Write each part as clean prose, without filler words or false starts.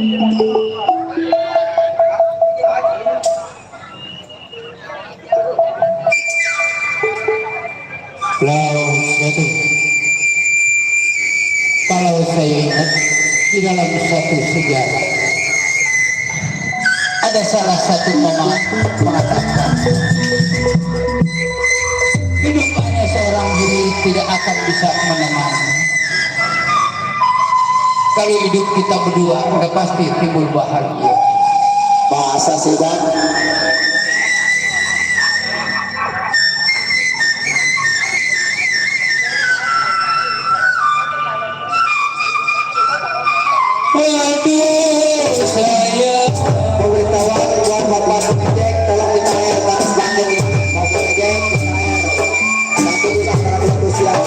Lalu kalau saya ingat di dalam satu sejarah ada salah satu mengatakan hidup hanya seorang diri tidak akan bisa menemani. Kalau hidup kita berdua udah pasti timbul bahagia. Bahasa sudah. Aduh saya Pemberitahuan buat bapak pengejek, tolong ditayar atas banding bapak pengejek, ditayar satu bisa karena satu siap.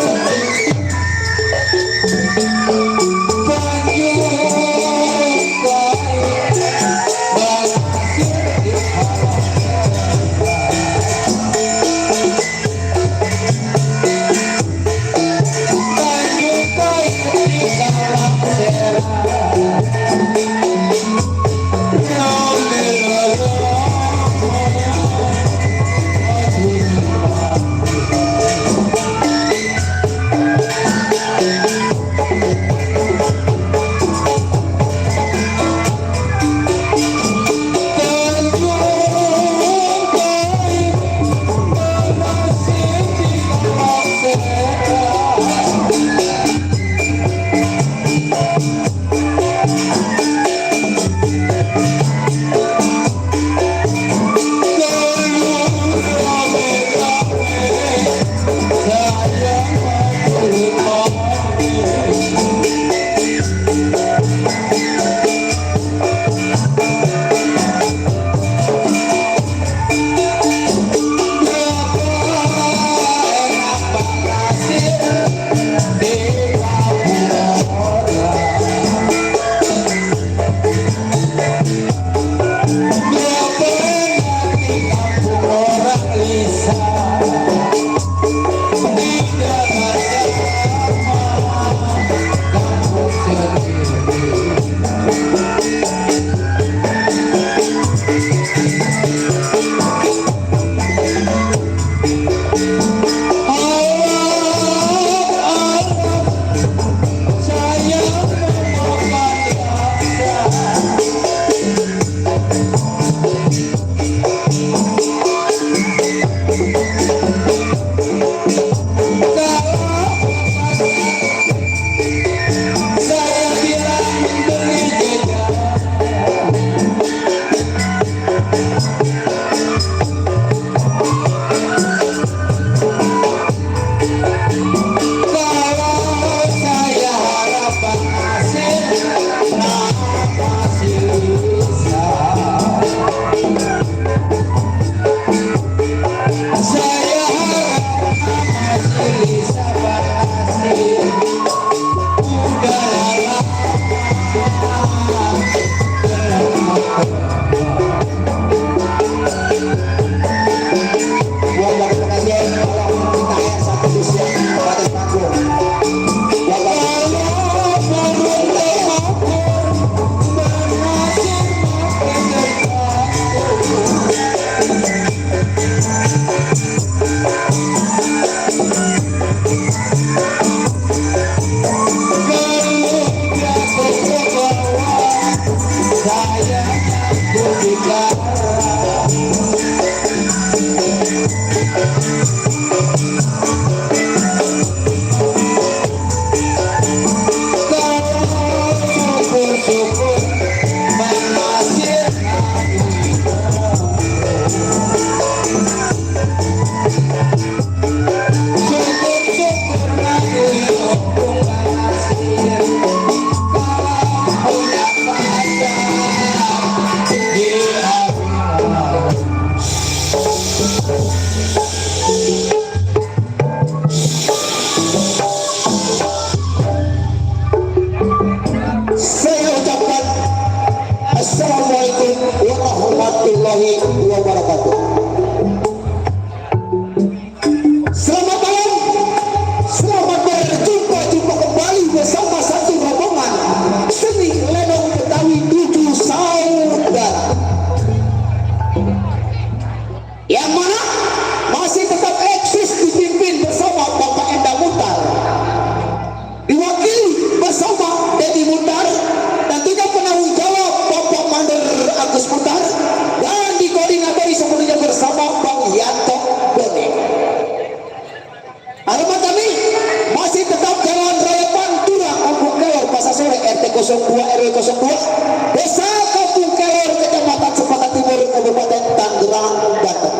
02 Desa Kampung Kelor, Kecamatan Sepatan Timur, Kabupaten Tangerang, Banten.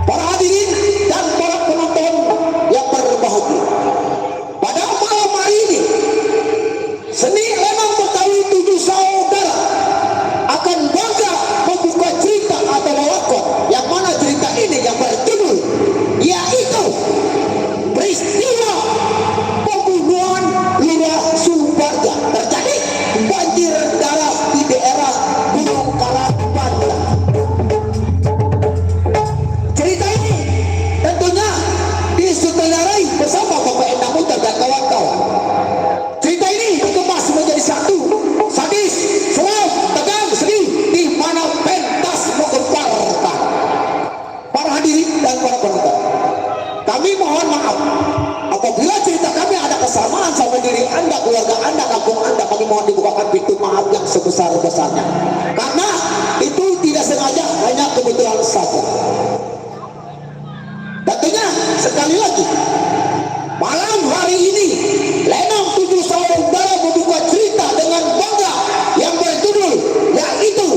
Para hadirin dan para penonton yang berbahagia, pada malam hari ini seni Lenong Betawi 7 Saudara akan bangga membuka cerita atau lawakon, yang mana cerita ini yang berjudul yaitu peristiwa pembunuhan Lurah Subarga terjadi banjir darah di daerah Gunung Karang, Banten. Cerita ini tentunya disutradarai bersama Bapak Endang Mutar dan kawan-kawan. Cerita ini dikemas menjadi satu sadis, seram, tegang, sedih, di mana pentas menggemparkan. Para hadirin dan para penonton, kami mohon maaf apabila cerita kami ada kesamaan sama diri Anda, keluarga Anda, kampung Anda. Kami mohon dibukakan pintu maaf yang sebesar-besarnya, karena itu tidak sengaja, hanya kebetulan saja. Tentunya sekali lagi, malam hari ini Lenong 7 Saudara membuka cerita dengan bangga yang berjudul yaitu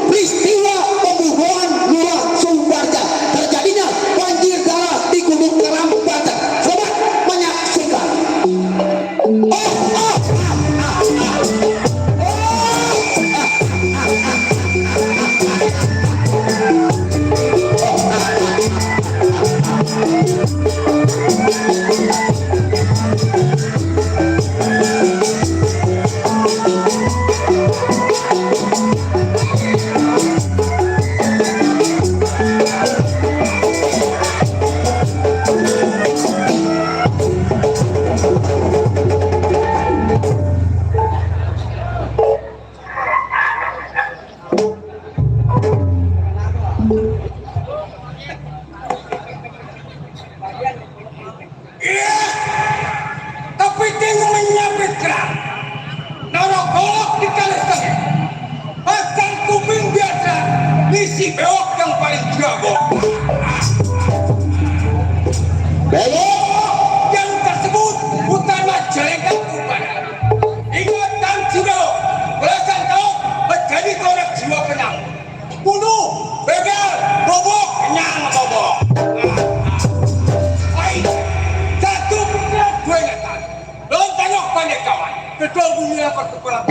peristiwa pembunuhan Lurah Subarga terjadinya banjir darah di Gunung Karang, Banten. Selamat menyaksikan. Iya, tapi dengan menyabit kerang, narok golok di kalis tangan, asal kuping biasa, misi bewok yang paling jago. Bewok yang tersebut utama jelekan kupana. Ingat dan sudah, belasan tahun menjadi korek jiwa kenang. Bunuh, begal, bobok, kenyang bobok. Kawan, kedua dunia pertukaran.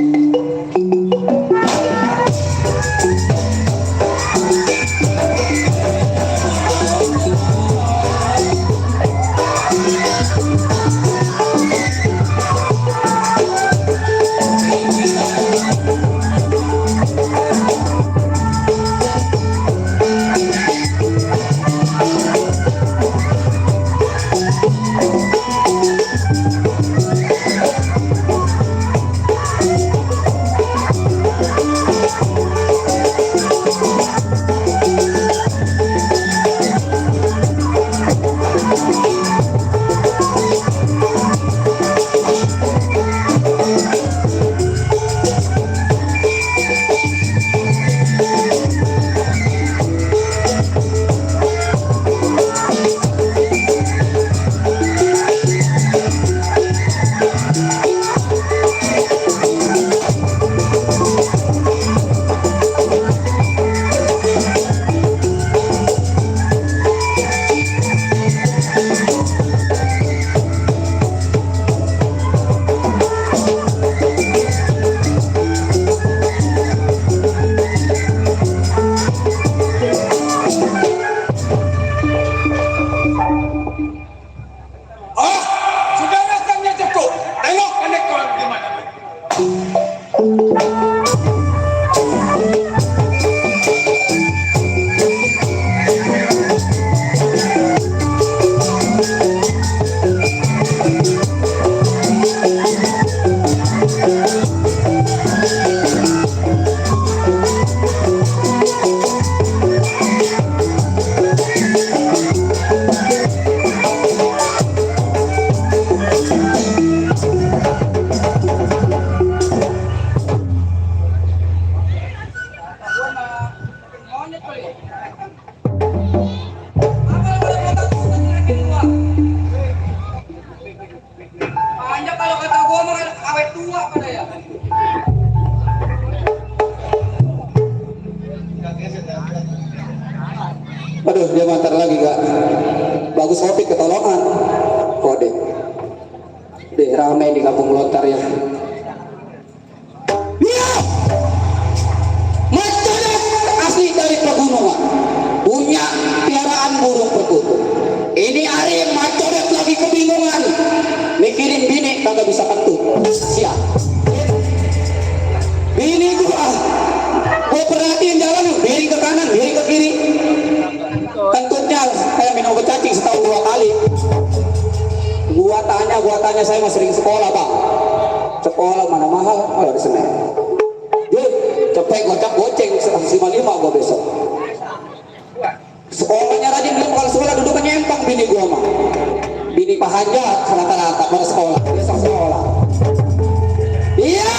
awet tua pada ya. Aduh, dia mantar lagi kak. Bagus kopi ketolongan. Kode. Deh ramai di kampung lontar ya. Iya. Macodet asli dari pegunungan. Punya piaraan burung perkutut. Ini hari Macodet lagi kebingungan. Mikirin bini kagak bisa kentut. Siap. Bini gua perhatiin jalan, miring ke kanan, miring ke kiri. Kentutnya kayak minum obat cacing setahun 2 kali. Gua tanya, saya masih sering sekolah bang. Sekolah mana mahal? Oh di Senen. Jadi cepet goceng 155 gua besok. Sekolahnya rajin belum kalau sekolah duduk nyempang bini gua mah. Bini pahanja rata-rata pada sekolah, besok sekolah. Iya,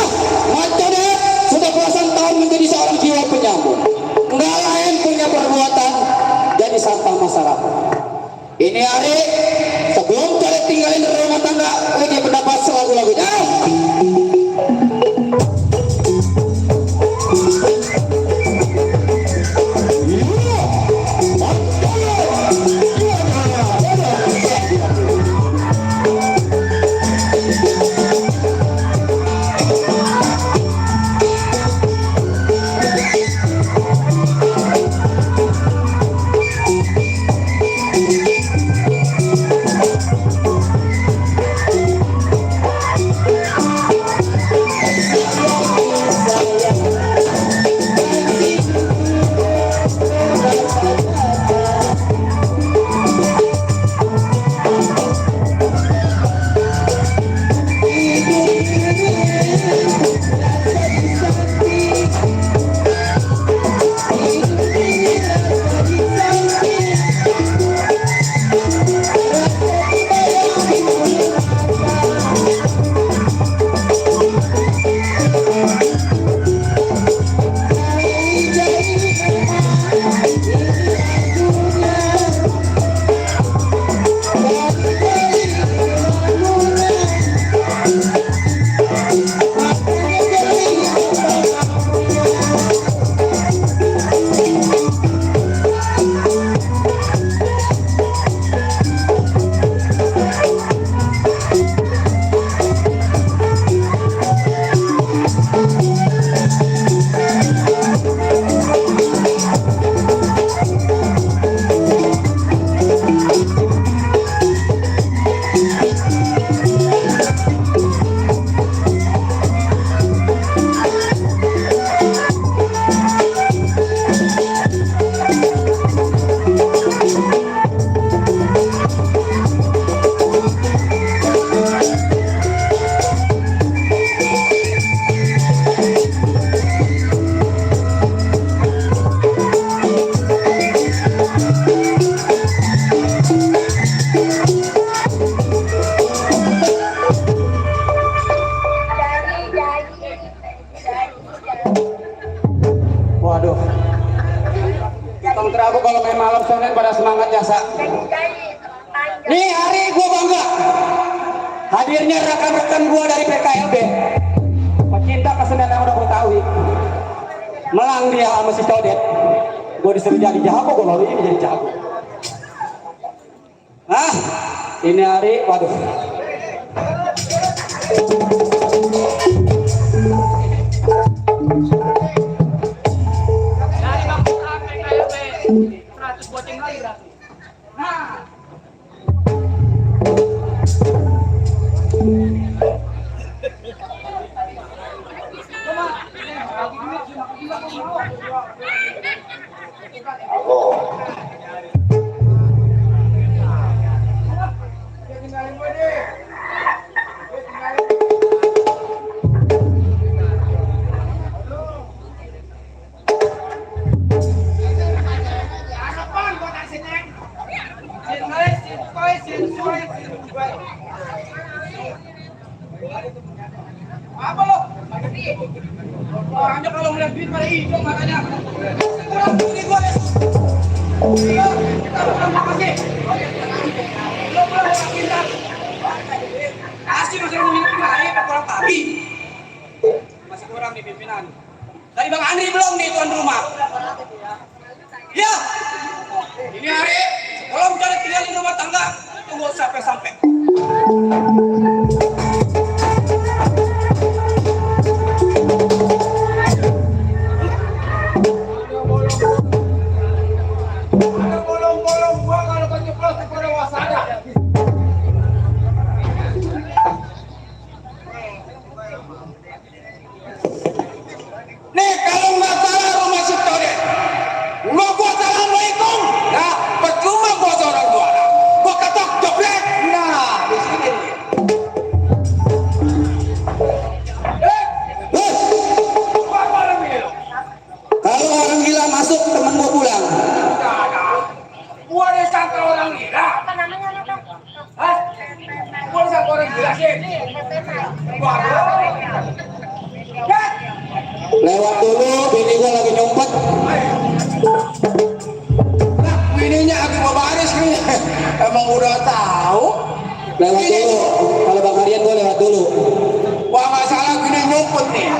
Macodet sudah belasan tahun menjadi seorang jiwa penyambung. Enggak lain punya perbuatan jadi sampah masyarakat. Ini hari sebelum Codet tinggalin rumah tangga, lagi pendapat lagu-lagunya. Waduh, Tong Terabu kalau main malam Senin pada semangat jasa. Nih hari gua bangga hadirnya rekan-rekan gua dari PKLB, pecinta kesenian yang udah Betawi. Melang dia sama si Codet. Gua disuruh jadi jago, gua lalu ini jadi jago. Ah, ini hari, waduh. Apa lo? Orangnya kalau melihat duit pada hijau matanya. Kurang duit gua ya. Iya, kita bukan makasih. Lo boleh orang pintar. Kasih masih mau minum lagi, kurang tahu. Ih, masih kurang nih pimpinan. Dari Bang Andri belum nih tuan rumah? Ya. Ini hari kalau mencari tinggal di rumah tangga tunggu sampai-sampai. Ada bolong-bolong gua kalau kau nyeplos kepada wasada. Nih kalau nggak salah rumah Sutode, nggak gua assalamualaikum, nah percuma gua seorang juara, gua ketok joblek, nah di sini nih. Gua malam ini lo. Kalau orang gila masuk, temen gua pulang. Udah ada, gua disangka orang gila. Hah? Gua disangka orang gila sih. Gua Lewat dulu, bini gua lagi nyumpet. bininya aku mau baris nih. Emang udah tahu. Lewat dulu. Kalau Bang Aryan gua lewat dulu. Wah masalah gini nyumput nih.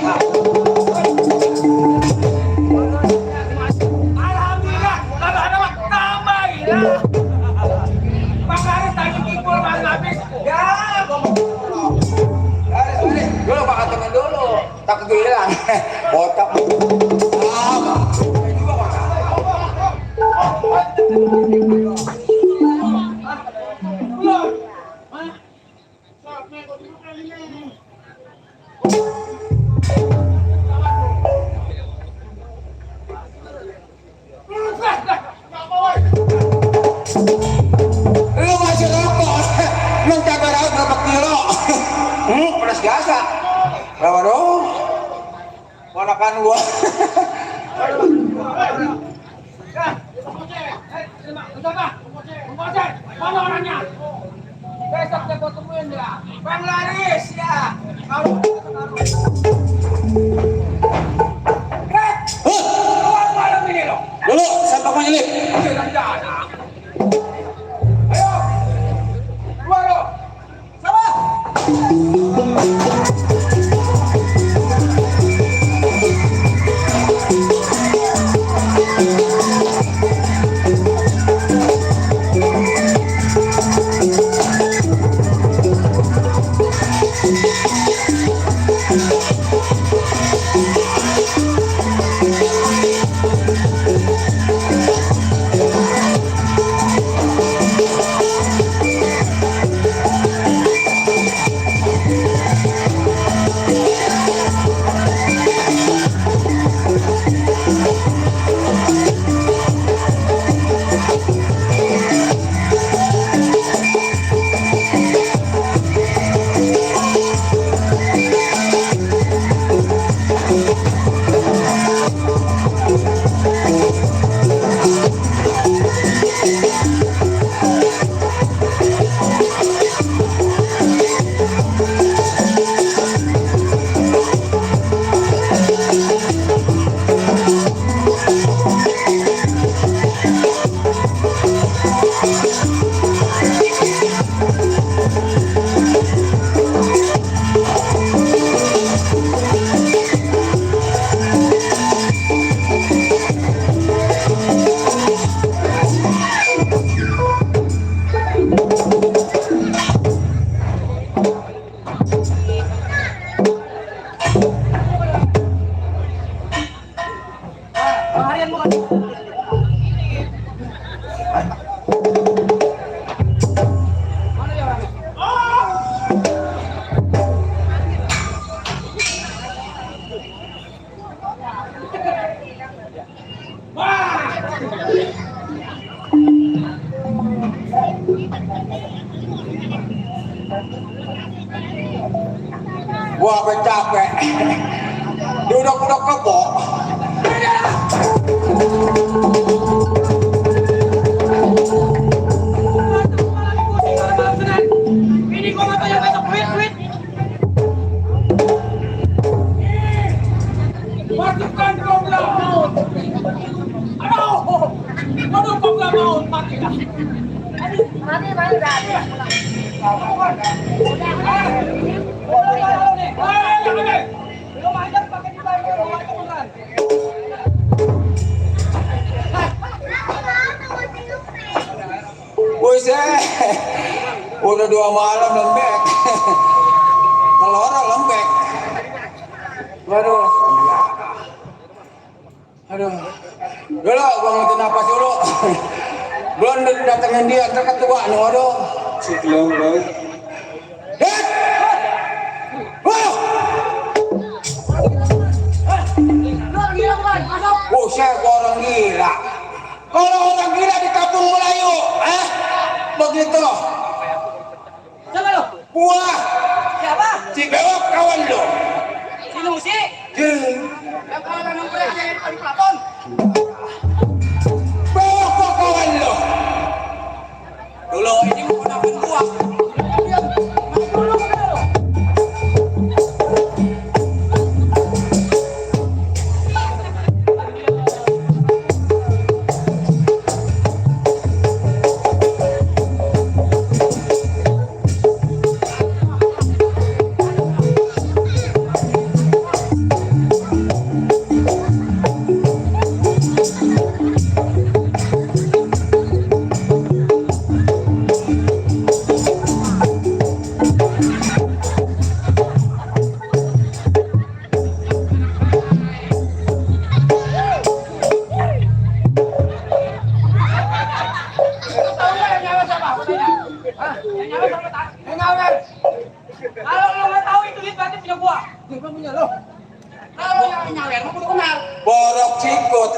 Alhamdulillah, kalau ada mah tambah ya. Bang Haris tadi kikul Bang habis. Ya, dulu Pak temen dulu. Tak bilang. Otak. Lu masih rokok, lu cabai rawit berapa kilo? Pedas biasa. Berapa dong? Ponakan gua. Mana orangnya? Besok saya gua temuin dia. Bang Laris ya. Keluar malam ini loh. Dulu, sampai mau nyelip. Jangan dana. Ayo. Keluar lo. Sama. Gua sampai capek. Duduk-duduk kebok. Ini gua nggak tanya besok duit. Masukkan kobra maut. Aduh, kobra maut mati dah. Mati dah. Udah, Buset. Udah 2 malam lembek. Telur lembek. Waduh. Aduh. Dulu gua mau napas dulu. Belum datengin dia ketua nih, waduh. Siklong boy. Hit! Wow! Buset, gua orang gila. Kalau orang gila di kampung Melayu, begitu. Siapa lo? Gua, Siapa? si Bewok kawan lu. Si Nusi? Jeng. Yang kawan yang gue ada di Platon? Bewok gua kawan lu. Dulu ini menggunakan gua. Masuk dulu ke dalam. Tahu nggak yang nyawa siapa? Aku tanya. Hah? Yang nyawa siapa? Yang nyawa. Kalau lo nggak tahu itu berarti punya gua. Bukan punya lo. Kalau yang nyawa, lo kudu kenal. Borok cikut.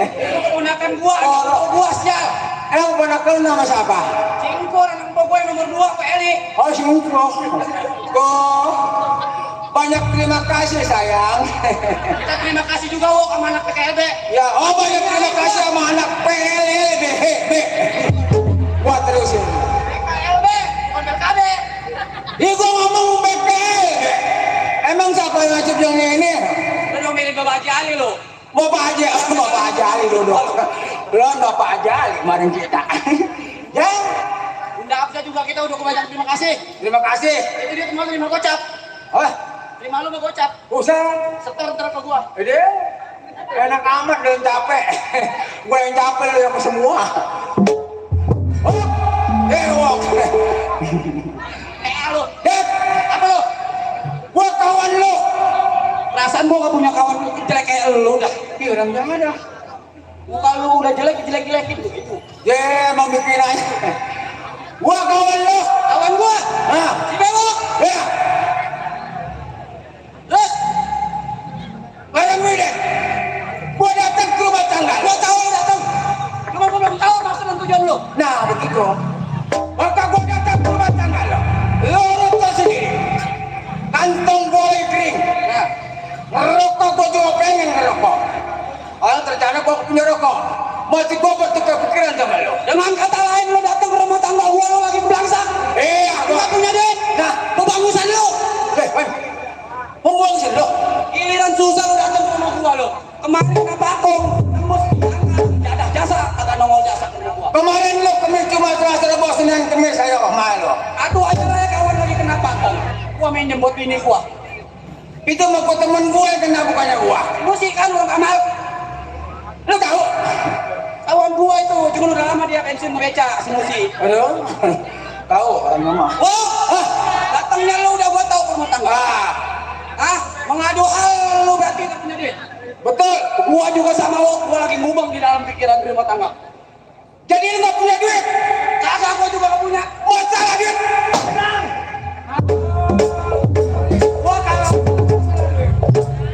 Itu keponakan gua. Borok Gua sial. Emang ponakan lu nama siapa? Cingkur anak gua yang nomor 2 Pak Eli. Oh, si Ungkro. Kok banyak terima kasih sayang. Kita terima kasih juga wo sama anak PKLB. Ya, oh banyak terima kasih sama anak PLLB. Buat terusin. PKLB, bukan PKB. Ih, gua ngomong PLLB. Emang siapa yang ngajib yang ini? Lu dong mirip Bapak Haji Ali lo. Bapak Haji Ali dulu. Belum Bapak Haji Ali kemarin kita. Ya, Bunda Absa juga kita udah kebanyakan terima kasih. terima kasih. Itu dia teman terima gocap. Oh, Terima lu mau gocap. usah. Setor ntar ke gua. Ide, enak amat dan capek. Gue yang capek lu yang semua. Oh, wok. Lu. Dek, Apa lu? gua kawan lu. Perasaan gua gak punya kawan jelek kayak lu dah. Ih, orang jangan dah. Muka lu udah jelek, jelek-jelekin begitu. Ya, emang bikin aja. Gua kawan lu. Kawan gua, Nah, si Bewok. ya, Terus, barang gue deh. Gua datang ke rumah tangga. gua tahu lu datang. Cuma gua belum tahu maksud dan tujuan lu. Nah, begitu. Maka gua datang ke rumah tangga lo. Lo urut lo sendiri. Kantong boleh kering. Nah, ngerokok gua juga pengen ngerokok. Orang ternyata gua punya rokok. Masih gua bertukar pikiran sama lo. Dengan kata lain lu datang ke rumah tangga gua lu lagi belangsak. Gua Gua punya duit. Nah, Kebangusan lu. pembuang sih lo. Giliran susah lu datang ke rumah gua lu. Kemarin kena bakong, tembus jadah jasa, kagak nongol jasa ke rumah gua. Kemarin lo kemis cuma Selasa Rebos Senin Kemis saya malu. Aduh aja lah kawan lagi kena bakong. Gua main jemput bini gua. Itu mau ke temen gue yang kena bukannya gua. Musik kan orang amal. Lo tahu? Kawan gua itu, cuma udah lama dia pensiun beca si Musi. Aduh, tahu orang mama. Wah, datangnya lu udah gua tahu ke rumah tangga. Mengadu hal lu berarti gak punya duit. Betul. Gua juga sama lu, gua lagi ngubang di dalam pikiran di rumah tangga. Jadi lu gak punya duit. Kagak gua juga gak punya. Masalah duit. Gua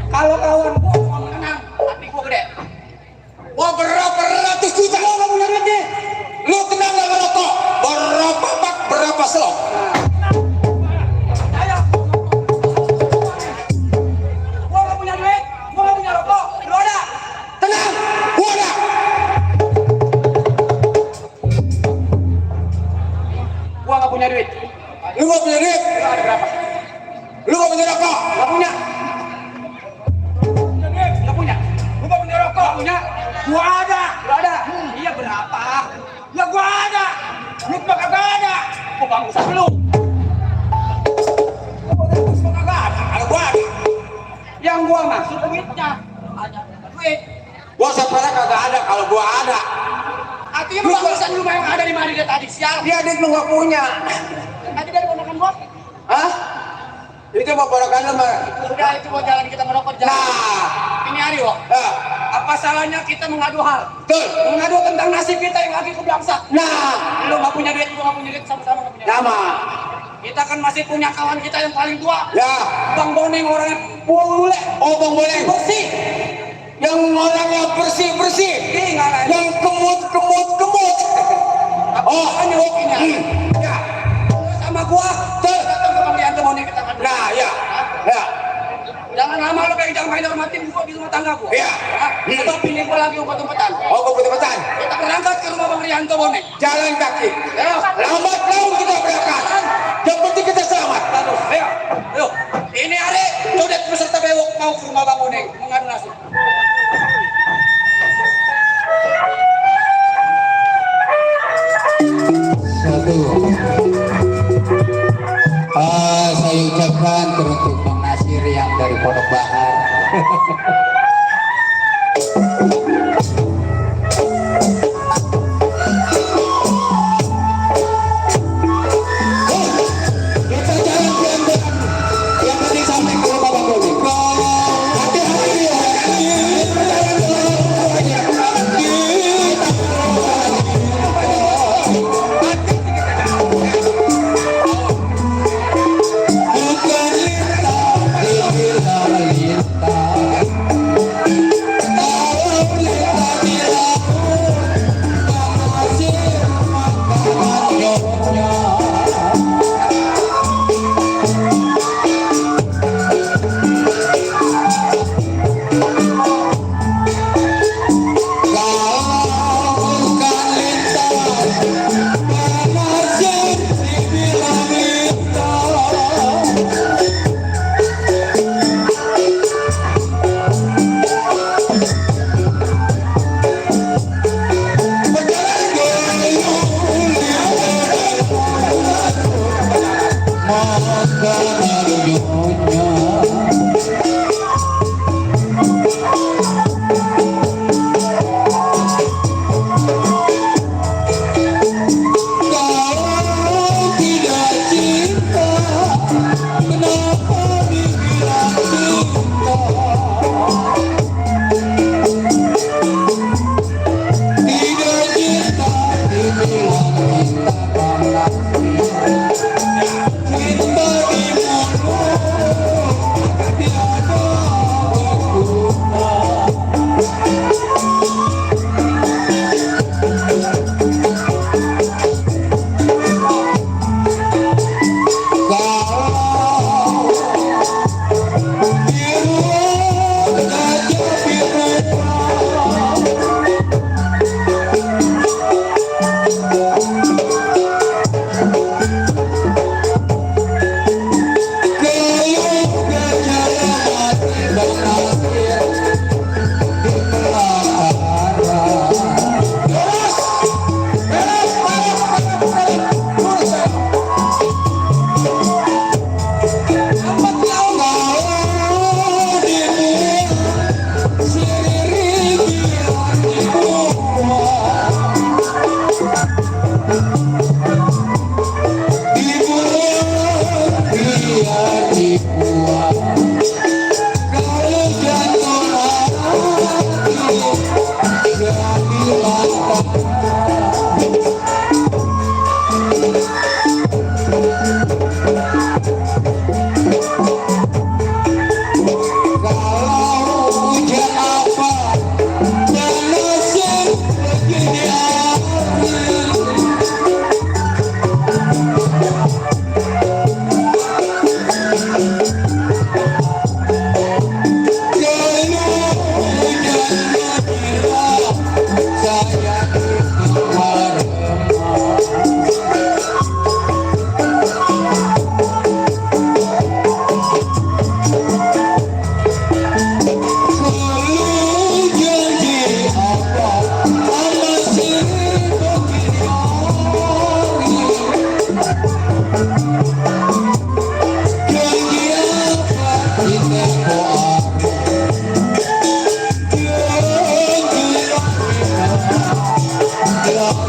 kalau kawan gua mau menang, hati gua gede. Wah, berapa ratus juta. Gua gak punya duit nih. Lu tenang gak ngerokok? Berapa bak, berapa selop? Ayo. Gua gak punya duit, gua gak punya rokok. Lu ada? Tenang, gua ada. Gua gak punya duit. Lu gak punya duit. Lu ada berapa? Lu gak punya rokok. Gak punya. Gak punya. Lu gak punya rokok. Gak punya. Gua ada. Lu ada? Iya berapa? Ya gua ada. Lu mah kagak ada. Gua bangsa lu. Gua kagak ada. Kalau gua ada. Yang gua maksud duitnya. Ada duit. Gua sebenarnya kagak ada kalau gua ada. Artinya lu gak urusan rumah yang ada di mana dia tadi, sial. Dia adik lu nggak punya. Tadi dari ponakan gua. Hah? Itu mau ponakan lu mah. Udah itu mau jalan kita merokok di jalan. Nah, Ini hari kok. nah, Apa salahnya kita mengadu hal? betul. Mengadu tentang nasib kita yang lagi kebangsa. Nah, Lu gak punya duit, gua gak punya duit, sama-sama gak punya duit. nama. Kita kan masih punya kawan kita yang paling tua. Ya, Bang Boneng orangnya bule, obong boleh. bersih. Yang orangnya bersih. Ih, nggak lain. Yang kemut. Oh, hanya hokinya. Ya, Sama gua, datang ke Bang Rianto Boneng kita ngadu. nah, ya. Jangan lama lu jangan main sama tim gua di rumah tangga gua. Iya. Sebab ini gua lagi umpet-umpetan. Oh, kau betul-betul. Kita berangkat ke rumah Bang Rianto Boneng. Jalan kaki. Ayo, Lambat laun kita berangkat. Yang penting kita selamat. ayo. Ini hari Codet beserta Bewok mau ke rumah Bang Boneng mengadu nasib. Satu. Saya ucapkan teruntuk Bang Nasir yang dari Pondok Bahar. Kita jalan pelan-pelan. Yang penting sampai ke rumah Bang Doni. Hati-hati ya. Kita jalan pelan-pelan aja. Bukan lintang, Lintang, lintang. kalau lintang di laut, Nasir makanan nyonya. bukan lintang, Nasir dibilang lintang. Berjalan Makanan nyonya. kalau tidak cinta, kenapa dibilang cinta? Tidak cinta, Dibilang cinta Bang Nasir. cinta di mulut, tiada berguna. Kalau di ruang kaca biru, kayu kaca mati Bang Nasir di pelataran. Beres, beres, lurus. Lambat laun. Kalau dibuang, sirih biar dibuang. Dibuang biar dibuang. Kalau jatuh hati, jadi lantaran. Kalau hujan apa, dan nasib begini hari. Jangan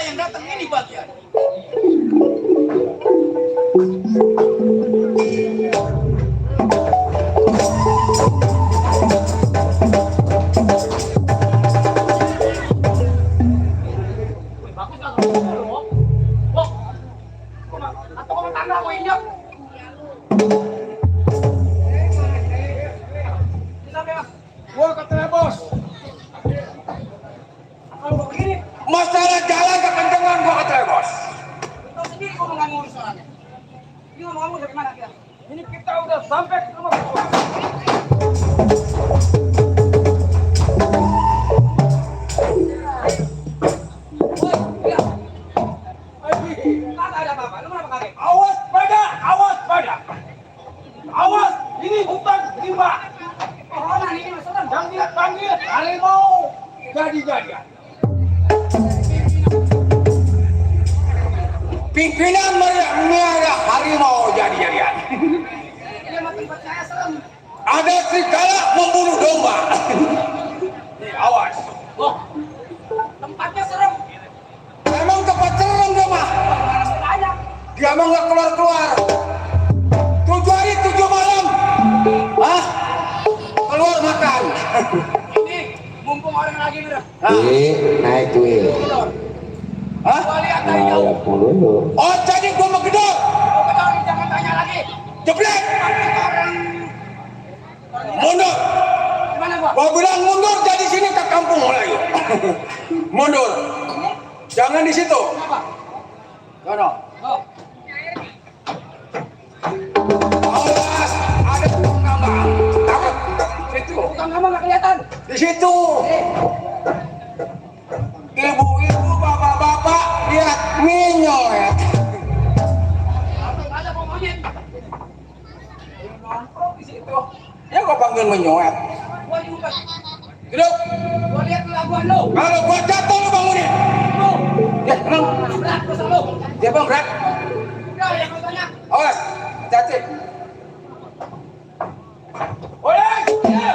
yang datang ini bagian. Bagus kan? Bok. Atau kamu tanda aku injak? Gua katanya bos. Kalau begini, Masalah jalan kekencengan gua katanya bos. tahu sendiri gua mau ngomong soalnya. Ini ngomong dari mana kita? Ini kita udah sampai ke rumah gua. Woi, ya. Kagak ada apa-apa. Lu kenapa kaget? Awas pada, awas pada. Awas, ini hutan rimba. Corona ini masalah. Yang dia panggil harimau jadi-jadian. Pimpinan mereka harimau jadi-jadian. Ini mah tempat saya serem. Ada serigala membunuh domba. Nih, awas. Loh, tempatnya serem. Emang tempat serem dia mah. Orang banyak. Dia mah nggak keluar-keluar. 7 hari 7 malam. Hah? Keluar makan. Ini mumpung orang lagi udah. Naik wih. Hah? Gua lihat dari jauh. Oh, jadi gua mau gedor. Gua ketahui jangan tanya lagi. Jeblek. Kita orang Mundur. gimana gua? Gua bilang mundur dari sini ke kampung Melayu. Mundur. Jangan di situ. Kenapa? Sono. Oh, Awas, ada tukang tambang. Takut. Situ. bukan kamu nggak kelihatan. Di situ. Ibu-ibu, bapak-bapak, lihat minyak. Ada mau monyet. Nongkrong di situ. Ya gua panggil menyuap. Gua juga. Duduk. Gua lihat laguan lo. Kalau gua jatuh lu bangunin. Lo. Ya, tenang. Berat pasal lo. Dia bang berat. Udah yang kau tanya. Awas, hati-hati. Boleh. Ya.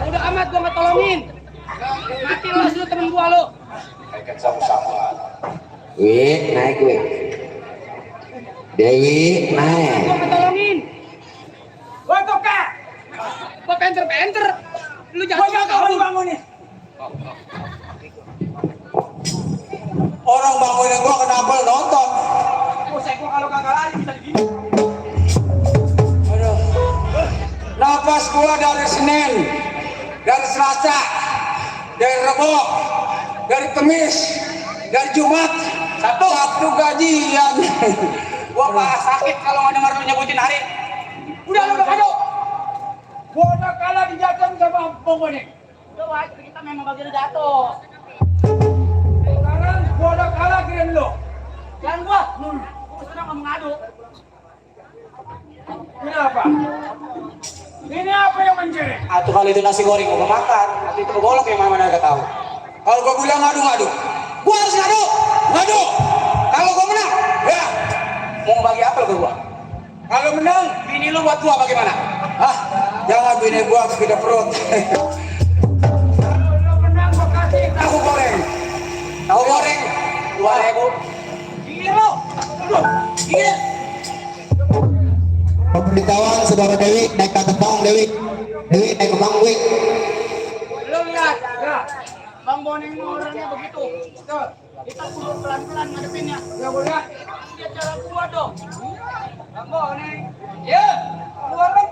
Udah amat gua nggak tolongin. Mati lo lu temen gua lo. Kan sama-sama. Wih, naik wih. Dewi, naik. Gua nggak tolongin. Gua toka. Gua penter. Lu jangan Gua bangunin. Orang bangunin gua kenapa lu nonton? Saya gua kalau kagak lari bisa begini. Aduh. Napas gua dari Senin, dari Selasa, dari Rebo, dari Kamis, dari Jumat, Sabtu gajian. Gua malah sakit kalau nggak dengar lu nyebutin hari. Udah lu ayo. Gua udah kalah di jatuh kampung gua nih. Coba kita memang bagi jatuh. Sekarang gua udah kalah kirain lo. Jangan gua sudah nggak mengadu. Ini apa? Ini apa yang mencuri? Atau kalau itu nasi goreng mau makan, atau itu golok yang mana gak tahu. Kalau gua bilang ngadu-ngadu, Gua harus ngadu. ngadu. Kalau gua menang, Ya, mau bagi apa ke gua? kalau menang, Bini lu buat gua bagaimana? ah, jangan bini gua beda perut. Kalau lo menang gua kasih tahu goreng. Tahu goreng 2.000. Gila lo. Gila. Pemberitahuan saudara Dewi naik ke atas panggung. Dewi naik ke panggung. Dewi. Lo lihat, Ya, Bang Boneng orangnya begitu. betul. Kita kudu pelan-pelan ngadepinnya. Ya boleh. Lihat cara gua dong. Bang Boneng. Ya, keluar kan.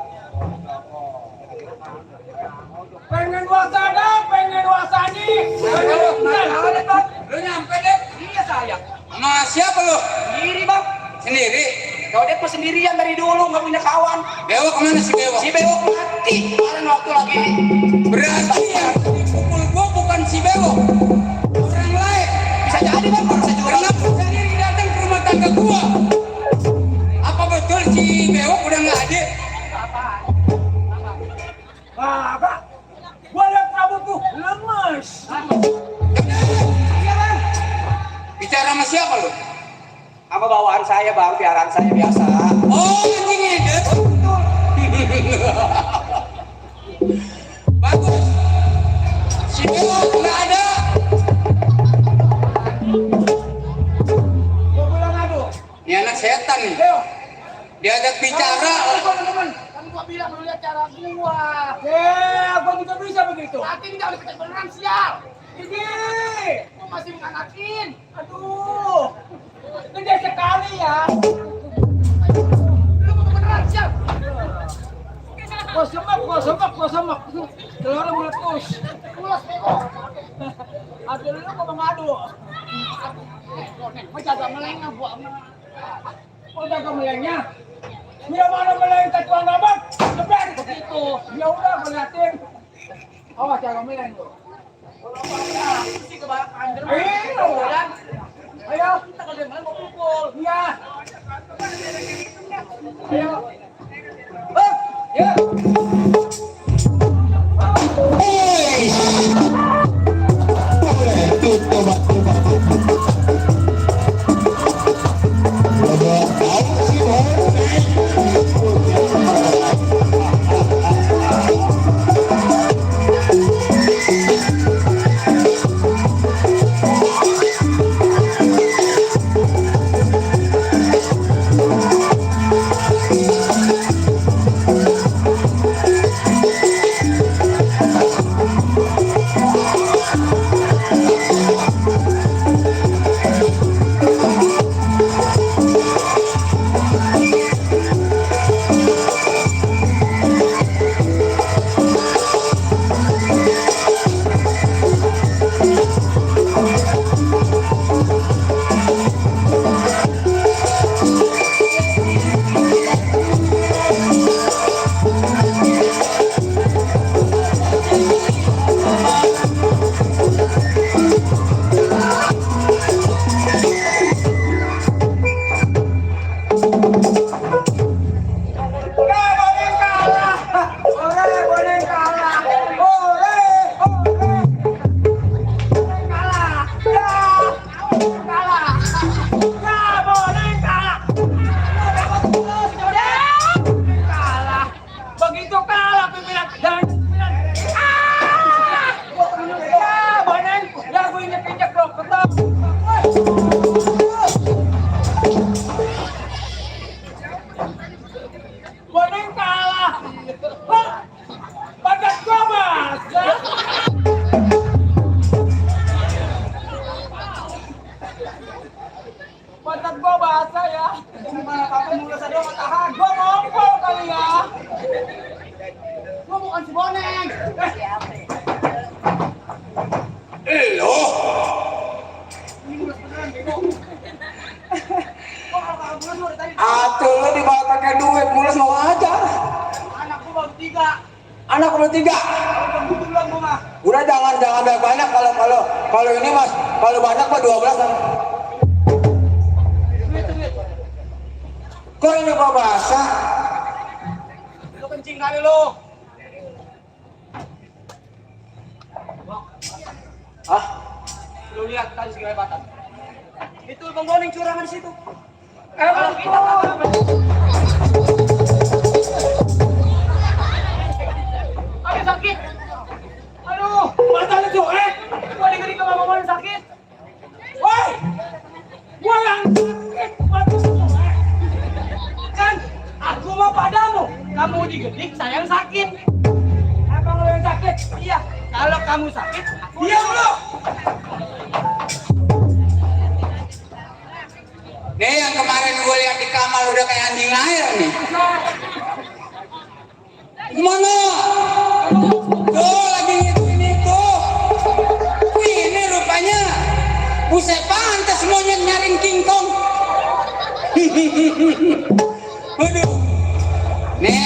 Pengen wasada, pengen wasani. Lu nyampe deh. Iya saya. Sama siapa lu? Sendiri bang. Sendiri. Kau dia mah sendirian dari dulu nggak punya kawan. Bewok kemana si Bewok? Si Bewok mati kemarin waktu lagi. Berarti yang dipukul gua bukan si Bewok. Orang lain. Bisa jadi bang, bisa juga. Kenapa sendiri datang ke rumah tangga gua? Apa betul si Bewok udah nggak ada? Apa? Gua lihat rambut tuh lemes. Iya bang. Bicara sama siapa lu? Sama bawaan saya bang, piaraan saya biasa. Oh, anjing ini. Bagus. Si Bewok nggak ada. Gua bilang aduh. Ini anak setan nih. Diajak bicara. Kan gua bilang lu lihat cara gua. Gua juga bisa begitu. Nanti tidak boleh kecil beneran sial. Ini. Gua masih menganakin. Aduh. Gede sekali ya. Lu mau beneran sial. Gua semak. Telurnya meletus. Ulas bego. Aduh, lu mau mengadu. Mau jaga melengah gua sama. Mau jaga melengnya. Dia mana meleng ketua ngabat? Cepat. Begitu. Ya udah, gua liatin. Awas jaga meleng lu. Sih kebanyakan. Iya. Ayo. Kita kalau dia meleng mau pukul. Iya. Ayo. Ya. Boleh tutup. Tahu si Atuh lu dibawa pakai duit, mulus mau aja. Anakku baru 3. Anak udah 3. Kalau begitu Udah jangan banyak kalau ini mas, kalau banyak mah 12 kan. Kok ini kok basah? Lu kencing kali lu. Hah? Lu lihat tadi segala batas. Itu Bang Boning curangan di situ. Kalau kita apa? Aduh sakit. Aduh, mata lu tuh, gua dengerin kalau Bang Boning sakit. Woi. Gua yang sakit, mata lu tuh, Kan, aku mah padamu. Kamu digedik, saya yang sakit. Abang lu yang sakit? Iya. Kalau kamu sakit, diam lu. Nih yang kemarin gue lihat di kamar udah kayak anjing air nih. Gimana? Tuh lagi ngituin itu. Ini rupanya buset pantas monyet nyaring King Kong. Waduh. Nih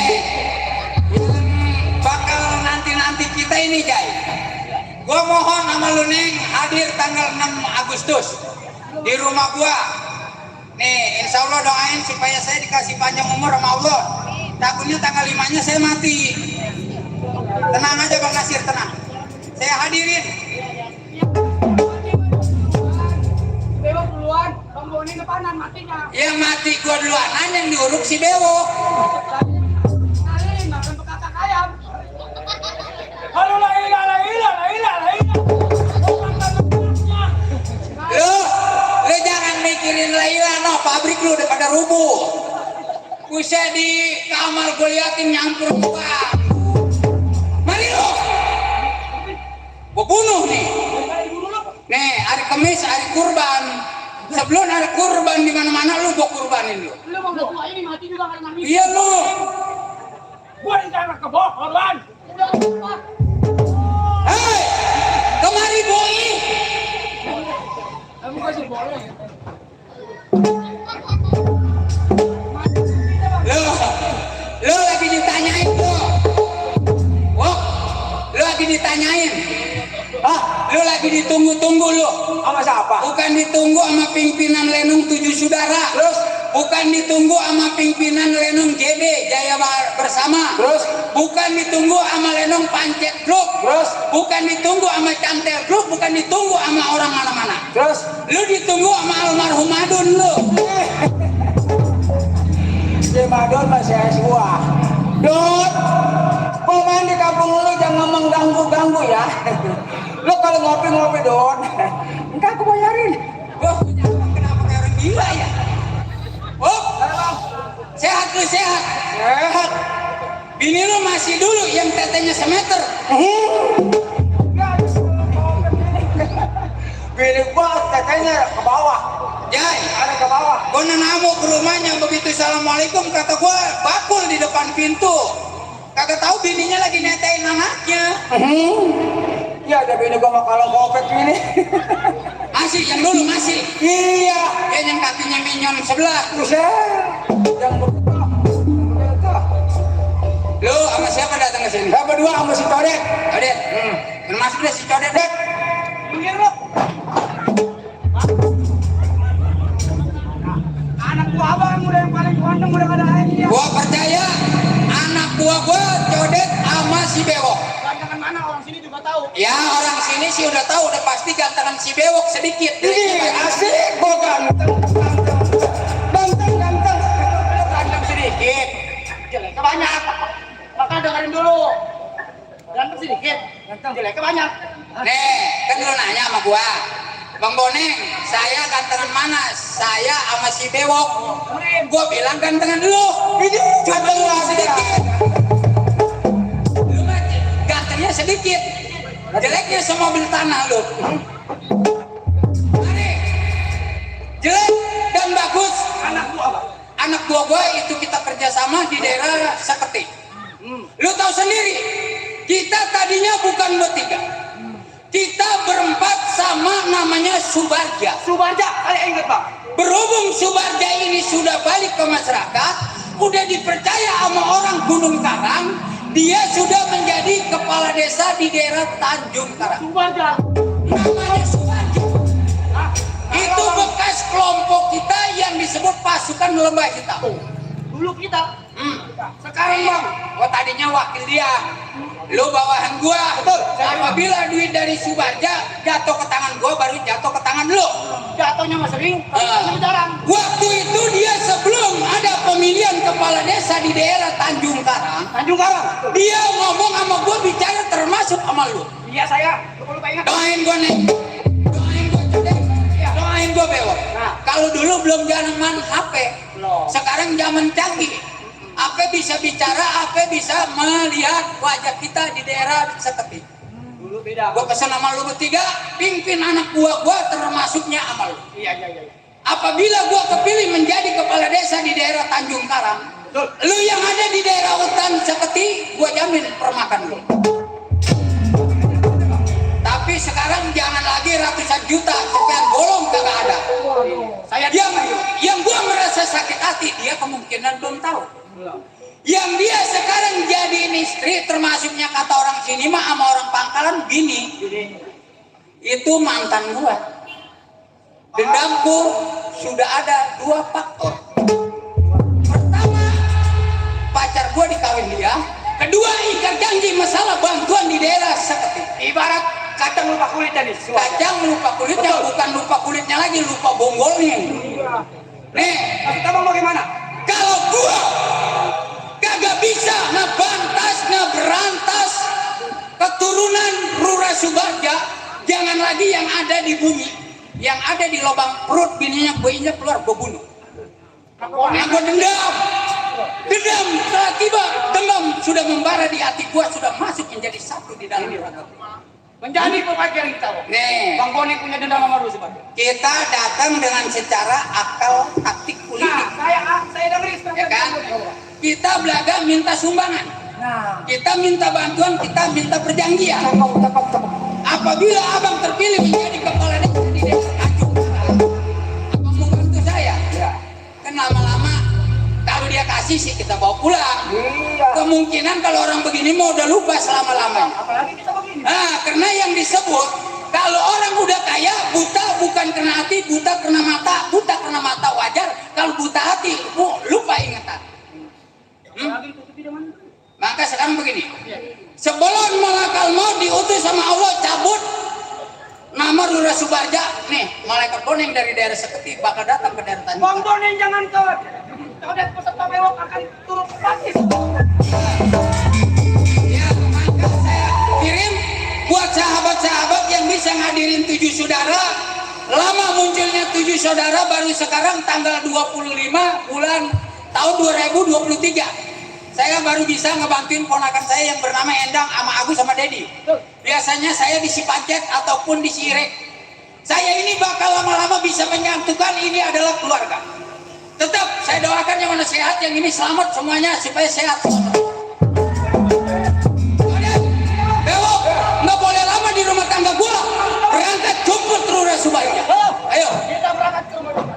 yang bakal nanti kita ini Jai. Gua mohon sama lu Neng hadir tanggal 6 Agustus di rumah gua. Nih, insya Allah doain supaya saya dikasih panjang umur sama Allah. Takutnya tanggal 5-nya saya mati. Tenang aja Bang Nasir, tenang. Saya hadirin. Bewok duluan, Bang Boni depanan matinya. Yang mati gua duluanan, yang diuruk si Bewok. Kalian makan bekakak ayam. Halo la ilah. Lu jangan mikirin Laila, no. Pabrik lu udah pada rubuh. Buset di kamar gua liatin nyampur gua. Mari lu. Gua bunuh nih. Nih, hari Kamis, hari kurban. Sebelum hari kurban di mana-mana lu gua kurbanin lu. Lu mau tua ini mati juga karena nangis. Iya lu. Gua rencana kebohongan. Udah lupa. Hei, kemari boy. Kamu kasih boleh. Lu lagi ditanyain lu. Wok, lu lagi ditanyain. Lu lagi ditunggu-tunggu lu. Sama siapa? Bukan ditunggu sama pimpinan Lenung 7 Saudara. Terus? Bukan ditunggu sama pimpinan Lenung JB Jaya Bersama. Terus? Bukan ditunggu sama Lenung Pancet Group. Terus? Bukan ditunggu sama Cantel Group. Bukan ditunggu sama orang mana-mana. Terus? Lu ditunggu sama almarhum Madun lu. Si Madon masih gua. Dot, pemain di kampung lu jangan mengganggu ya. Lu kalau ngopi Don, enggak aku bayarin. Wah, kenapa kayak orang gila ya? Oh, sehat lu sehat. Sehat. Bini lu masih dulu yang tetenya semeter. Bini gua tetenya ke bawah. Jai, Ada ke bawah. gua namu ke rumahnya begitu assalamualaikum kata gua bakul di depan pintu. Kagak tahu bininya lagi netain anaknya. Iya ada bini gua mau kalau kopek ini. Masih yang dulu masih. Iya. Dia yang kakinya minyon sebelah. Buset. Yang begitu. Lu sama siapa datang ke sini? Yang berdua sama si Codet. Codet. Termasuk deh si Codet. Dek. Minggir lu. Anak gua abang udah yang paling ganteng udah ada airnya. Gua percaya anak gua Codet sama si Bewok. Gantengan mana orang sini juga tahu. Ya orang sini sih udah tahu udah pasti gantengan si Bewok sedikit. Ini asik gua ganteng. Ganteng sedikit. Jeleknya banyak. Maka dengerin dulu. Ganteng sedikit. Ganteng jeleknya banyak. Nih, kan lu nanya sama gua. Bang Boneng, saya gantengan mana? Saya sama si Bewok. Gua bilang gantengan lu. Cuma lu sedikit. Lu mah gantengnya sedikit. Jeleknya semobil tanah lu. Mari. Jelek dan bagus. Anak gua apa? Anak gua itu kita kerjasama di daerah Seketi. Lu tahu sendiri, kita tadinya bukan bertiga. Kita berempat sama namanya Subarja. Subarja, kalian ingat Bang? Berhubung Subarja ini sudah balik ke masyarakat, udah dipercaya sama orang Gunung Karang, dia sudah menjadi kepala desa di daerah Tanjung Karang. Subarja. Namanya Subarjo. Itu bekas kelompok kita yang disebut pasukan lembah hitam. Dulu kita. Sekarang bang, gua tadinya wakil dia, lu bawahan gua. Betul. Apabila duit dari Subarja jatuh ke tangan gua, baru jatuh ke tangan lu. Jatuhnya mas sering. Jarang. Waktu itu dia sebelum ada pemilihan kepala desa di daerah Tanjung Karang, Tanjung Karang. dia ngomong sama gua, bicara termasuk sama lu. Iya saya. Lupa ingat. Doain gua nih, doain gua cedek, doain gua bewok. Nah. Kalau dulu belum zaman HP, Belum. sekarang zaman canggih. HP bisa bicara, HP bisa melihat wajah kita di daerah seketik. Dulu beda. Gua pesan sama lu bertiga, pimpin anak buah gua termasuknya sama lu. Iya. Apabila gua kepilih menjadi kepala desa di daerah Tanjung Karang, lu yang ada di daerah hutan Seketi, gua jamin permakan lu. Tapi sekarang jangan lagi ratusan juta, sekian bolong kagak ada. Saya Yang gua merasa sakit hati, dia kemungkinan belum tahu. Yang dia sekarang jadiin istri, termasuknya kata orang sini mah sama orang Pangkalan bini, itu mantan gua. Dendamku sudah ada 2 faktor. Pertama, pacar gua dikawin dia. Kedua, ikat janji masalah bantuan di daerah Seketi. ibarat kacang lupa kulit tadi. Kacang lupa kulitnya, bukan lupa kulitnya lagi, lupa bonggolnya. Nih, Maksud abang bagaimana? kalau gua kagak bisa ngebantas, ngeberantas keturunan Rura Subarja, jangan lagi yang ada di bumi, yang ada di lubang perut bininya gue injak keluar, gue bunuh. Nah, gue dendam, telah tiba, dendam sudah membara di hati gue, sudah masuk menjadi satu di dalam raga gue. Menjadi pemakai kita. Nih, Bang Boni punya dendam sama lu sebenarnya. kita datang dengan secara akal, taktik politik, Nah, saya dengerin ya kan? Kita belaga minta sumbangan, Nah, kita minta bantuan, kita minta perjanjian. Cakep. Apabila abang terpilih menjadi kepala desa di desa Tanjung Karang, abang mau bantu saya? Ya. Kan lama-lama kalau dia kasih sih kita bawa pulang. Iya. Kemungkinan kalau orang begini mau udah lupa selama-lamanya. apalagi kita begini. Nah, karena yang disebut kalau orang udah kaya, buta bukan karena hati, buta karena mata, buta karena mata wajar. Kalau buta hati, lupa ingatan. Apalagi itu tidak mana. Maka sekarang begini, sebelum malakal maut diutus sama Allah cabut nama Rura Subarja, nih malaikat boning dari daerah Seketi bakal datang ke daerah Tanjung. Bang Boni jangan ke. Kalau ada peserta bewok akan turun gratis. Ya, maka saya kirim buat sahabat-sahabat yang bisa ngadirin 7 saudara. Lama munculnya 7 saudara, baru sekarang tanggal 25 bulan tahun 2023. Saya baru bisa ngebantuin ponakan saya yang bernama Endang sama Agus sama Dedi. Biasanya saya di Cipancet ataupun di Sirek. Saya ini bakal lama-lama bisa menyatukan ini adalah keluarga. Tetap saya doakan yang mana sehat, yang ini selamat semuanya supaya sehat. Bewok, nggak boleh lama di rumah tangga gua. Berangkat jemput Rura Subarja. Ayo. Kita berangkat ke rumah kita.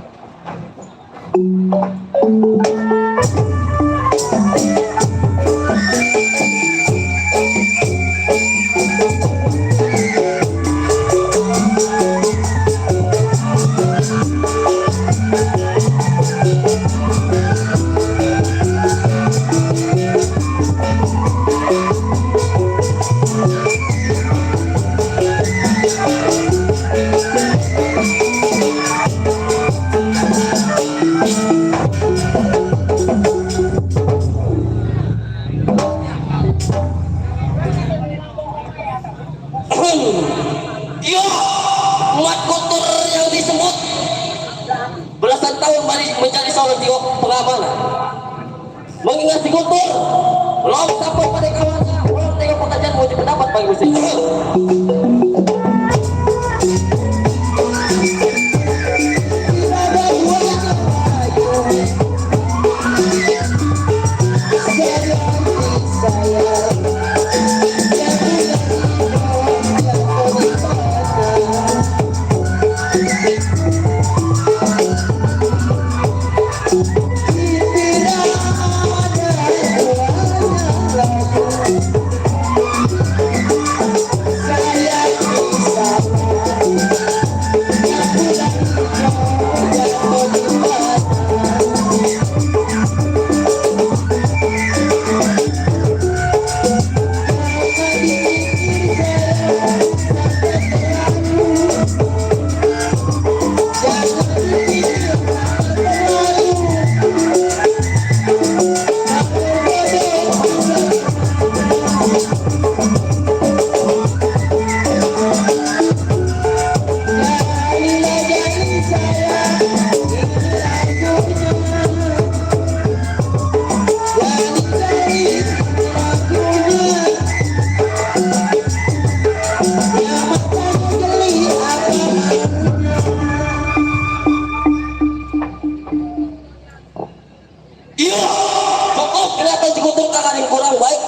Iya, muat kotor yang disebut belasan tahun mencari seorang tio pengamanan. Mengingat si kotor, belum sampai pada kawannya, belum tengok pertanyaan mau pendapat bagi musik. Tidak ada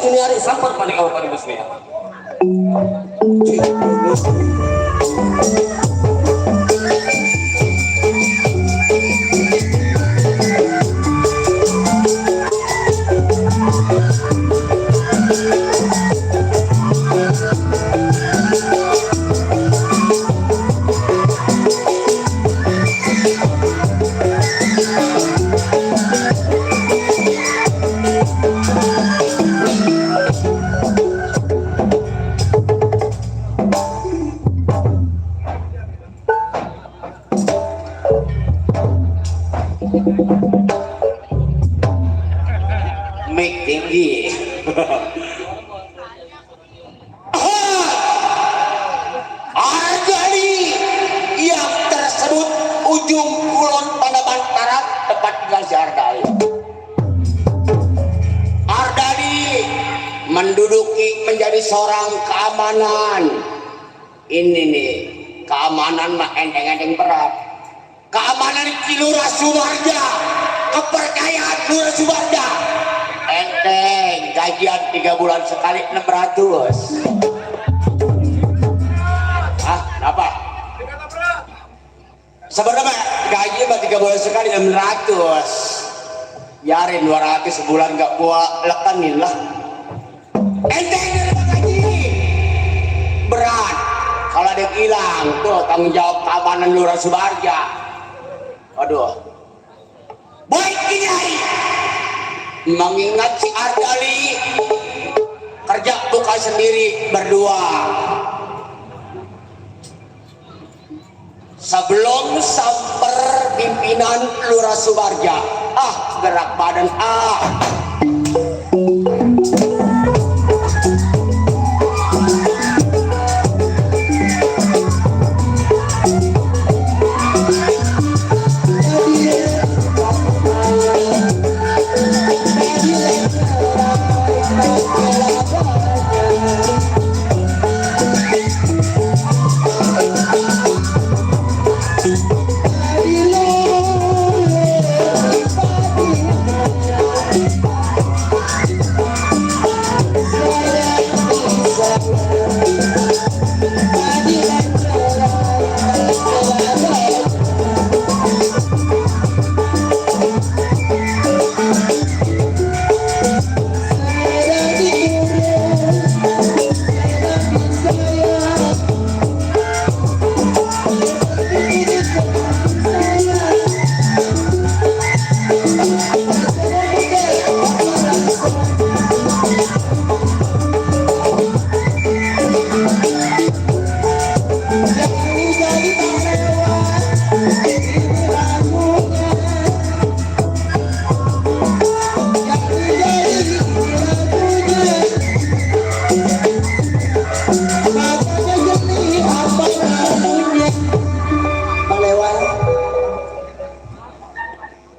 ini hari sampar panik awak pada bosnya. Mik tinggi. Ardali yang tersebut ujung kulon Tanaman Barat tempat tinggal si Ardali. Ardali menduduki menjadi seorang keamanan. Ini nih keamanan mah enteng-enteng berat. Keamanan Kilura Subarja, kepercayaan Lura Subarja. Enteng, gajian 3 bulan sekali 600. Ah, apa? Sebenarnya gaji mah 3 bulan sekali 600. Yarin 200 sebulan gak gua lekanin lah. Enteng dari gaji. Berat. Kalau ada hilang tuh tanggung jawab keamanan Lura Subarja. Aduh. Baik Kiai. Mengingat si Ardali kerja buka sendiri berdua. Sebelum samper pimpinan Lura Subarja, gerak badan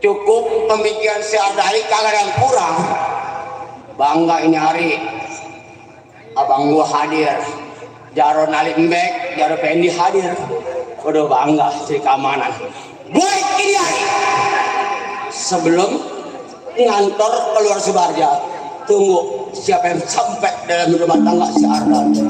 cukup pemikiran si Ardali kagak ada yang kurang. Bangga ini hari abang gua hadir, Jaro Nalimbek, Jaro Pendi hadir. Udah bangga si keamanan. Baik ini hari sebelum ngantor keluar Subarja, tunggu siapa yang sampai dalam rumah tangga si Ardali.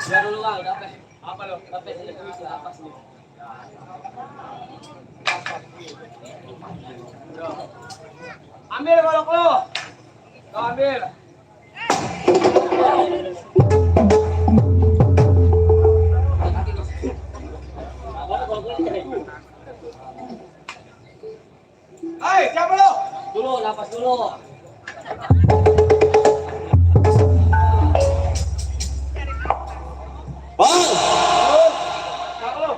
Ya dulu Kang, dapat. Apa lo? Dapat selebriti apa sih? Ambil golok lo. Kau ambil. Hai, siapa lo? Dulu, napas dulu. Bang, Siapa lo?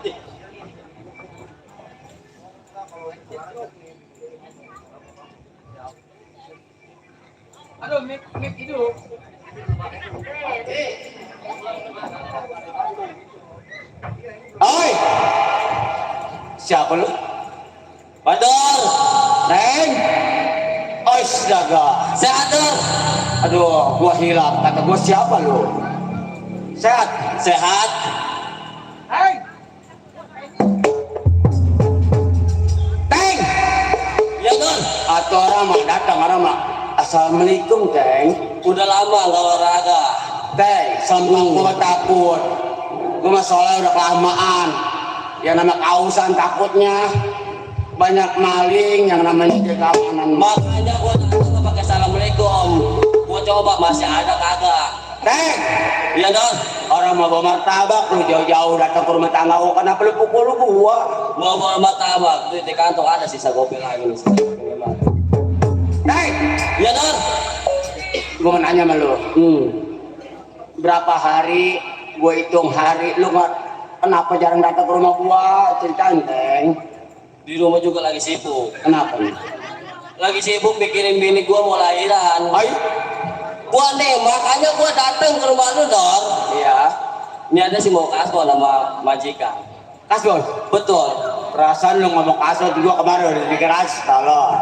Aduh, mik hidup. oi, siapa lu? Badar, Neng, astaga, sehat Dor? aduh, gua hilang, kata gua siapa lu? Sehat, Sehat? Hei, Teng, Ya Dor, atau orang mah datang orang mah. Assalamualaikum, Teng. udah lama nggak olahraga. Teng, sampai gua takut. Gua mah soalnya udah kelamaan. Yang nama kausan takutnya banyak maling yang namanya jaga keamanan. Makanya gua datang nggak pakai assalamualaikum. Gua coba masih ada kagak. Teng, Iya Dor, orang mau bawa martabak lu jauh-jauh datang ke rumah tangga gua, kenapa lu pukul gua? gua bawa martabak, duit di kantong ada sisa gope lagi nih. Teng, Iya Dor. gua mau nanya sama lu. Berapa hari gua hitung hari lu nggak kenapa jarang datang ke rumah gua? Ceritain, Teng. Di rumah juga lagi sibuk. Kenapa nih? Lagi sibuk mikirin bini gua mau lahiran. Ayo. Gua nih, makanya gua datang ke rumah lu Dor. Iya. Ini ada si mau kasbon sama majikan. Kasbon. Betul. Perasaan lu ngomong kasbon gua kemarin udah dipikir tolol.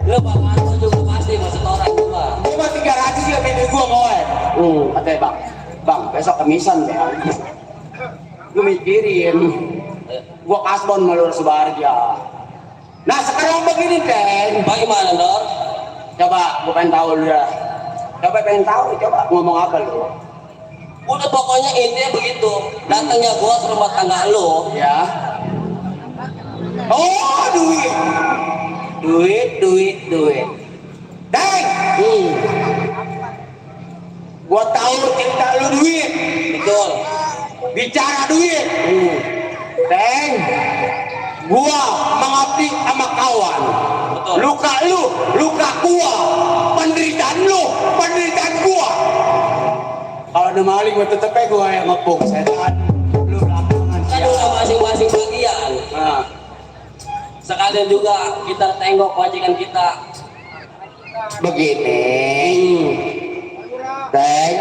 Lu Bang Marco juga pasti masih orang gua. Cuma 300 juga bini gua ngoet. Katanya bang, besok kemisan deh. Gua mikirin. Gua kasbon malu Subarja. Nah sekarang begini, Teng. Bagaimana Dor? Coba gua pengen tahu lu dah. Coba ngomong apa lu? Udah pokoknya intinya begitu. Datangnya gua ke rumah tangga lu. Ya. Oh, duit. Teng. Gua tahu cerita lu duit. Betul. Bicara duit. Teng. Gua mengabdi sama kawan. Betul. Luka lu, luka gua. Penderitaan lu, penderitaan gua. Kalau ada maling gua tetep aja gua yang ngepung setan. Lu belakangan Kan udah masing-masing bagian. Nah, Sekalian juga kita tengok majikan kita. begini. Teng.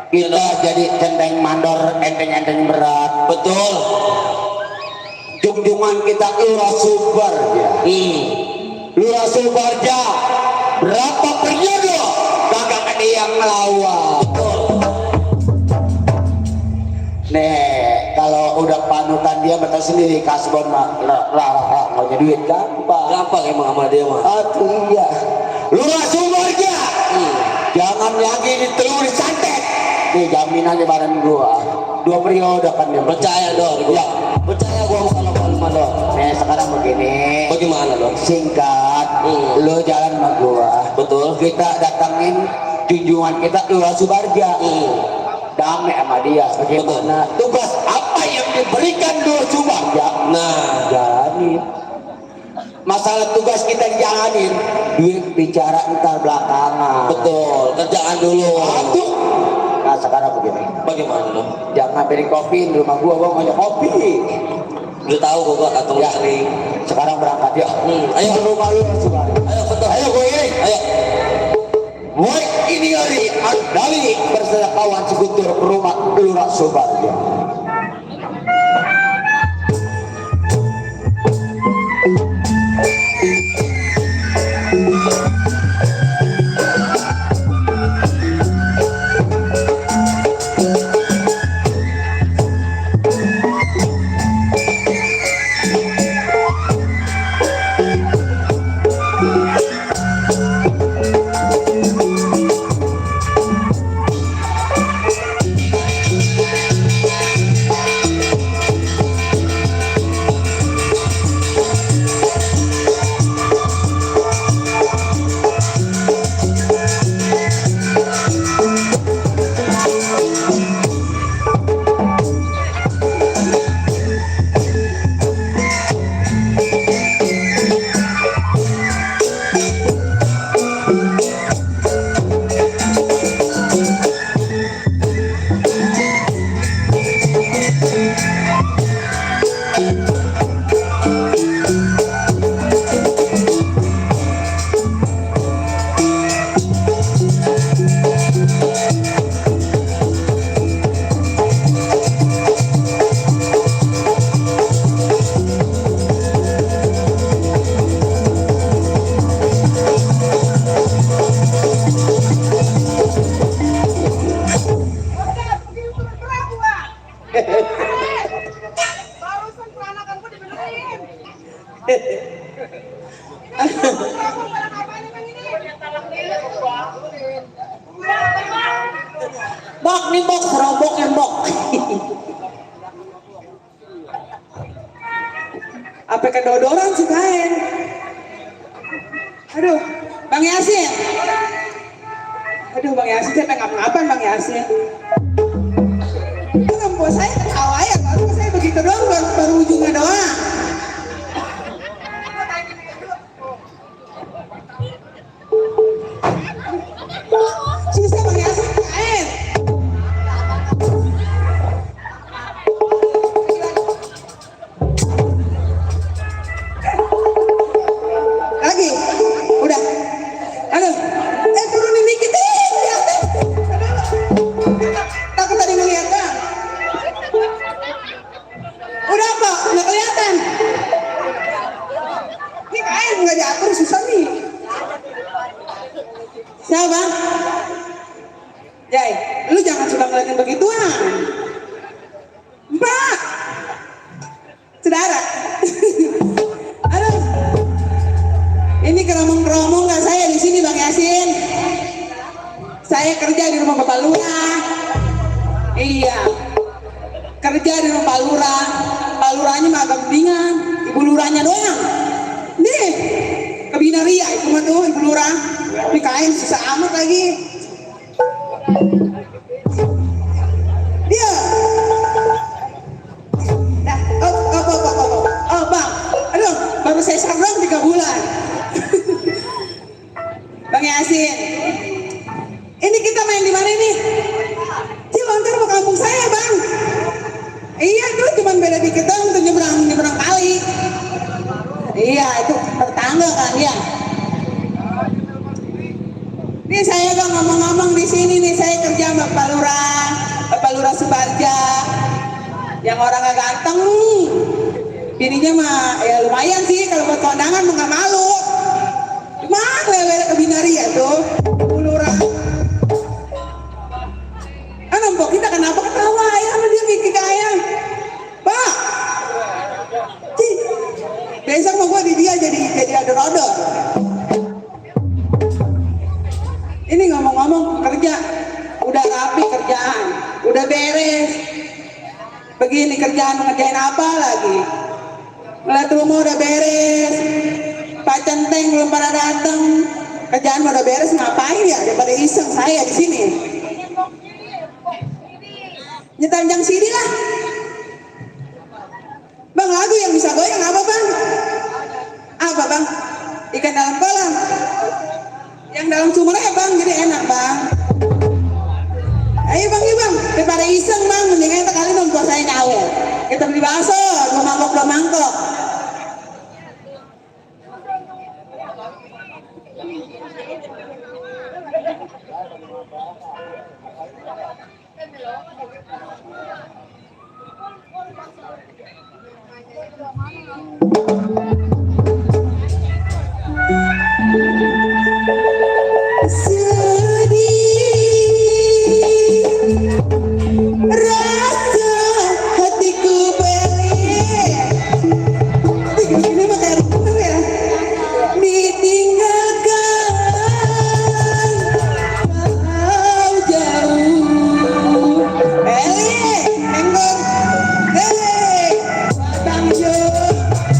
Kita jadi centeng mandor, enteng-enteng berat. Betul. Junjungan kita Lurah Subarja. Lurah Subarja. Berapa periode kagak ada yang ngelawan. Nih, kalau udah panutan dia betul sendiri kasbon mah mau jadi duit gampang. Gampang emang sama dia mah. Aduh iya. Lurah Subarja. Jangan lagi ditelur santet. Nih jaminan di badan gua. 2 periode kan dia. Percaya Dor. Ya. Percaya gua kalau sama Dor. Nih sekarang begini. Bagaimana Dor? Singkat, lo jalan sama gua. Betul. Kita datangin junjungan kita Lurah Subarja. Damai sama dia. Bagaimana? Tugas apa yang diberikan Lurah Subarja? Nah, Jalanin. Masalah tugas kita dijalanin. Duit bicara ntar belakangan. betul. Kerjaan dulu. Aduh. Nah sekarang begini. Bagaimana Dor? Jangan beli kopi di rumah gua mau ngajak kopi. Udah tahu gua kantong Ya. sering. Sekarang berangkat ya. Ayo. Ke rumah Lurah Subarja. Ayo betul. Ayo gue ini. Ayo. Boy ini dari bersama kawan sekutur ke rumah Lurah Subarja. Bok nih bok, serobok yang bok. Apa kedodoran sih kain? Aduh, Bang Yasin. Aduh, Bang Yasin, saya pengen ngapa-ngapain Bang Yasin. Itu saya ketawa ya, baru saya begitu doang, baru ujungnya doang. Susah Bang Yasin, kain. Lagi, udah. Aduh, turunin dikit deh, kelihatan. Takut tadi ngeliat Bang. Udah kok, nggak kelihatan. Ini kain nggak diatur, susah nih. Siapa? Jai, lu jangan suka ngeliatin begituan. Mbak, saudara. Aduh, ini keromong-keromong nggak saya di sini Bang Yasin. Saya kerja di rumah Bapak Lurah. Iya, kerja di rumah Pak Lurah. Pak Lurahnya mah agak mendingan, Ibu Lurahnya doang. Nih, ke Binaria itu mah tuh Ibu Lurah. Ini kain susah amat lagi. Dia. Nah, oh Bang, aduh, baru saya serang 3 bulan. Bang Yasin, ini kita main di mana nih? Cilontar mau kampung saya Bang. Iya tuh, cuman beda dikit dong, tuh nyebrang kali. Iya, itu tetangga kan ya. Ini saya Bang ngomong-ngomong di sini nih, saya kerja sama Bapak Lurah Subarja, yang orangnya ganteng. Bininya mah ya lumayan sih, kalau buat kondangan mah nggak malu. Cuma lewat ke Binaria tuh, Bu Lurah. Mbok kita kenapa ketawa ya sama dia gigi ayam? Pak, besok mau gua di dia jadi odor-odor. Ini ngomong-ngomong kerja, udah rapi kerjaan, udah beres. Begini kerjaan ngerjain apa lagi? Ngeliat rumah udah beres, Pak Centeng belum pada datang, kerjaan udah beres, ngapain ya? Daripada iseng saya di sini. Nyetanjang sini lah. Bang, lagu yang bisa goyang apa Bang? Apa Bang? Ikan dalam kolam. Yang dalam sumur ya Bang, jadi enak Bang. Ayo Bang, daripada iseng Bang, mendingan kita kali dong puasanya nyawel. Kita beli bakso, 2 mangkok. Rasa hatiku balik. Ini mah kayak bener ya. Ditinggalkan jauh. Nenggong. Batang Jo,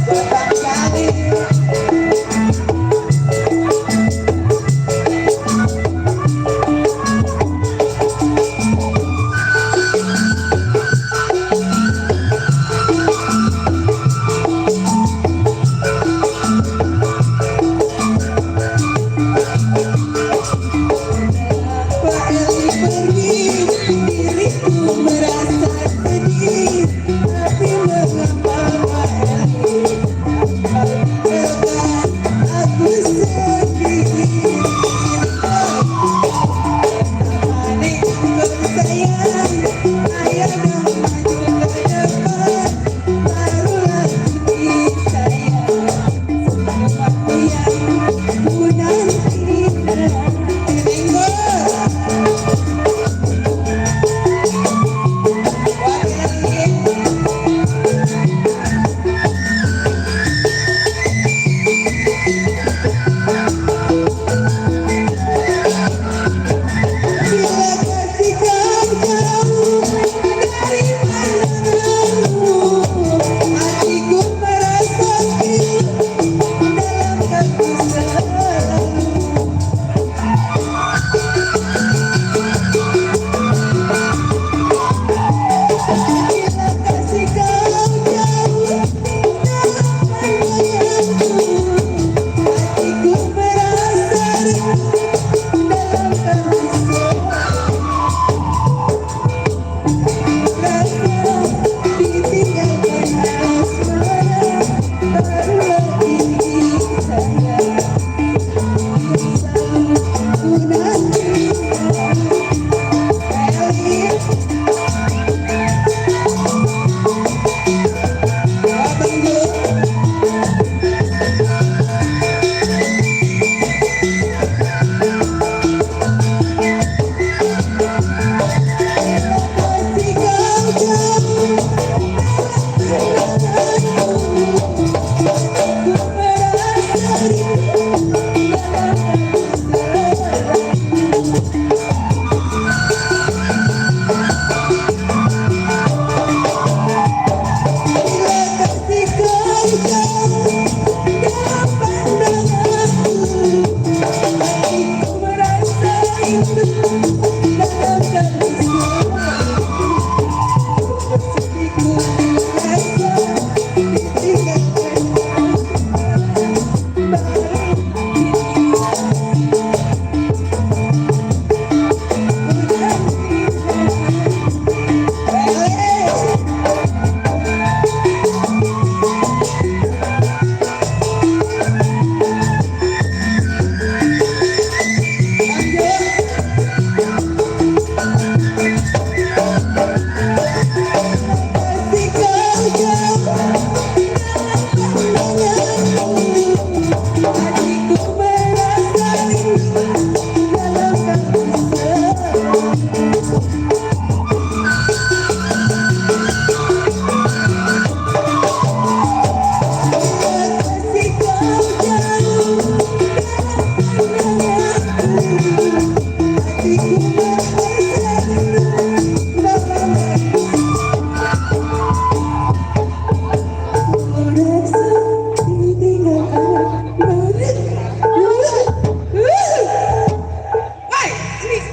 batang Kali.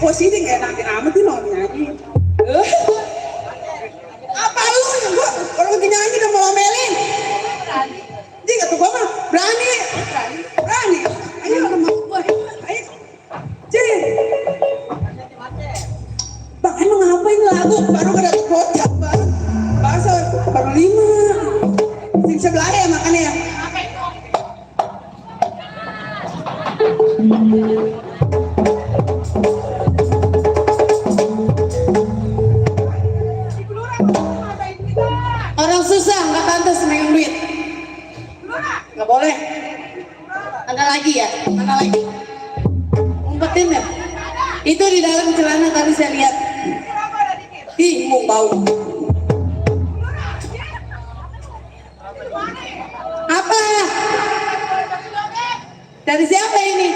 posisi kayak nanti amat sih mau nyanyi. Apa lu yang gua kalau lagi nyanyi udah mau omelin? Dia kata gua mah berani. Ayo sama gua. Ayo. Jadi. Bang emang ngapain lagu baru ada kocak bang. Bahasa baru 5. Sing sebelah ya makannya ya. Orang susah nggak pantas megang duit. Nggak boleh. Ada lagi ya? Mana lagi? Umpetin ya? Itu di dalam celana tadi saya lihat. Ih, mau bau. Apa? Dari siapa ini?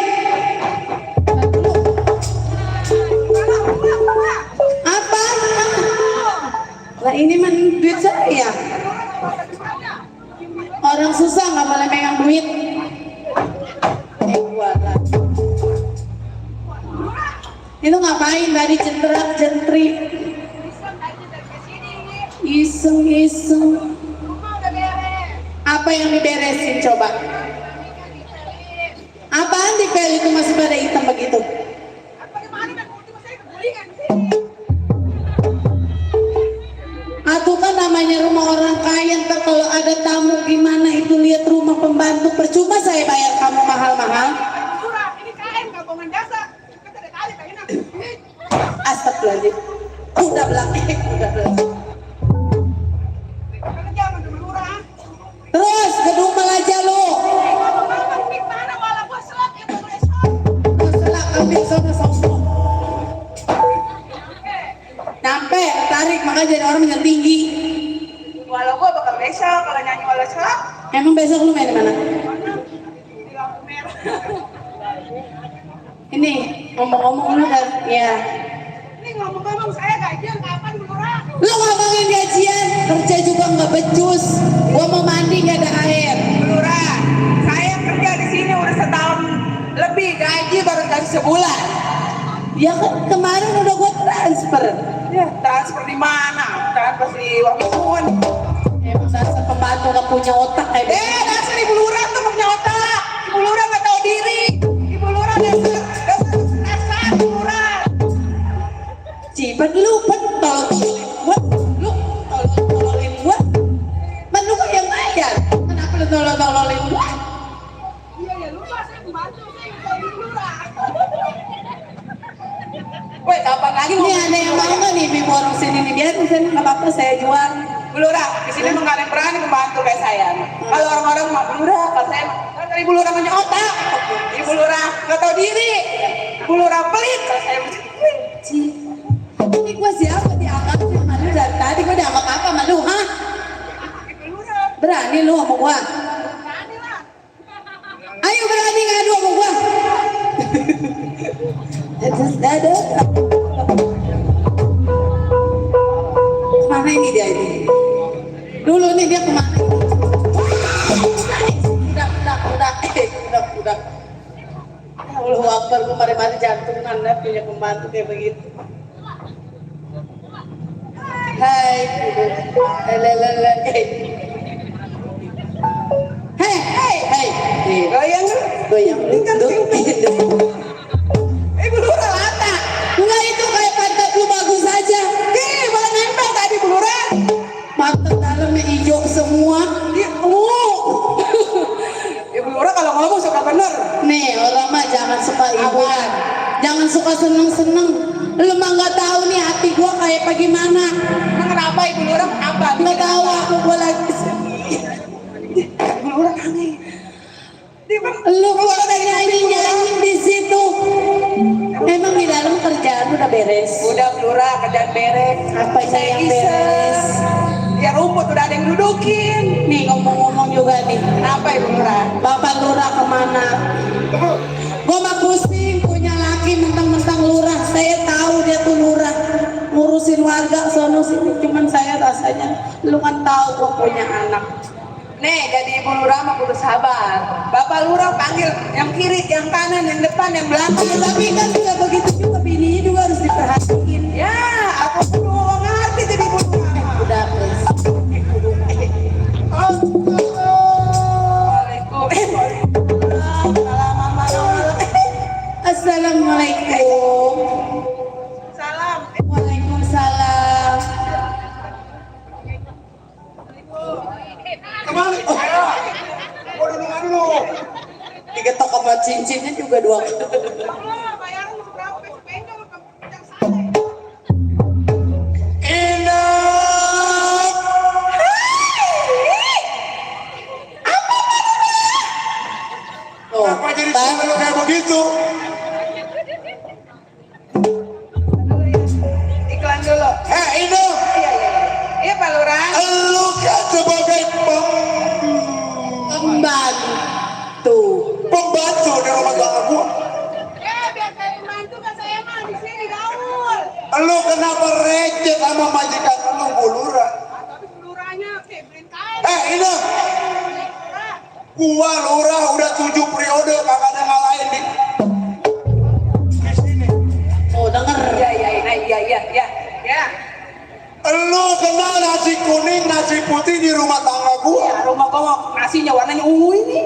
Apa? Lah ini mah duit saya. Orang susah nggak boleh megang duit. Buatlah. Itu ngapain tadi centrak-centrik? Iseng-iseng. Apa yang diberesin coba? Apaan di pel itu masih pada hitam begitu? Atuh kan namanya rumah orang kaya, ntar kalau ada tamu gimana itu lihat rumah pembantu, percuma saya bayar kamu mahal-mahal. Astagfirullahaladzim. Udah belakang, udah belakang. Terus gedung aja lo. Selak ambil sono. Nyampe, tarik makanya jadi orang yang tinggi. Walau gua bakal besok kalau nyanyi walau selak. Emang besok lu main di mana? Di lampu merah. Ini ngomong-ngomong lu kan, ya. Ini ngomong-ngomong saya gajian kapan murah? Lu ngomongin gajian, kerja juga nggak becus. Gua mau mandi nggak ada air. Lurah, saya kerja di sini udah setahun lebih, gaji baru gaji sebulan. Ya kan kemarin udah gua transfer. Ya, transfer di mana? Transfer di Wamingun. Emang dasar pembantu nggak punya otak kayak gitu. Dasar ibu lurah tuh punya otak. Ibu lurah nggak tahu diri. Ibu lurah dasar ibu lurah. Cipat lu tolong-tolongin gua. Lu tolong-tolongin gua. Man lu kok yang bayar? Kenapa lu tolong-tolongin gua? Iya, lupa saya pembantu saya nggak tahu lurah. Woi, kapan lagi Ini ada yang mau nggak nih di warung sini nih? Biar di sini nggak apa-apa saya jual. Bu Lurah, di sini emang nggak ada yang berani membantu kayak saya. Kalau orang-orang mah Bu Lurah, kalau saya kan Ibu Lurah punya otak. Ibu Lurah nggak tahu diri. Ibu Lurah pelit. Kalau saya mesti Ini gua siapa diangkat sama lu dari tadi? Gua diangkat apa sama lu, hah? Ibu Lurah Berani lu sama gua? berani lah. Ayo berani ngadu sama gua. Ada. Kemana ini dia ini? Dulu nih dia kemana? Udah. Ya Allah Akbar, kemarin-kemarin jantungan dah punya pembantu kayak begitu. Hai, Hei, Goyang lu. goyang duduk. Ibu Lurah lata. Enggak, itu kayak pantat lu bagus aja. Malah nempel tadi Ibu Lurah. Pantat dalamnya hijau semua. Ibu Lurah kalau ngomong suka bener. Nih orang mah jangan suka hiburan, jangan suka seneng-seneng. Lu mah nggak tahu nih hati gua kayak bagaimana. Emang kenapa Ibu Lurah kenapa? Nggak tahu aku gua lagi. Ibu Lurah nangis. Lu gua nyanyi di situ. Emang di dalam kerjaan udah beres? Udah Bu Lurah kerjaan beres. Apa yang Iseng. beres? Ya rumput udah ada yang dudukin. Nih ngomong-ngomong juga nih. Kenapa Ibu Lurah? Bapak lurah kemana? Gua mah pusing punya laki mentang-mentang lurah. Saya tahu dia tuh lurah ngurusin warga sono sini. Cuman saya rasanya, lu kan tahu gua punya anak. Nih jadi Ibu Lurah mah kudu sabar. Bapak Lurah panggil yang kiri, yang kanan, yang depan, yang belakang. Tapi kan juga begitu juga bininya juga Assalamualaikum. Salam. Waalaikumsalam. Kembali. Oh, dulu. Digetok sama cincinnya juga dua. Bayaran berapa? Bengkel yang sana. Oh, Kenapa jadi selalu kayak begitu? Iklan dulu. Ino, Iya Pak Lurah. lu kan sebagai pembantu. pembantu di rumah tangga gua. Biar saya pembantu kan saya mah di sini gaul. Lu kenapa receh sama majikan lu, Bu Lurah? Tapi kelurahnya kayak berintai. Ino, gua Lurah udah 7 periode kagak ada ngalahin di sini. Oh, denger. Ya. Lu kenal nasi kuning, nasi putih di rumah tangga gua. Rumah gua nasinya warnanya ungu ini.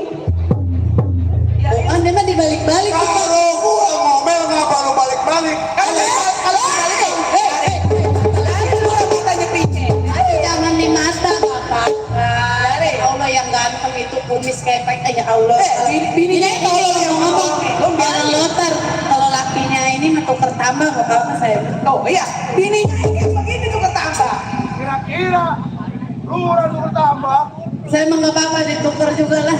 Oh, Anda mah dibalik-balik. Kalau gua ngomel ngapa lu balik-balik? Kalau balik, lu tanya pince. Aduh, jangan di mata, Bapak. Ya Allah yang ganteng itu kumis kayak ya Allah. Bininya kalau yang ngomong biar lotar. Kalau lakinya ini mah tuker tambah nggak apa-apa saya. Oh iya, bininya ini begini tuh ketambah. Kira-kira Lurah lu bertambah. Saya mah nggak apa-apa ditukar juga lah.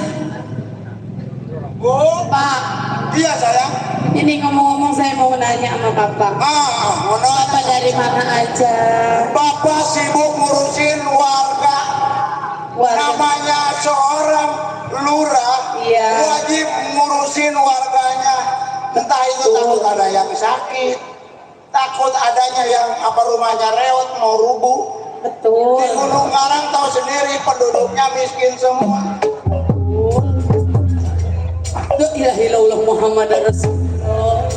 Bu, Pak, iya sayang. ini ngomong-ngomong saya mau nanya sama Bapak. Mau nanya. Bapak dari mana aja? Bapak sibuk ngurusin warga. Namanya seorang lurah, Iya. wajib ngurusin warganya. Entah itu takut ada yang sakit, takut adanya yang rumahnya reot mau rubuh. Betul. Di Gunung Karang tahu sendiri penduduknya miskin semua. La ilaha illallah Muhammad Rasulullah.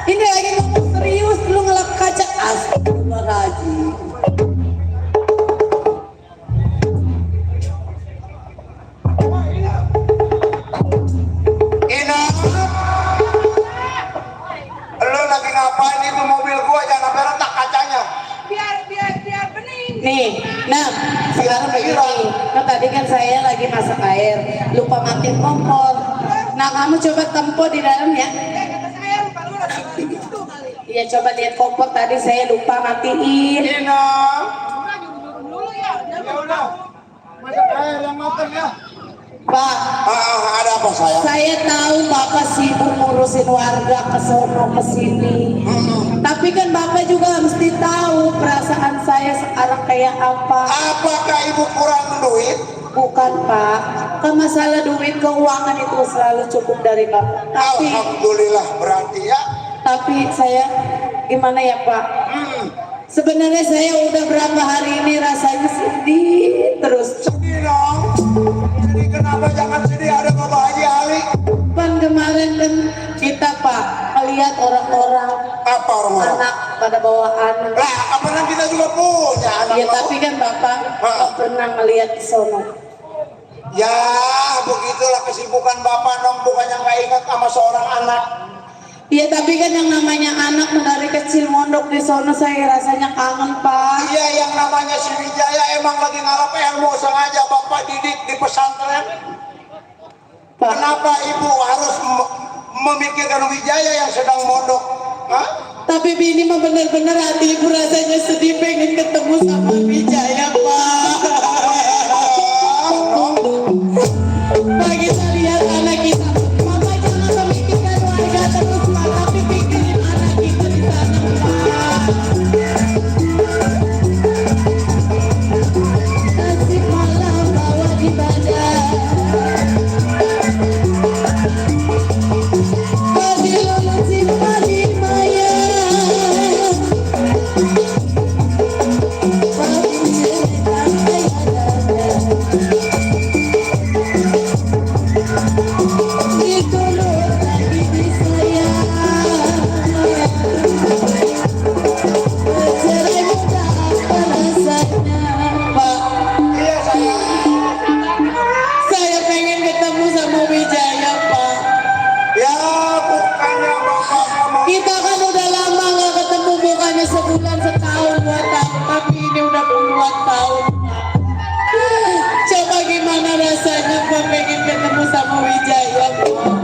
Ini lagi ngomong serius, lu ngelak kaca. Astagfirullahaladzim. Ina, lu lagi ngapain itu mobil gua, jangan sampai retak kacanya. Biar bening. Nih, nah sekarang begini. Nah, tadi kan saya lagi masak air, lupa matiin kompor. Nah, kamu coba tempo di dalam ya. Kata saya lupa lurah itu kali. Iya, coba lihat kompor tadi saya lupa matiin. Ina, Lurah juga nyuruh dulu ya. ya udah, masak air yang matang ya. Pak, Ada apa sayang? saya tahu Bapak sibuk ngurusin warga ke sono ke sini. Tapi kan Bapak juga mesti tahu perasaan saya sekarang kayak apa. Apakah ibu kurang duit? Bukan Pak, ke masalah duit keuangan itu selalu cukup dari Bapak. Alhamdulillah berarti ya. Tapi saya gimana ya Pak? Sebenarnya saya udah berapa hari ini rasanya sedih terus. Sedih dong. Jadi kenapa jangan sedih, ada Bapak Haji Ali? Kan kemarin kan kita Pak melihat orang-orang Apa orang-orang? anak pada bawa anak. Lah, apalagi kita juga punya anak. Iya Bapak. tapi kan Bapak nggak pernah melihat di sono. Ya, begitulah kesibukan Bapak dong, bukannya nggak ingat sama seorang anak. Iya tapi kan yang namanya anak dari kecil mondok di sono saya rasanya kangen Pak. Iya, yang namanya si Wijaya emang lagi ngarap ilmu, sengaja Bapak didik di pesantren. Pak, Kenapa Ibu harus memikirkan Wijaya yang sedang mondok? Hah? tapi Bini mah bener-bener hati ibu rasanya sedih pengen ketemu sama Wijaya Pak. Pak kita lihat anak kita. Bapak jangan memikirkan warga terus Pak, tapi pikirin anak kita di sana Pak. Nasib malam bawa di badan. Pagi lulusin pagi maya. Pagi bulan, setahun, 2 tahun, tapi ini udah puluhan tahun. Coba gimana rasanya gua pengen ketemu sama Wijaya, Pak.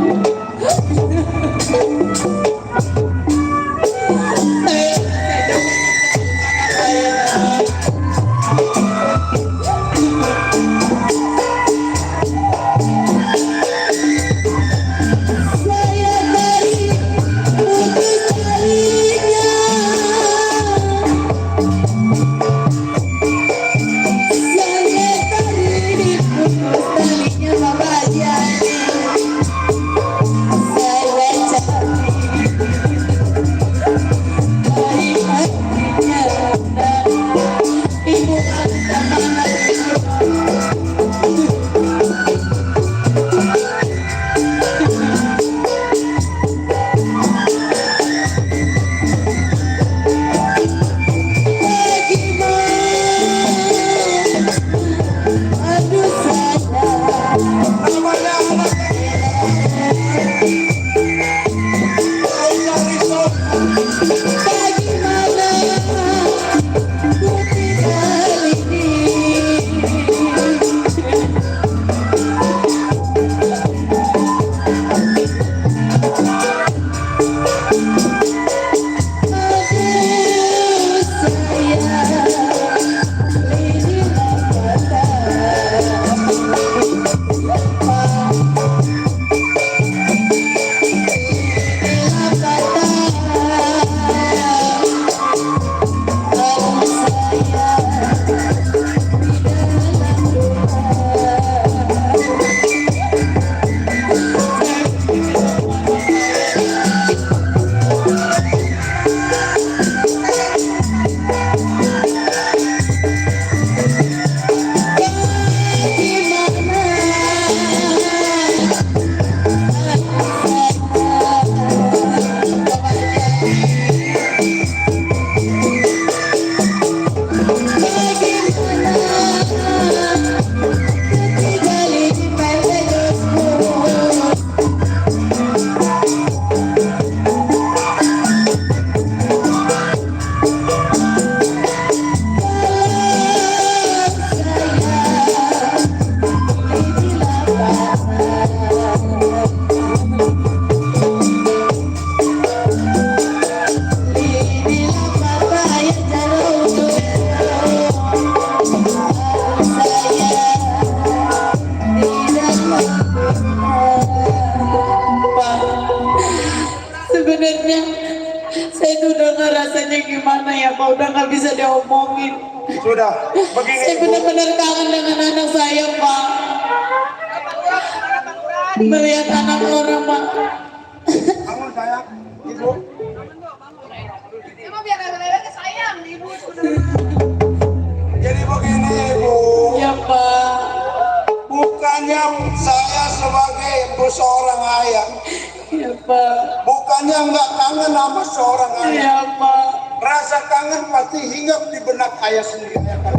Sebenarnya saya tuh udah nggak rasanya gimana ya Pak, udah nggak bisa diomongin. Sudah, begini Saya Ibu. benar-benar kangen dengan anak saya Pak. Melihat anak orang Pak. Kamu sayang, Ibu. Jadi begini Ibu, Ya Pak. bukannya saya sebagai seorang ayah, Ya Pak. bukannya nggak kangen sama seorang ayah. Ya Pak. Rasa kangen pasti hinggap di benak ayah sendiri. Ya kan?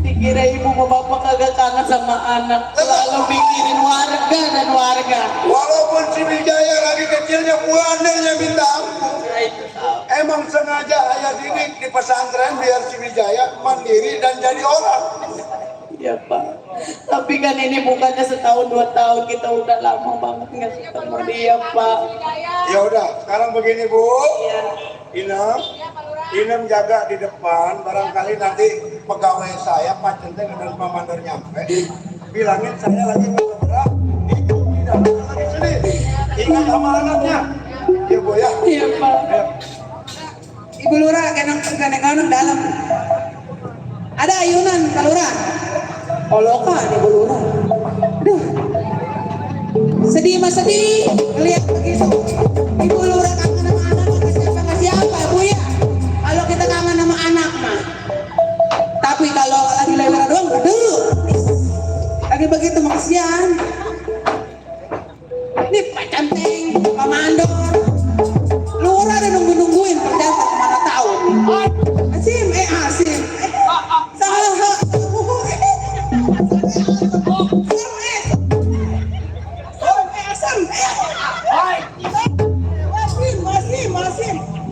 Dikira ibu sama bapak kagak kangen sama anak, selalu mikirin warga dan warga. Walaupun si Wijaya lagi kecilnya buananya minta ampun. Saya itu tahu. Emang sengaja ayah didik di pesantren biar si Wijaya mandiri dan jadi orang. Ya Pak. Tapi kan ini bukannya setahun 2 tahun, kita udah lama banget nggak ketemu dia Pak. Ya udah, sekarang begini Bu, Ya. Inem jaga di depan. Barangkali nanti pegawai saya Pak Centeng dan Pak Mandor nyampe, bilangin saya lagi bergerak. Ibu tidak lagi sendiri. Ingat sama anaknya. Ya Bu ya. Iya Pak. Ibu Lurah ganeng-ganeng dalam. Ada ayunan Pak Lurah. Olokan Ibu Lurah. Aduh. Sedih mas sedih lihat begitu. Ibu Lurah kangen sama anak sama siapa Bu ya? Kalau kita kangen sama anak mah. Tapi kalau lagi lewat doang dulu. Lagi begitu mah kasihan. Ini Pak Centeng, Pak Mandor. Lurah udah nungguin perjalanan kemana tahu. Asim, Asim. Salah.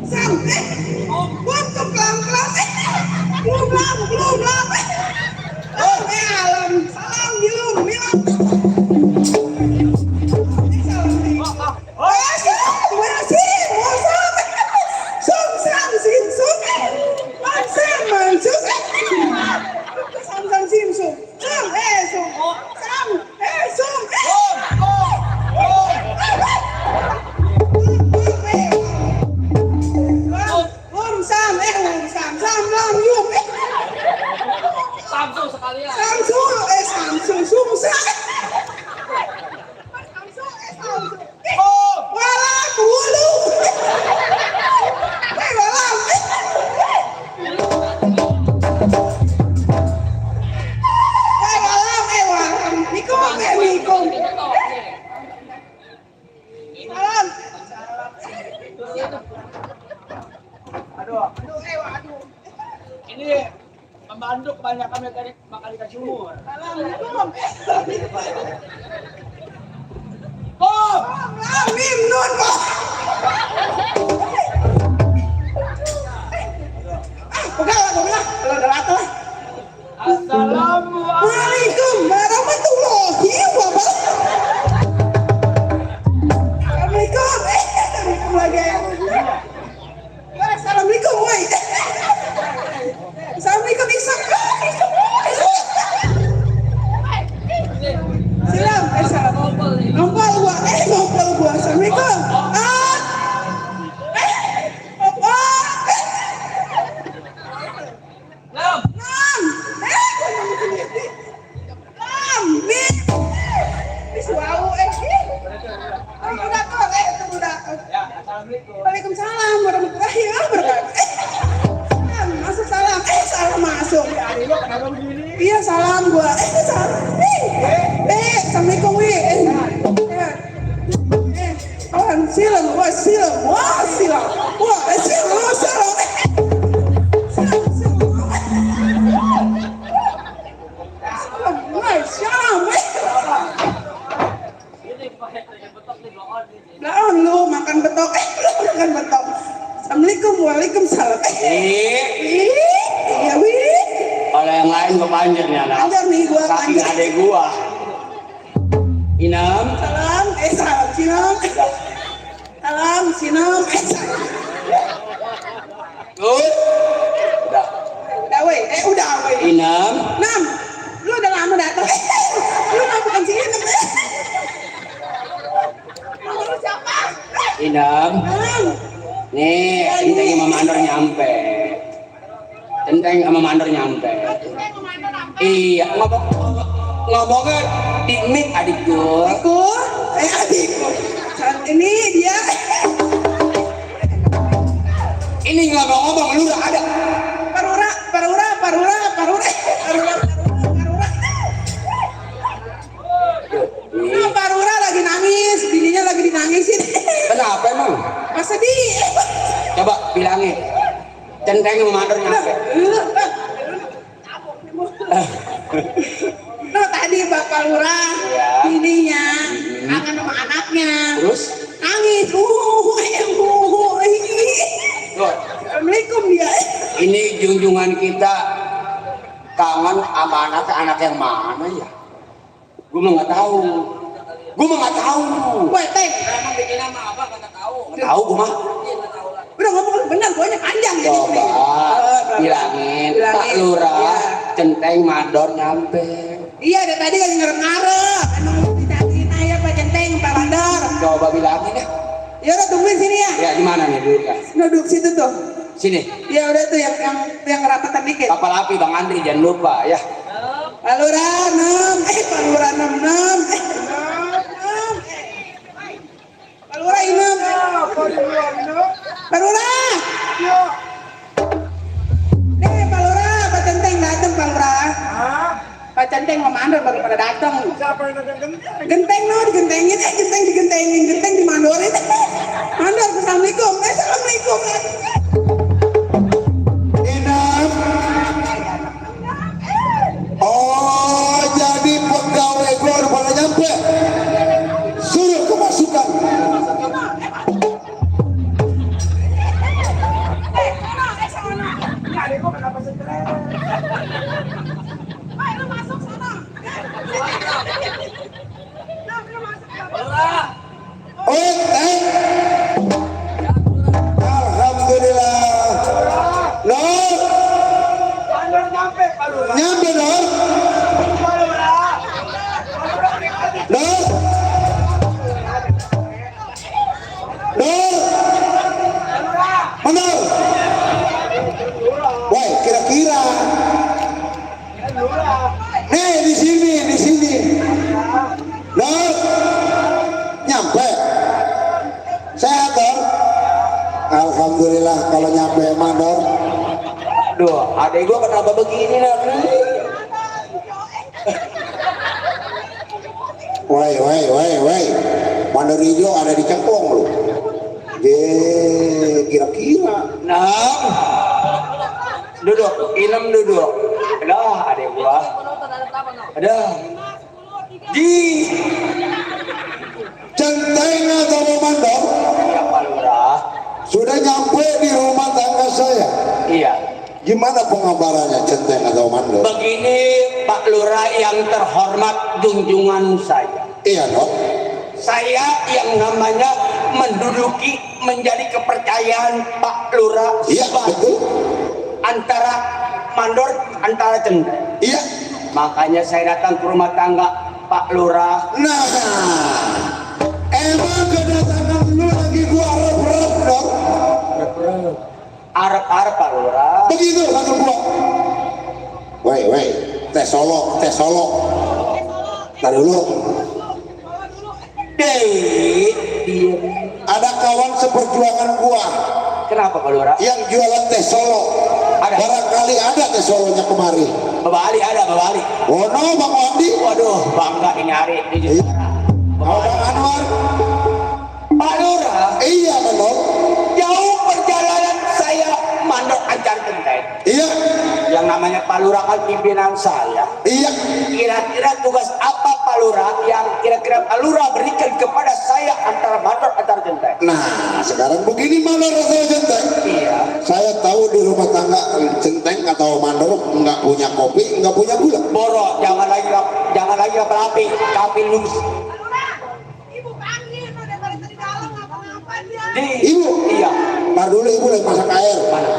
Sam, belum. Oh, alam. Salam, belum. Samsung sekalian. Samsung, sungsang. Walam, wulu. Walam. Walam. Mikum. Walam. Aduh. Ini pembantu kebanyakan tadi makan ikan sumur. Oh, Mim nun. Udah. assalamualaikum. Waalaikum warahmatullahi wabarakatuh. Assalamualaikum. Assalamualaikum lagi. Assalamualaikum, woi. Assalamualaikum, Isam. Silam, salam. Ngompol gua. Assalamualaikum. Lam. Ya, assalamualaikum. Waalaikumsalam warahmatullahi wabarakatuh. Salam, masuk salam. Salam masuk. Lo kenapa begini? Iya salam gua. Salam. Assalamualaikum wi. Silam. Wah, silam. Wah, silam. Ini pakai betok nih bloon ini. Laon lu makan betok. Makan betok. Assalamualaikum, waalaikumsalam. Iya wi. Kalau yang lain gue panjang nih anak. Panjang nih gua Saking panjang. adek gua. Inam. Salam, salam Sinam. Salam Sinam. Good. Udah. Udah weh. Inam. Nam, lu udah lama datang. Lu nggak bukan Sinam. Lu siapa? Inam. Nam. Nih, centeng sama mandor nyampe. Centeng sama mandor nyampe. Iya, ngomongnya di mic adik gua. Adikku. Saat ini dia. Ini ngomong-ngomong lu udah ada. Parura. Nah, Parura lagi nangis, bininya lagi dinangisin. Kenapa emang? Pas sedih. Coba bilangin. Centeng sama mandor nyampe. Nah, tadi Bapak Lurah, Ya. bininya kangen sama anaknya. Terus? Nangis. Loh, Assalamualaikum dia. ini junjungan kita kangen sama anak yang mana ya? Gue mah nggak tahu. Woi, Teng. Emang bikin nama apa kata tahu? Tahu gue mah. Udah ngomong bener, gue panjang ya. Coba bilangin Pak Lurah, Iya. centeng mandor nyampe. Iya, dari tadi lagi ngarep-ngarep. Emang dicariin aja Pak Centeng, Pak Landar. Coba bilangin ya. Ya udah tungguin sini ya. Ya di mana nih dulu ya? Duduk situ tuh. Sini. Ya udah tuh yang rapatan dikit. Kapal api Bang Andri jangan lupa ya. Pak Lurah 6. Pak Lurah 6. Pak Lurah 6. Pak Lurah. Pak Lurah, Pak Centeng datang Pak Lurah. Pak Centeng sama Mandor baru pada datang. Siapa yang genteng? Genteng no, digentengin, genteng dimandorin. Mandor, assalamualaikum. Assalamualaikum. Inam. Oh, jadi pegawai gua udah pada nyampe. Suruh kemasukan. Nur, benar. Woi, kira-kira. Nih di sini. Nur, nyampe. Sehat Nur? Alhamdulillah kalau nyampe emang Nur. Duh, adek gua kenapa begini Nur? Woi. Mandor hijau ada di cengkong lu. Kira-kira. Nam. Duduk, duduk. Adah, adek gua. Ada. Di Centeng atau Mandor iya Pak Lurah. sudah nyampe di rumah tangga saya. Iya. Gimana pengabarannya Centeng atau Mandor? Begini Pak Lurah yang terhormat, junjungan saya. Iya dong. Saya yang namanya menduduki menjadi kepercayaan Pak Lurah. Iya betul. Antara Mandor, antara Centeng. Iya. Makanya saya datang ke rumah tangga Pak Lurah. Nah, emang kedatangan lu lagi gua arep-arep dong. Arep-arep Pak Lurah. Begitu kata gua. Woi, tes solo. Tadi dulu. Ada kawan seperjuangan gua Kenapa Pak Lurah? yang jualan teh solo. Ada. Barangkali ada teh solonya kemari. Babali ada, Babali. Oh no, Bang Wandi. Waduh, bangga ini hari di Iya. Jepara. Mau Bang Anwar? Pak Lurah, Iya, Mandor. jauh perjalanan saya mandor ancar genteng. Iya. Yang namanya Pak Lurah kan pimpinan saya. Iya. Kira-kira tugas apa Pak Lurah yang kira-kira Pak Lurah berikan kepada saya antara mandor ancar genteng? Nah, sekarang begini Mandor atau Centeng? Iya. Saya tahu di rumah tangga Centeng atau Mandor nggak punya kopi, nggak punya gula. Boro, jangan lagi api, kapi lus. Ibu panggil, udah dari dalam ngapa-ngapain dia. Ibu. Iya. Ntar dulu ibu lagi masak air. Mana?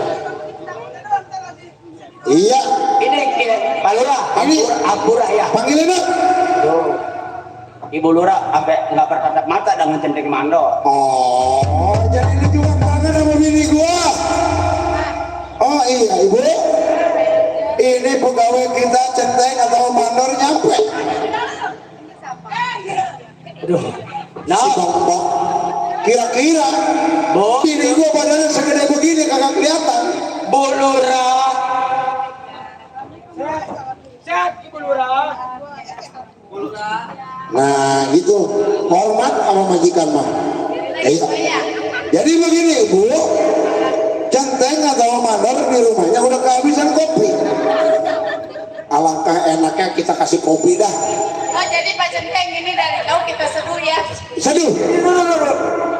Iya. Ini Pak Lurah, Ini. Ampura ya. Panggilin dong. Tuh. Ibu Lurah sampai nggak bertatap mata dengan Centeng Mandor. Oh, jadi ini juga kangen sama bini gua. Oh iya ibu. Ini pegawai kita Centeng atau Mandor nyampe. Aduh. Si Nah, Bong. Kira-kira Bu. bini gua badannya segede begini kagak kelihatan. Bu Lurah. Sehat Ibu Lurah. Nah gitu, hormat sama majikan mah. Iya. Jadi begini ibu, Centeng atau Mandor di rumahnya udah kehabisan kopi. Alangkah enaknya kita kasih kopi dah. Oh, jadi Pak Centeng ini dari kau kita seduh ya. Seduh.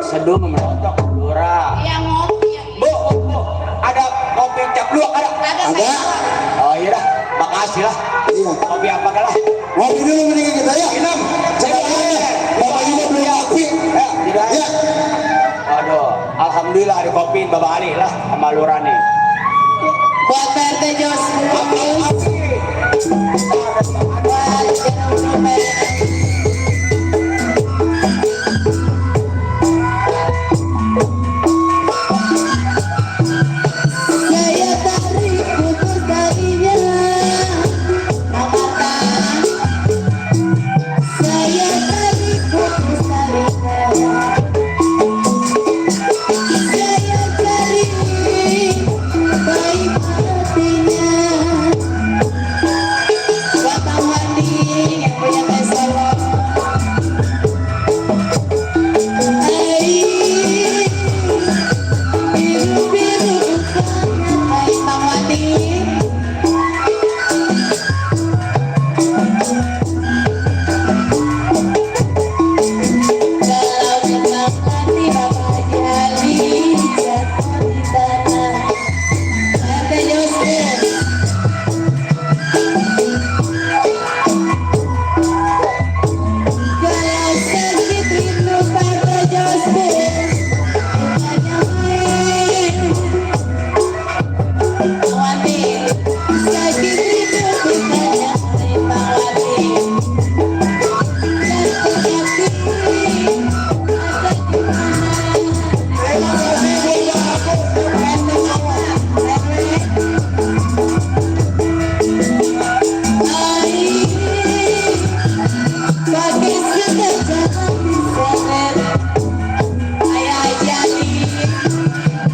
Seduh memelontok Bu Lurah. Yang ngopi yang Bu, ada kopi cap luak ada? Ada. Oh iya dah, makasih lah. Iya. Kopi apa lah? Ngopi dulu mendingan kita ya. Minum. Sekarang bapak juga belum kopi. Tidak. Ya. Aduh, alhamdulillah ada kopi Bapak Ali lah sama Lurah nih. buat PRT Jos Bulus. Buat Jenong Saya tarik putus talinya, Mamatan. Saya tarik putus talinya. Saya cari baik hatinya. Buat Bang Wandi yang punya teh solo.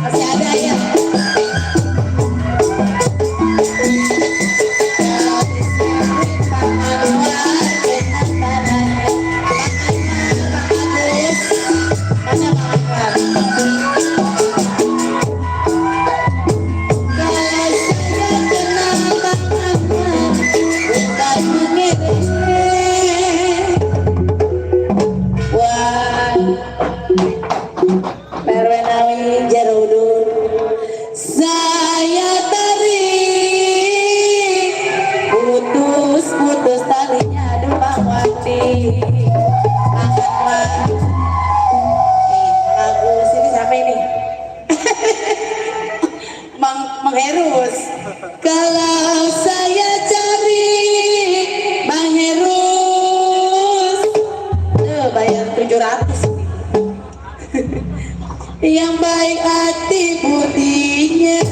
Masih ada ya. Perwenawi Jarudun saya tarik putus talinya aduh Bang Wati angkat mah lagu sini siapa ini Mang Herus kalau saya cari Bang Herus bayar 700 yang baik hati budinya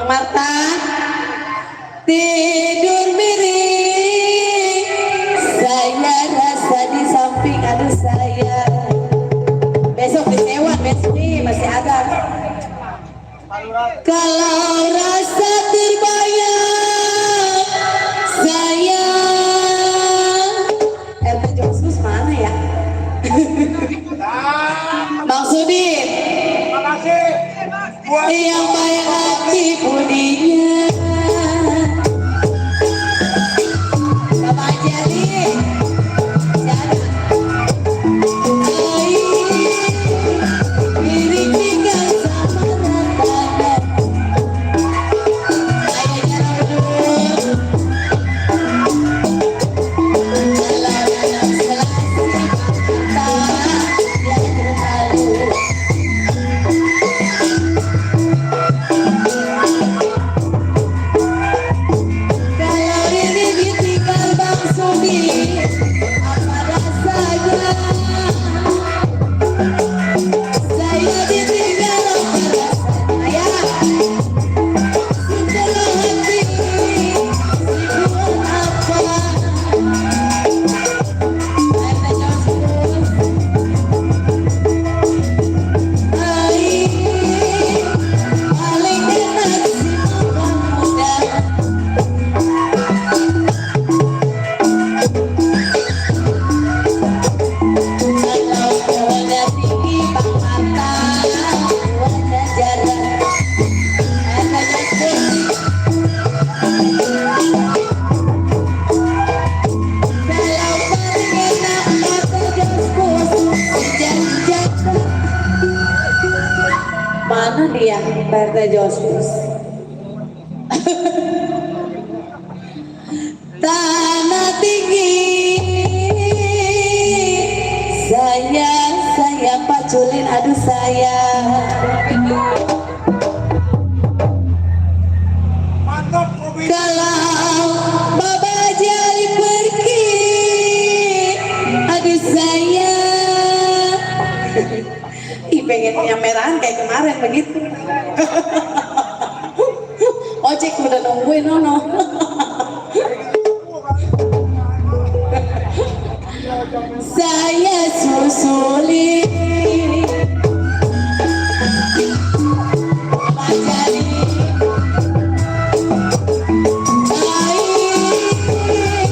Marta tidur miring saya rasa di samping aduh saya besok disewa besok nih masih ada kalau rasa terbayang saya RT Josus mana ya Bang Sudin Makasih. Buat yang baik hati budinya Bapak Jali Jali diri tinggal sama rata ayo Jarudun dalam selasi kata yang berlalu kalau diri ditinggal Bang Sudi apa rasanya saya ditinggal apa rasanya setelah hati buat apa Kata Josus paling enak si orang muda kalau pohonnya tinggi Bang Mata buahnya jarang Kata Josus kalau paling enak Kata Josus sejak mana dia Pak Josus tanah tinggi saya paculin aduh saya mantap Robi. kalau Bapak Jali pergi aduh saya ih pengen yang merah pencitraan kayak kemarin begitu. Ojek udah nungguin Nono. Saya susuli pelajari baik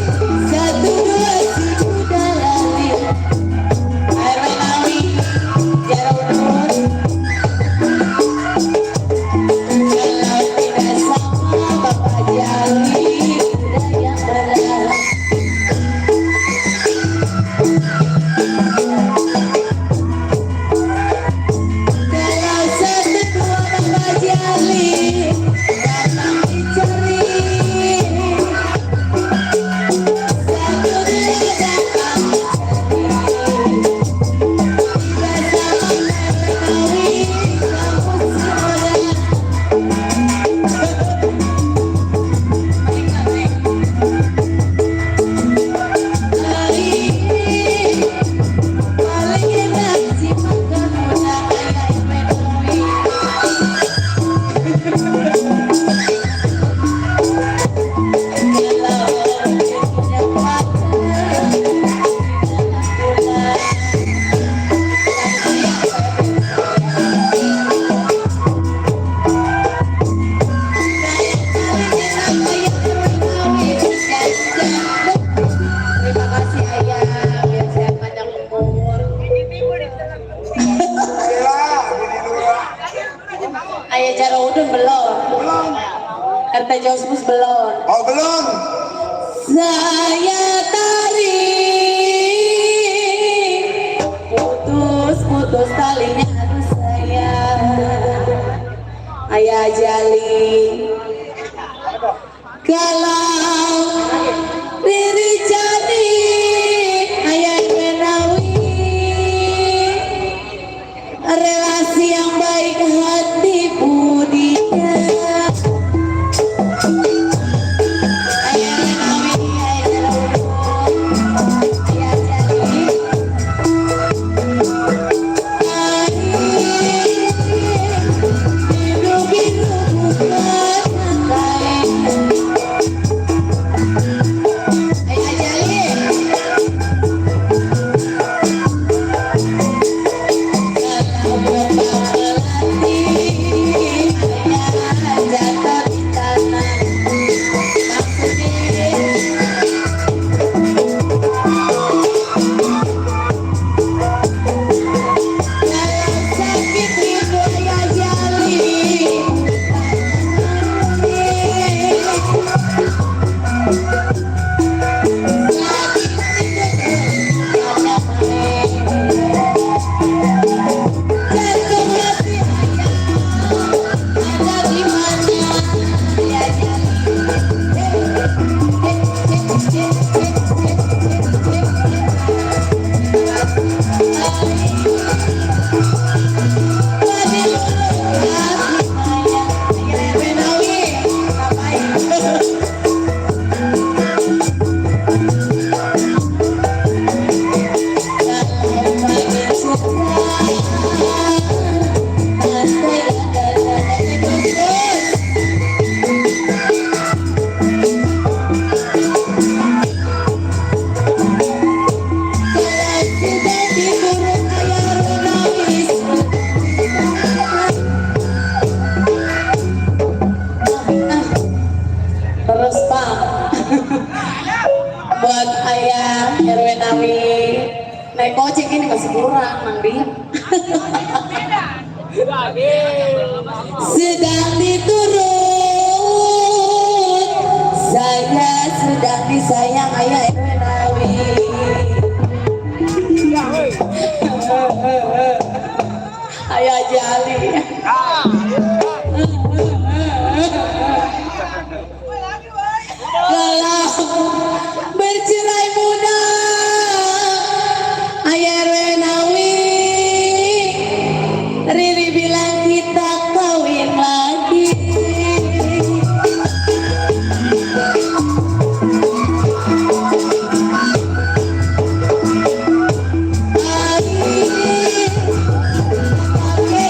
satu dua sudah lali air menawi jarau nur kalau tidak sama Bapak Jali udah yang belah. Kalau satu dua Bapak Jali datang dicari, satu dua datang dicari, bersama menawi kamu semua. Paling enak sih makan muda kayak menawi. Terima kasih ayah, biar sehat panjang umur. Ayah Jarodun belum. RT Josmus belum. Oh belum. Saya tarik putus talinya aduh sayang Ayah Jali kalau Riri jadi Ayah Menawi relasi yang baik hati budinya Ayah Menawi Ayah Jarodun Ayah Jali Terus Pak, buat ayah RW Nawi naik ojek ini masih kurang, Mang Dim. Sedang diturun, saya sedang disayang ayah RW Nawi. Ayah Jali. Kalau bercerai muda Ayah RW Nawi Riri bilang kita kawin lagi. Oke,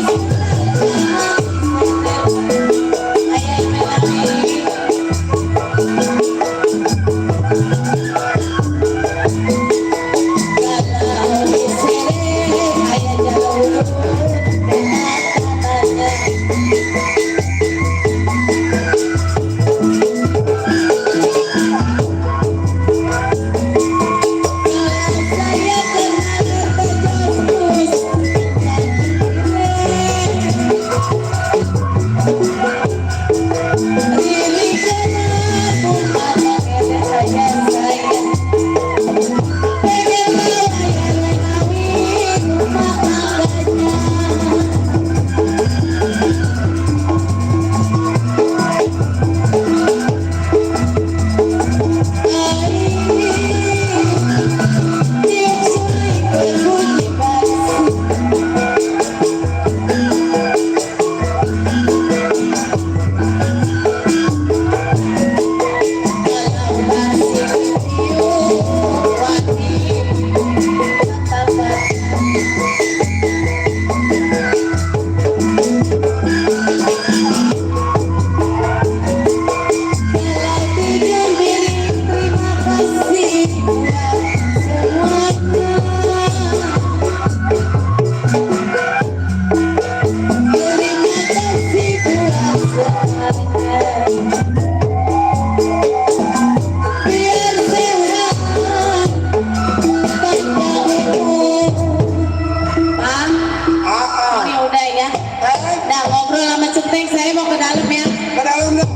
Dah ngobrol sama Centeng, saya mau ke dalam ya. Ke dalam dah.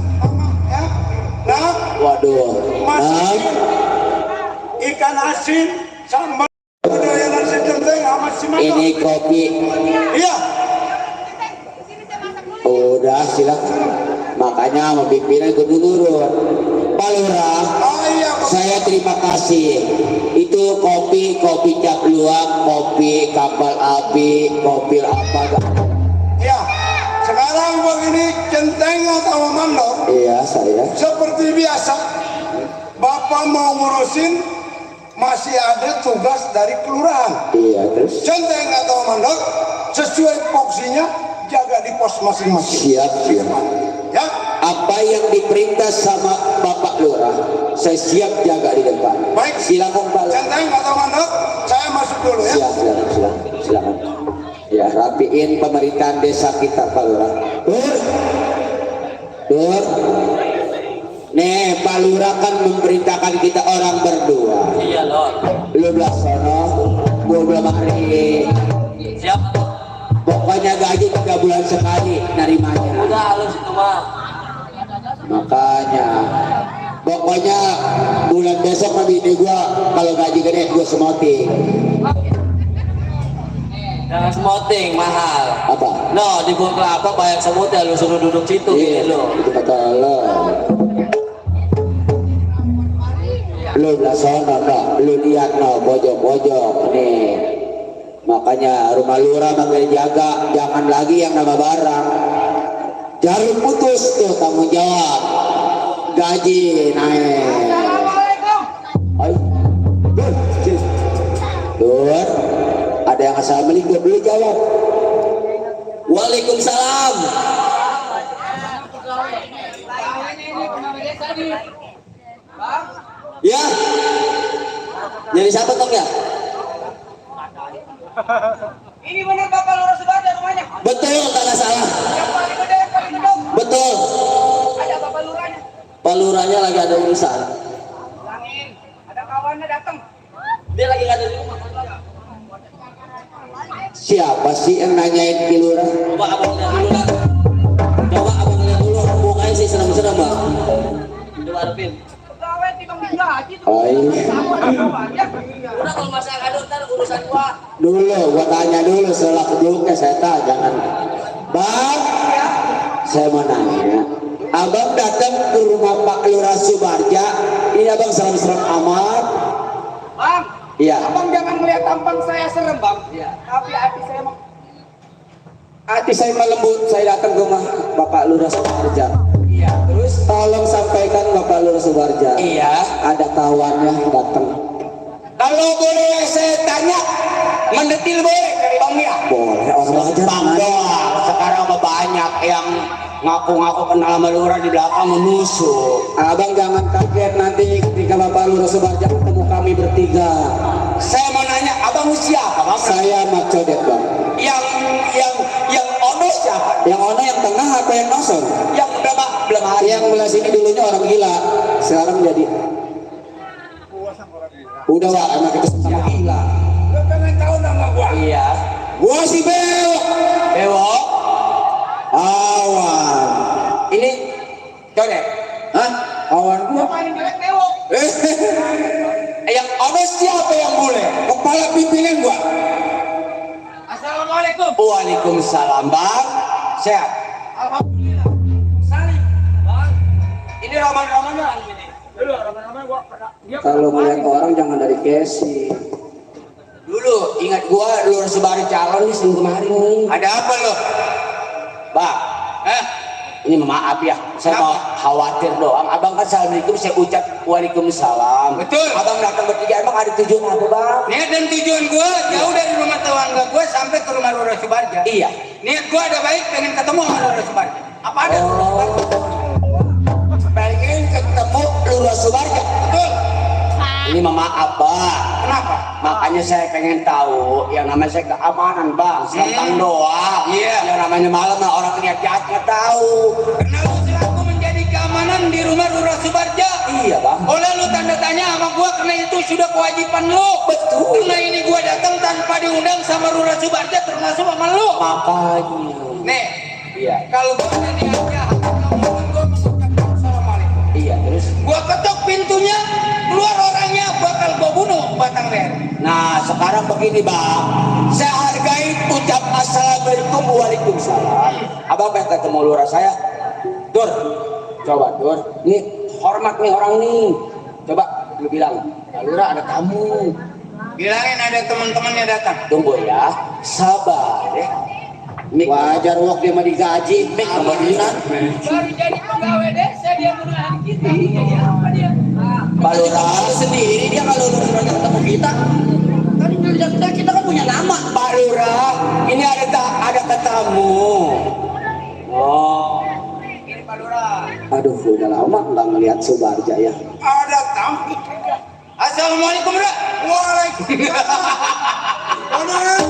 Ya. Nah, Waduh. masak ikan asin sambal ada yang nasi centeng sama si Mano. Ini kopi. Iya. Sini saya masak dulu. Udah silakan. Makanya mau pimpinan kudu nurut. Pak Lurah, Oh iya, Pak. saya terima kasih. Itu kopi cap luwak, kopi kapal api, kopi apa? Iya. Sekarang begini centeng atau mandor Iya saya. seperti biasa. Bapak mau ngurusin masih ada tugas dari kelurahan. Iya terus. Centeng atau mandor sesuai porsinya jaga di pos masing-masing. Siap siap. Ya. Apa yang diperintah sama Bapak Lurah, saya siap jaga di depan. Baik. Silakan Pak Lurah. Centeng atau mandor saya masuk dulu ya. Silakan. Ya, rapiin pemerintahan desa kita Pak Lurah. Dur. Nih Pak Lurah kan memerintahkan kita orang berdua. Iya Lord. Lu belah sono, gua belah mari. Siap. Pokoknya gaji 3 bulan sekali narimanya. Udah halus itu mah. Makanya pokoknya bulan besok mah bini gua kalau gaji gede gua semoting. Jangan smoting mahal. Apa? No, di Gunung Kelapa bayar semut ya lu suruh duduk situ Iya, gini lo. itu kata lo. Lu belah sono no, lu lihat no pojok-pojok nih. Makanya rumah lurah makanya jaga, jangan lagi yang nama barang. Jarum putus tuh tanggung jawab. Gaji naik. Assalamualaikum. Ay. Dur, ada yang assalamualaikum dulu jawab. Waalaikumsalam. Ya. Jadi siapa tong ya? Ini benar Bapak Lurah Subarja rumahnya. Betul, tak salah. Yang paling gede, yang paling gedung. Betul. Ada Bapak Lurahnya. Pak Lurahnya lagi ada urusan. Bilangin, ada kawannya datang. Dia lagi nggak ada di rumah. Siapa sih yang nanyain Ki Lurah? Coba abang lihat dulu lah. Coba abang lihat dulu. Mukanya sih senang-senang bang. Coba Arvin. Pegawai timbang digaji tuh. Ay. Sama ada kawannya. Udah kalau masalah kado ntar urusan gua. Dulu, gua tanya dulu setelah keduluknya saya tak jangan. Bang, saya mau nanya. Abang datang ke rumah Pak Lurah Subarja. Ini abang serem-serem amat. Bang, Iya. abang jangan melihat tampang saya serem bang. Tapi hati saya mah. Hati saya melembut. Saya datang ke rumah Bapak Lurah Subarja. Iya. Terus tolong sampaikan Bapak Lurah Subarja. Iya. Ada kawannya datang. Kalau boleh saya tanya, mendetil boleh dari Bang ya? Boleh orang aja. Bang doang. Sekarang mah banyak yang ngaku-ngaku kenal sama lurah di belakang menusuk. Abang jangan kaget nanti ketika Bapak Lurah Subarja ketemu kami bertiga. Saya mau nanya, abang siapa bang? Saya Mak Codet bang. Yang ono siapa? Yang ono yang tengah apa yang nosor? Yang belum hari. Yang belah sini dulunya orang gila, sekarang jadi. Udah Wak, emang kita sama gila. Lu pengen tahu nama gua? Iya. Gua si Bewok. Bewok. Awan. Ini Codet. Hah? Awan gua. Paling jelek bewok. Yang ono siapa yang boleh? Kepala pimpinan gua. Assalamualaikum. Waalaikumsalam bang. Sehat. Alhamdulillah. Salim. Bang. Ini roman-romannya ini. Dulu ramai-ramai gua pernah. Dia Kalau ngeliat orang jangan dari Kesi. Dulu ingat gua Lurah Subarja calon nih seminggu kemarin nih. Ada apa lo? Bang, ini maaf ya, saya mau khawatir doang. Abang kan assalamualaikum, saya ucap waalaikumsalam. Betul. Abang datang bertiga, emang ada tujuan apa bang? Niat dan tujuan gua jauh dari rumah tetangga gua sampai ke rumah Lurah Subarja. Iya. Niat gua ada baik pengen ketemu sama Lurah Subarja. Apa ada Lurah Subarja? Pengen ketemu Lurah Subarja. Betul. Ini mah maaf bang. Kenapa? Makanya saya pengen tahu yang namanya saya keamanan bang, selantang doang. Iya. Yang namanya malam lah orang lihat jahat nggak tahu. Karena lu selaku menjadi keamanan di rumah Lurah Subarja. Iya bang. Boleh lu tanda tanya sama gua karena itu sudah kewajiban lu. Betul. Karena ini gua datang tanpa diundang sama Lurah Subarja termasuk sama lu. Makanya. Nih, kalau gua jadi aja gua mengucapkan assalamualaikum. Iya, terus. Gua ketok pintunya, keluar orangnya bakal gua bunuh batang leher. Nah, sekarang begini, Bang. Saya hargai ucap assalamualaikum waalaikumsalam. Abang pengen ketemu lurah saya. Dur, coba Dur. Ini hormat nih orang nih. Coba lu bilang, "Pak Lurah ada tamu." Bilangin ada teman-temannya datang. Tunggu ya, sabar ya. Wajar waktu dia mah digaji, Mik kemudian. Baru jadi pegawai desa dia menahan kita. Jadi apa dia? Pak Lurah sendiri dia kalau udah ketemu kita. Kan kita kan punya nama. Pak Lurah, ini ada tamu. Oh. Ini Pak Lurah. Aduh, udah lama nggak ngelihat Subarja ya. Ada tamu. Assalamualaikum, Bro. Waalaikumsalam. Komandan.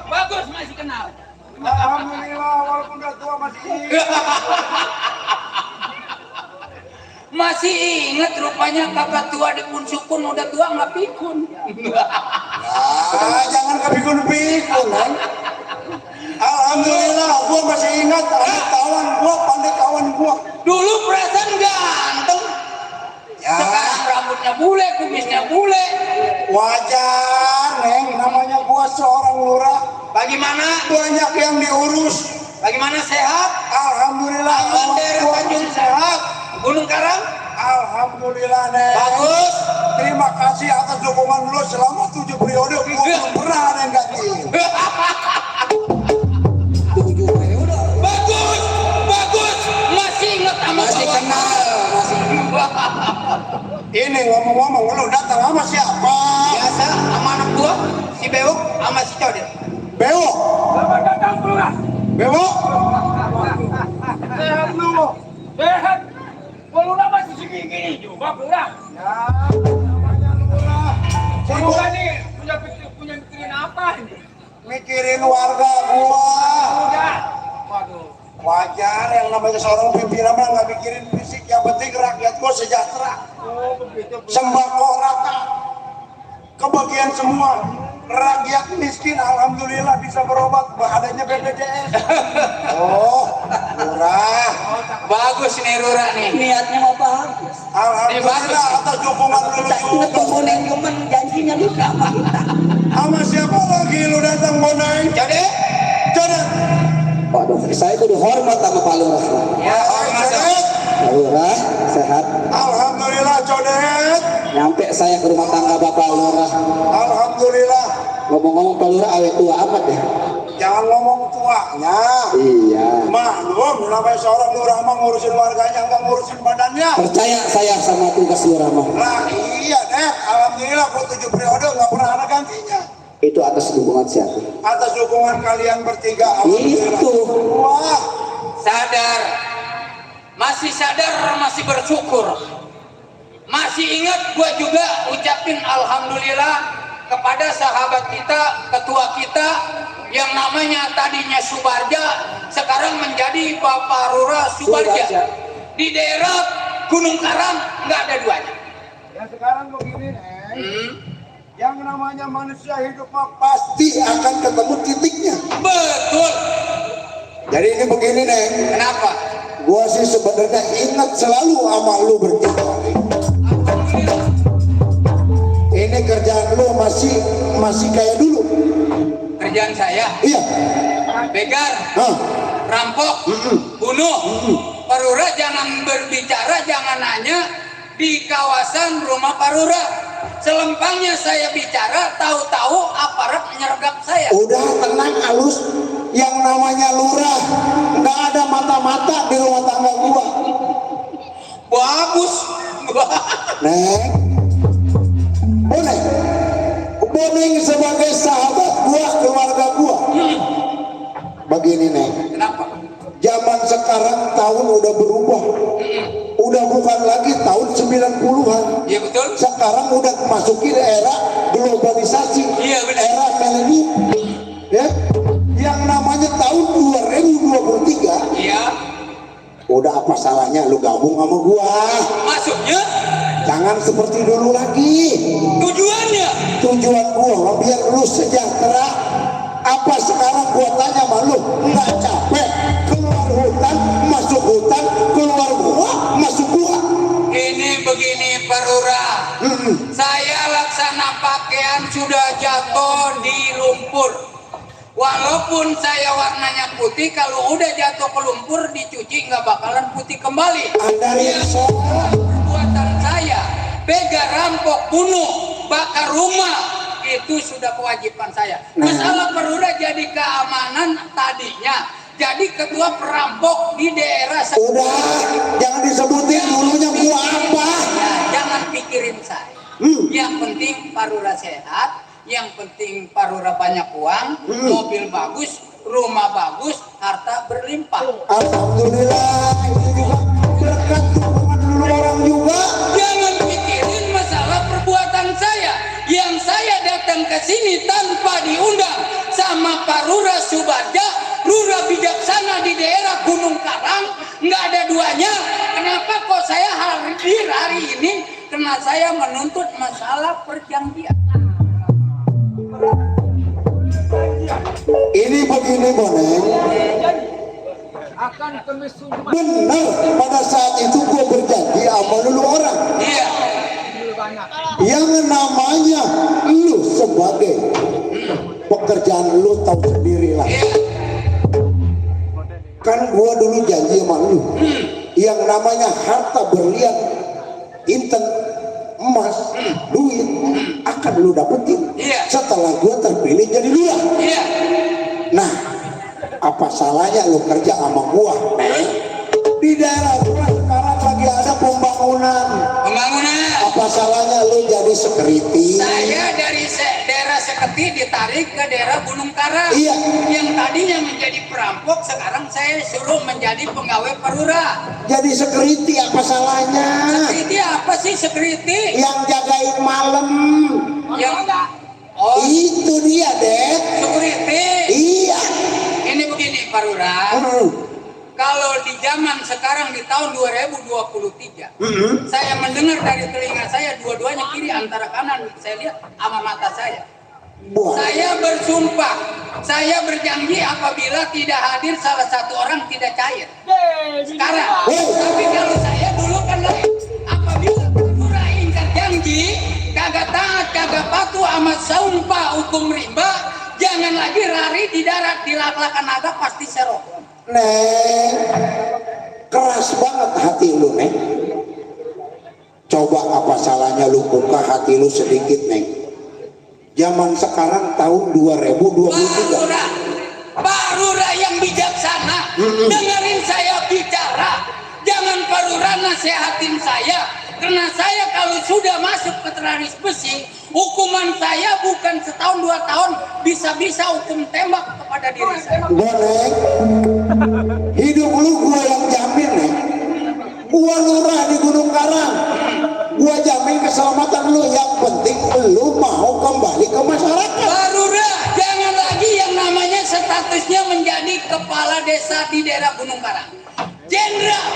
Bagus masih kenal. Alhamdulillah, walaupun udah tua masih ingat. Masih inget rupanya kakak tua di Punsukun udah tua nggak pikun. Jangan kepikun-pikun, kan? Alhamdulillah, gua masih ingat ada kawan gua, pandai kawan gua. Dulu perasaan ganteng. Ya. Sekarang rambutnya bule, kumisnya bule. Wajar, Neng, namanya gua seorang lurah. Bagaimana? Banyak yang diurus. Bagaimana sehat? Alhamdulillah, Aman kawan daerah gua Tanjung masih sehat. Gunung Karang? Alhamdulillah, Neng. Bagus. Terima kasih atas dukungan lu selama 7 periode. Gua belum pernah ada yang gantiin. Bagus, bagus. Masih inget sama Masih kawan. kenal, masih. Ini ngomong-ngomong, lu datang sama siapa? Biasa sama anak gua, si Bewok sama si Codet. Beo. Selamat datang, Lurah. Beo. Sehat lu. Sehat. Lurah masih segini juga, Lurah. Namanya lurah. Lurah nih punya mikirin apa ini? Mikirin warga gua. Udah. Waduh. Wajar yang namanya seorang pimpinan mah nggak mikirin fisik, yang penting rakyat gua sejahtera. Oh, begitu. Sembako rata, kebagian semua. Rakyat miskin alhamdulillah bisa berobat adanya BPJS. Oh, murah. Bagus nih Rura nih. Niatnya mau bagus. Alhamdulillah atas dukungan lu Kita juga. ngetemuin cuman janjinya juga sama kita. Sama siapa lagi lu datang, Boneng? Codet? Codet. Waduh, saya kudu hormat sama Pak Lurah. Ya, hormat dong. Codet. Pak Lurah, sehat. Alhamdulillah, Codet. Nyampe saya ke rumah tangga Bapak Lurah. Alhamdulillah. Ngomong-ngomong Pak Lurah awet tua amat ya. Jangan ngomong tuanya. Iya. Maklum, namanya seorang lurah mah ngurusin warganya, nggak ngurusin badannya. Percaya saya sama tugas Lurah mah. Nah iya deh, alhamdulillah gua 7 periode nggak pernah ada gantinya. Itu atas dukungan siapa? Atas dukungan kalian bertiga, alhamdulillah. Itu. Wah, Sadar. Masih sadar, masih bersyukur. Masih ingat gua juga ucapin alhamdulillah kepada sahabat kita, ketua kita yang namanya tadinya Subarja, sekarang menjadi Bapak Lurah Subarja. Subarja. Di daerah Gunung Karang nggak ada duanya. ya sekarang begini Neng, yang namanya manusia hidup mah pasti akan ketemu titiknya. Betul. Jadi ini begini Neng, Kenapa? gua sih sebenarnya ingat selalu sama lu bertiga. Alhamdulillah. Ini kerjaan lu masih kayak dulu. Kerjaan saya Iya. begal, Hah. rampok, bunuh. Pak Lurah jangan berbicara, jangan nanya di kawasan rumah Pak Lurah. Selempangnya saya bicara, tahu-tahu aparat menyergap saya. Udah tenang halus, yang namanya lurah nggak ada mata-mata di rumah tangga gua. Bagus. Neng, Boneng sebagai sahabat gua, keluarga gua. Begini Neng, Kenapa? zaman sekarang tahun udah berubah. Udah bukan lagi tahun 90-an. Iya betul. Sekarang udah masukin era globalisasi. Iya, benar. Era milenium. Ya. Yang namanya tahun 2023. Iya. Udah apa salahnya lu gabung sama gua? Maksudnya Jangan seperti dulu lagi. tujuannya Tujuan gua biar lu sejahtera. lu nggak capek keluar hutan masuk hutan, keluar gua masuk gua. Ini begini Pak Lurah, saya laksana pakaian sudah jatuh di lumpur. Walaupun saya warnanya putih, kalau udah jatuh ke lumpur dicuci nggak bakalan putih kembali. Anda risau. Perbuatan saya, bega, rampok, bunuh, bakar rumah, itu sudah kewajiban saya. Masalah Pak Lurah jadi keamanan tadinya. Jadi ketua perampok di daerah Udah, jangan disebutin dulunya gua apa. Ya, jangan pikirin saya. Yang penting Pak Lurah sehat, yang penting Pak Lurah banyak uang, mobil bagus, rumah bagus, harta berlimpah. Alhamdulillah, itu juga berkat dukungan dulu orang juga. Jangan pikirin masalah perbuatan saya. Yang saya datang ke sini tanpa diundang sama Pak Lurah Subardja, Lurah bijaksana di daerah Gunung Karang, nggak ada duanya. Kenapa kok saya hadir hari ini? Karena saya menuntut masalah perjanjian. Ini begini Boneng, Akan kemis sungguh benar pada saat itu gua berjanji sama dulu orang. Iya, banyak. Yang namanya lu sebagai pekerjaan lu tahu sendiri lah. iya, Kan gua dulu janji sama lu, yang namanya harta berlian, inten, emas, duit akan lu dapetin Iya. setelah gua terpilih jadi lurah. iya. Nah, apa salahnya lu kerja sama gua? Di daerah gua sekarang lagi ada pembangunan. Pembangunan. Apa salahnya lu jadi security? Saya dari daerah Seketi ditarik ke daerah Gunung Karang. Iya. Yang tadinya menjadi perampok, sekarang saya suruh menjadi pegawai Pak Lurah. Jadi security apa salahnya? Security apa sih security? Yang jagain malam. Yang oh, Itu dia, Dek. security. Iya. Ini begini Pak Lurah. Kalau di zaman sekarang di tahun 2023, saya mendengar dari telinga saya dua-duanya kiri antara kanan, saya lihat sama mata saya. Buat. Saya bersumpah, saya berjanji apabila tidak hadir salah satu orang tidak cair. Sekarang, tapi kalau saya dulu kan lain. Apabila Lurah ingkar janji, kagak taat, kagak patuh sama sumpah hukum rimba, jangan lagi lari di darat, di lak-lakan naga pasti serok. Neng, keras banget hati lu, Neng. Coba apa salahnya lu buka hati lu sedikit, Neng. Zaman sekarang tahun 2023. Pak Lurah yang bijaksana, dengerin saya bicara. Jangan Pak Lurah nasehatin saya. Karena saya kalau sudah masuk ke teraris besi, hukuman saya bukan setahun 2 tahun, bisa-bisa hukum tembak kepada diri saya. Neng, hidup lu gua yang jamin, Neng. Gua lurah di Gunung Karang. Gua jamin keselamatan lu. Yang penting lu mau kembali ke masyarakat. Pak Lurah, jangan lagi yang namanya statusnya menjadi kepala desa di daerah Gunung Karang. Jenderal,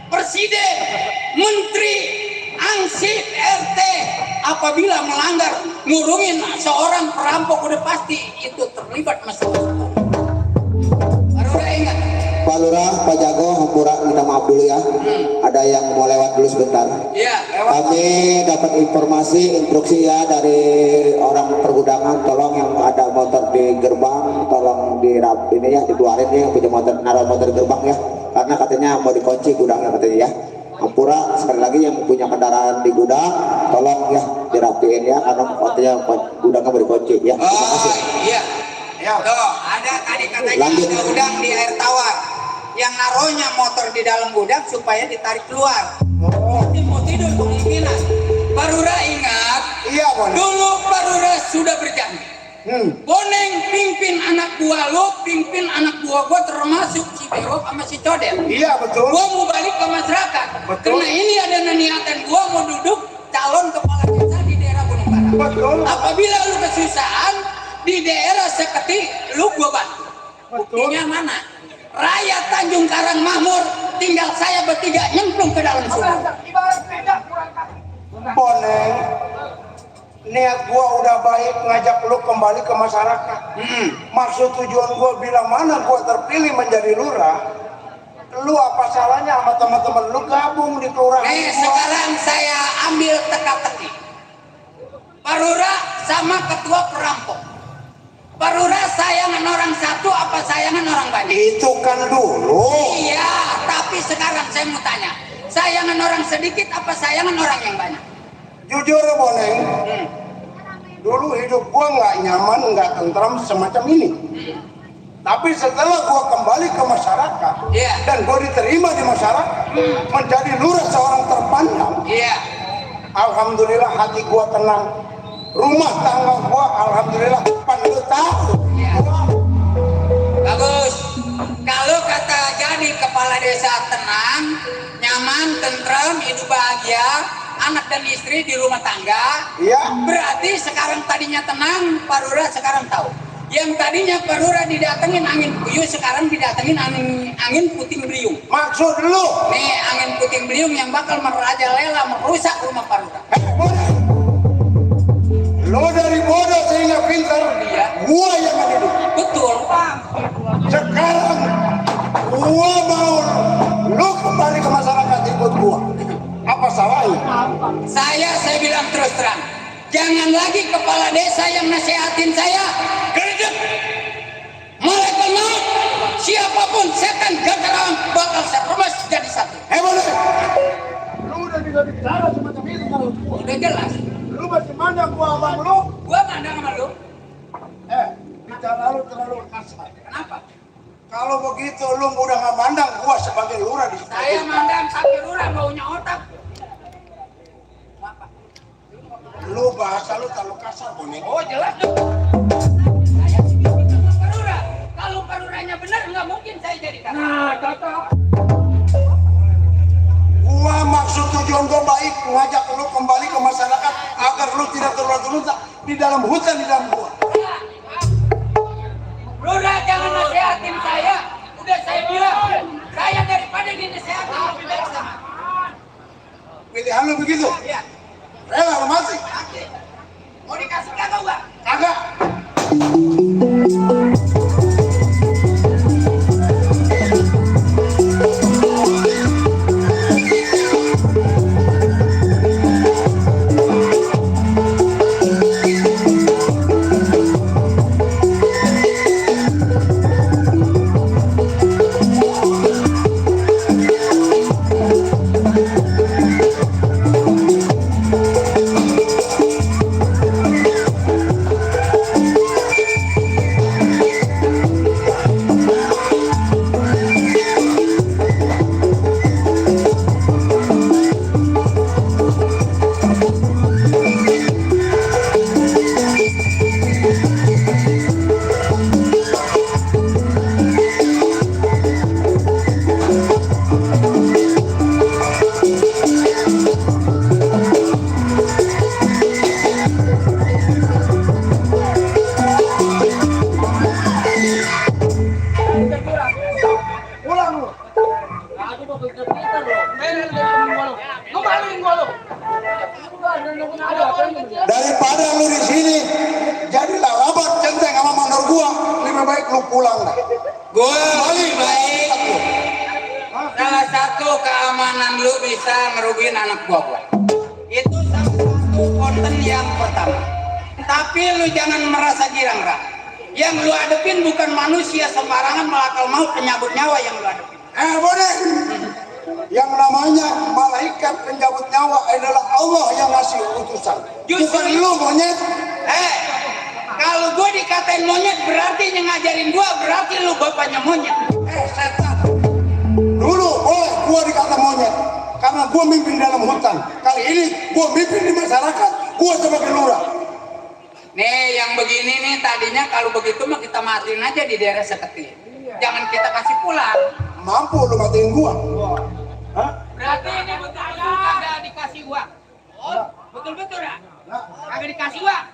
presiden, menteri, ansip, RT, apabila melanggar, ngurungin seorang perampok udah pasti itu terlibat masalah. Pak Lurah ingat. Pak Lurah, Pak Jago, Hampura, minta maaf dulu ya. Ada yang mau lewat dulu sebentar. Iya, lewat. Kami dapat informasi, instruksi ya dari orang pergudangan, tolong yang ada motor di gerbang, tolong ini ya, dikeluarin ya, yang punya motor, naruh motor di gerbang ya. Karena katanya mau dikunci gudangnya katanya ya. Hampura, sekali lagi yang punya kendaraan di gudang, tolong ya dirapiin ya, karena katanya gudangnya mau dikunci ya. Terima Oh kasih. iya. Tuh, ada tadi katanya Lanjut. ada gudang di air tawar. Yang naruhnya motor di dalam gudang supaya ditarik keluar. Mungkin mau tidur kemungkinan. Pak Lurah ingat, Iya, Bon. dulu Pak Lurah sudah berjanji. Boneng pimpin anak buah lo, pimpin anak buah gua termasuk si Berok sama si Codel. Iya, betul. Gua mau balik ke masyarakat. Karena ini ada niatan gua mau duduk calon kepala desa di daerah Gunung Karang. Betul. Apabila lu kesusahan di daerah Seketi, lu gua bantu. Buktinya mana? Rakyat Tanjung Karang makmur, tinggal saya bertiga nyemplung ke dalam sumur. Boneng, niat gua udah baik ngajak lu kembali ke masyarakat. Maksud tujuan gua bila mana gua terpilih menjadi lurah, lu apa salahnya sama teman-teman lu gabung di kelurahan Nih gua? sekarang saya ambil teka-teki. Pak Lurah sama ketua perampok. Pak Lurah sayangan orang satu apa sayangan orang banyak? Itu kan dulu. Iya, tapi sekarang saya mau tanya, sayangan orang sedikit apa sayangan orang yang banyak? Jujur Boneng, dulu hidup gua nggak nyaman, nggak tentram semacam ini. Tapi setelah gua kembali ke masyarakat, Iya. dan gua diterima di masyarakat, menjadi lurah seorang terpandang, Iya. alhamdulillah hati gua tenang. Rumah tangga gua alhamdulillah lu tahu. Bagus. Kalau kata jadi kepala desa tenang, nyaman, tentram, hidup bahagia, anak dan istri di rumah tangga, Iya. berarti sekarang tadinya tenang, Pak Lurah sekarang tahu. Yang tadinya Pak Lurah didatengin angin puyuh, sekarang didatengin angin puting beliung. Maksud lu? Nih angin puting beliung yang bakal merajalela merusak rumah Pak Lurah. Boneng. Lo dari bodoh sehingga pintar, Iya. gua yang mendidik. Betul. Sekarang gua mau lu kembali ke masyarakat ikut gua. Apa salahnya? Saya bilang terus terang, jangan lagi kepala desa yang nasihatin saya gerejek. Malaikat maut, siapapun setan gatarawang bakal saya remas jadi satu. Boleh. Lu udah bisa bicara semacam ini kalau gua. Udah jelas. Lu masih mandang gua abang lu? Gua mandang sama lu. Bicara lu terlalu kasar. Kenapa? Kalau begitu lu udah nggak mandang gua sebagai lurah di sini. Saya mandang tapi Lurah baunya otak. Kenapa? Lu bahasa lu terlalu kasar, Boneng. Oh jelas dong. Saya bikin sama Pak Lurah. Kalau Pak Lurahnya benar nggak mungkin saya jadi kakak. Nah, cocok. Gua maksud tujuan gua baik, ngajak lu kembali ke masyarakat agar lu tidak terlunta di dalam hutan di dalam gua. Lurah jangan nasihatin saya. Udah saya bilang, saya daripada dinasehatin lebih baik sama. Pilihan lu begitu? Iya. Rela lu masih? Mau dikasih kagak gua? Kagak. Daripada lu di sini jadilah rabat centeng sama mandor gua, lebih baik lu pulang dah. Gua lebih baik. Salah satu keamanan lu bisa ngerugiin anak gua. Itu salah satu konten yang pertama. Tapi lu jangan merasa girang, Ra. Yang lu hadepin bukan manusia sembarangan melakal maut penyabut nyawa yang lu hadepin. Boneng. Yang namanya malaikat pencabut nyawa adalah Allah yang ngasih utusan. Justru Bukan lu monyet. Kalau gue dikatain monyet berarti yang ngajarin gue berarti lu bapaknya monyet. Setan. Dulu gua dikata monyet karena gua mimpin dalam hutan. Kali ini gua mimpin di masyarakat. Gua sebagai lurah. Nih yang begini nih tadinya kalau begitu mah kita matiin aja di daerah seketir. Jangan kita kasih pulang. Mampu lu matiin gua. Hah? Berarti ini betul-betul kagak dikasih uang. Betul-betul ya? Kagak dikasih uang.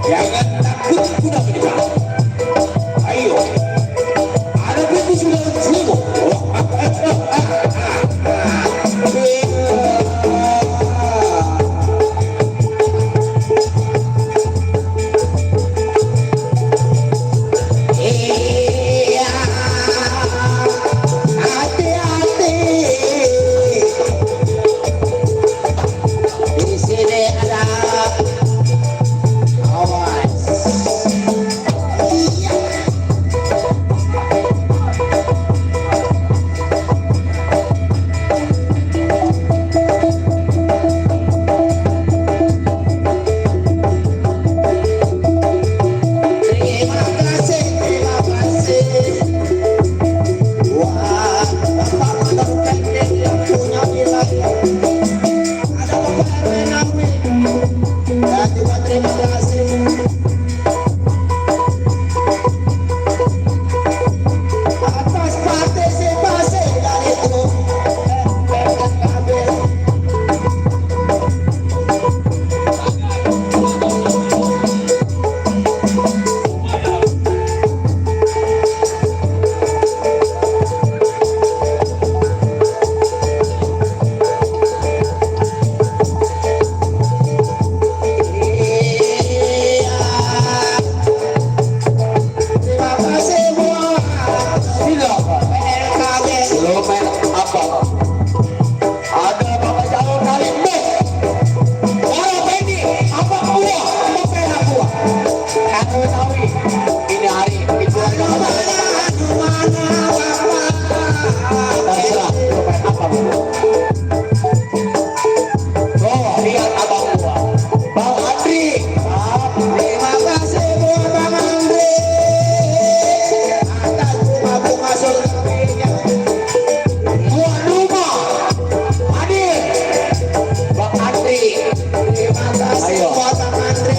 Jangan Belum main apa? Ada bapak calon kali ini. Orang ini apa buah? Apa yang buah? Kanu tahu ini hari itu ada apa? Terserah. Main apa bu? Oh lihat abang gua, Bang Andri. Terima kasih buat Bang Andri. Atas bunga-bunga surga. Tuan rumah hadir, Bang Andri. Terima kasih buat Bang Andri.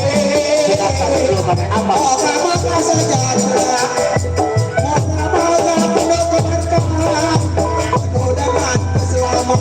Silakan dulu makan apa? Moga-moga sejahtera. Moga-moga penuh keberkahan. Penuh dengan keselamatan.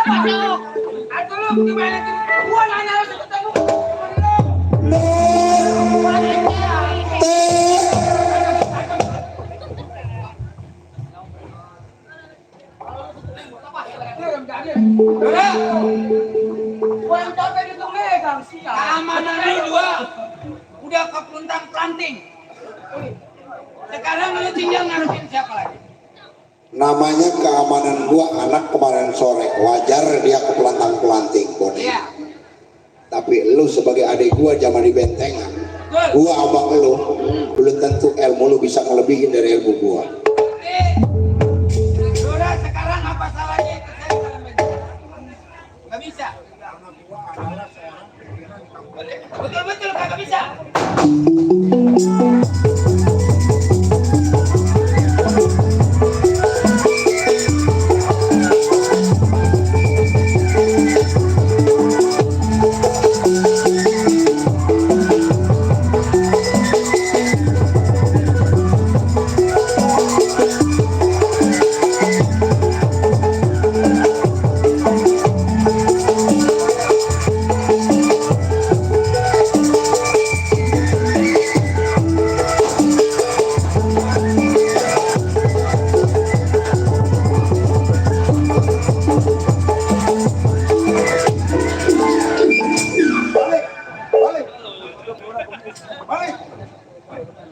Masuk. Aduh lu gimana tuh? Gua nanya lu ketemu. Lura, Gua yang capek itu megang sih. keamanan lu dua udah kepuntang planting. Sekarang lu tinggal ngarepin siapa lagi? Namanya keamanan gua anak kemarin sore, wajar dia kepelantang-pelanting Boni. Iya. Tapi lu sebagai adik gua zaman di bentengan, Betul. gua abang lu, belum tentu ilmu lu bisa ngelebihin dari ilmu gua. Lura, sekarang apa salahnya ikut saya dalam baju? Gak bisa. Betul-betul kagak bisa.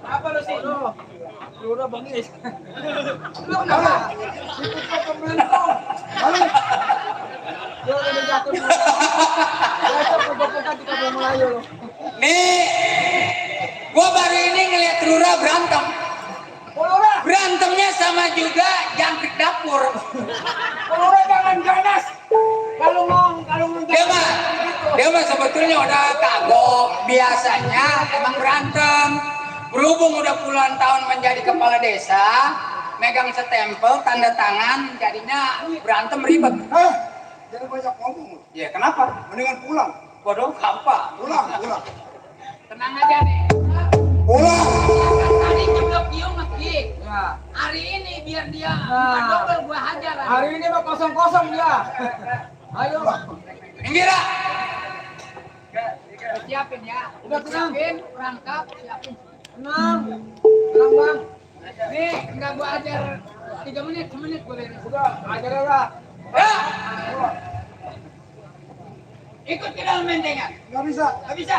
Apa lu sih? Lu udah bengis. Lu kenapa? Balik. Lu udah jatuh. Jatuh pojok-pojok di kampung Melayu lu. Nih, gua baru ini ngeliat Lura berantem. Lura, Berantemnya sama juga jangkrik dapur. Lura jangan ganas. Kalau ngomong Dia mah sebetulnya udah kagok. Biasanya emang berantem. Berhubung udah puluhan tahun menjadi kepala desa, megang stempel, tanda tangan, jadinya berantem ribet. Jangan banyak ngomong. Ya kenapa? Mendingan pulang. Waduh, apa? Pulang. Tenang aja nih. Pulang. Tadi jeblok Giung meski. Ya. Hari ini biar dia Nah. double gua hajar. Hari ini mah kosong-kosong dia. Ayo. Minggir. Siapin ya. Udah tenang. Siapin, rangkap, siapin. Tenang. Tenang bang. Nih, enggak gua ajar 3 menit, semenit boleh. Udah, ajar aja. Ya. Ikut ke dalam bentengan. Nggak bisa. Nggak bisa.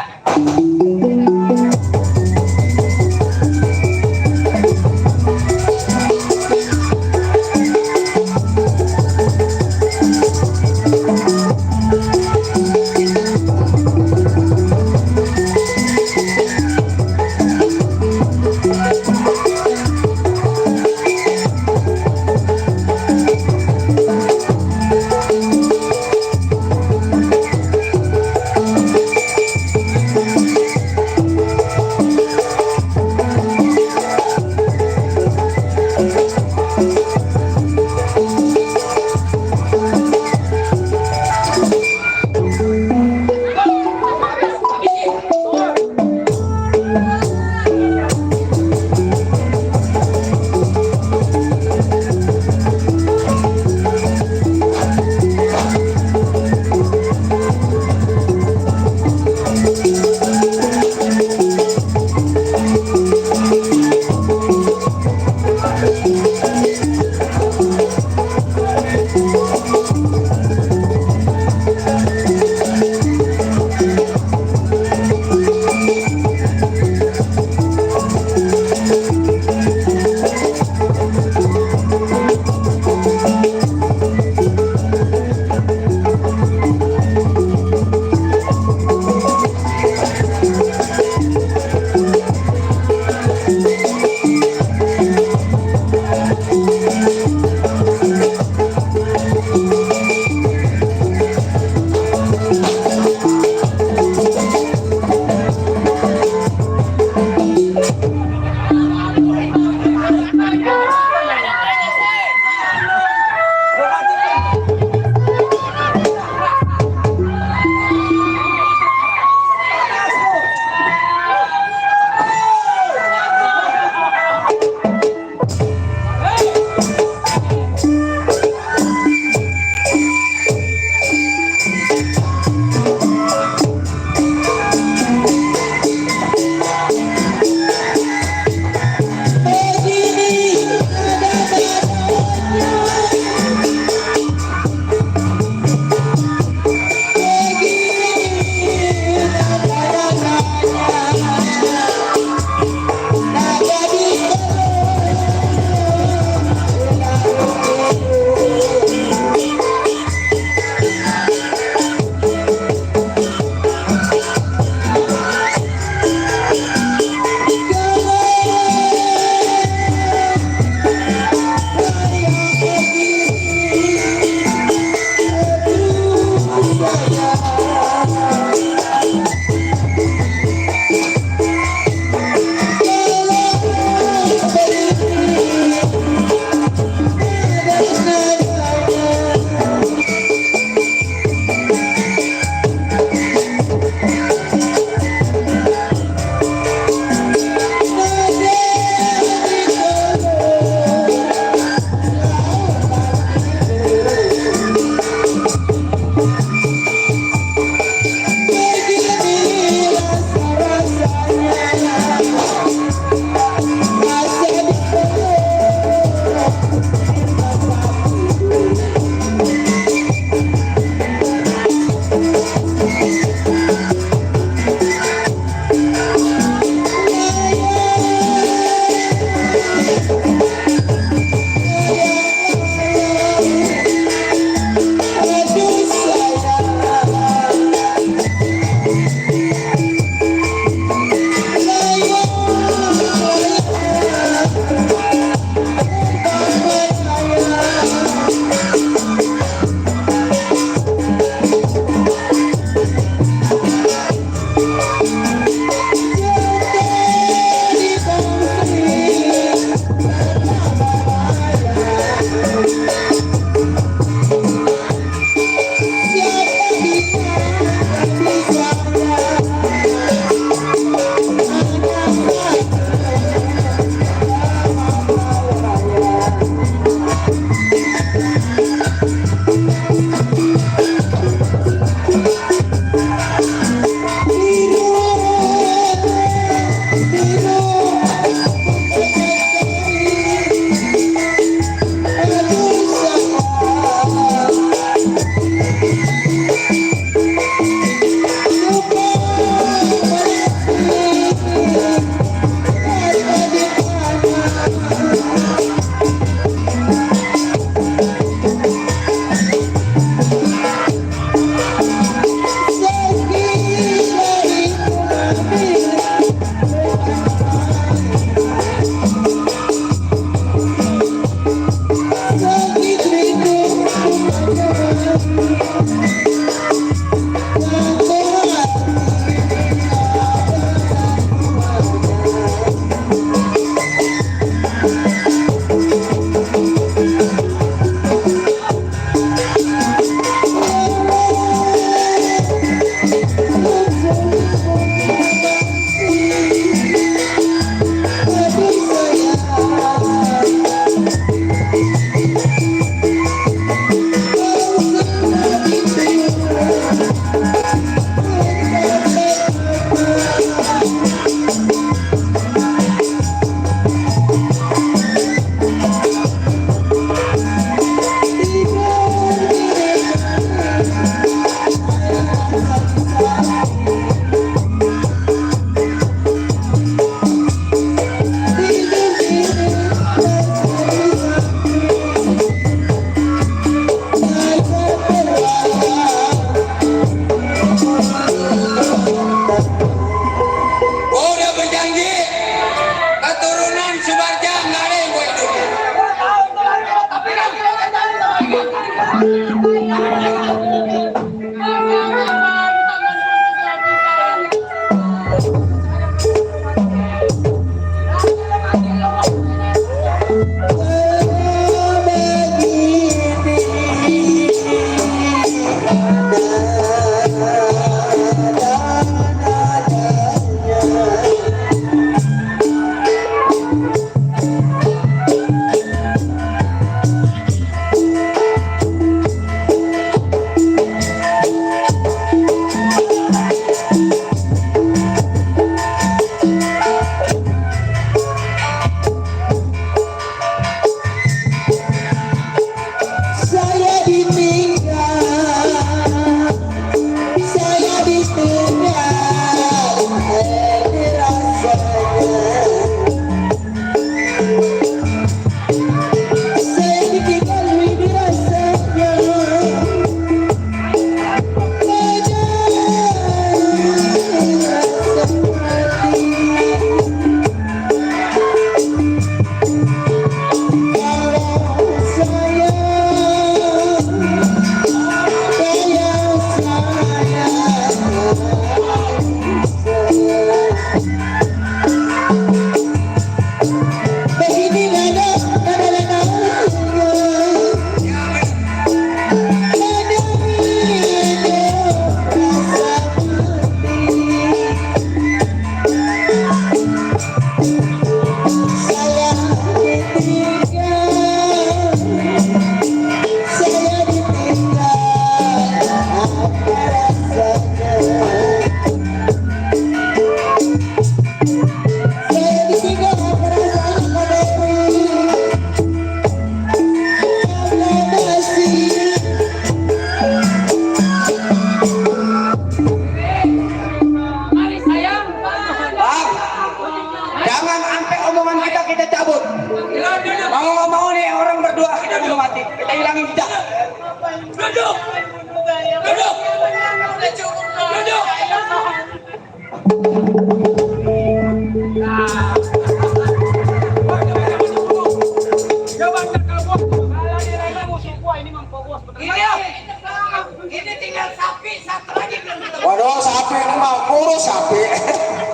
Ini tinggal sapi satu lagi belum ketemu. Waduh, sapi ini mau kurus sapi.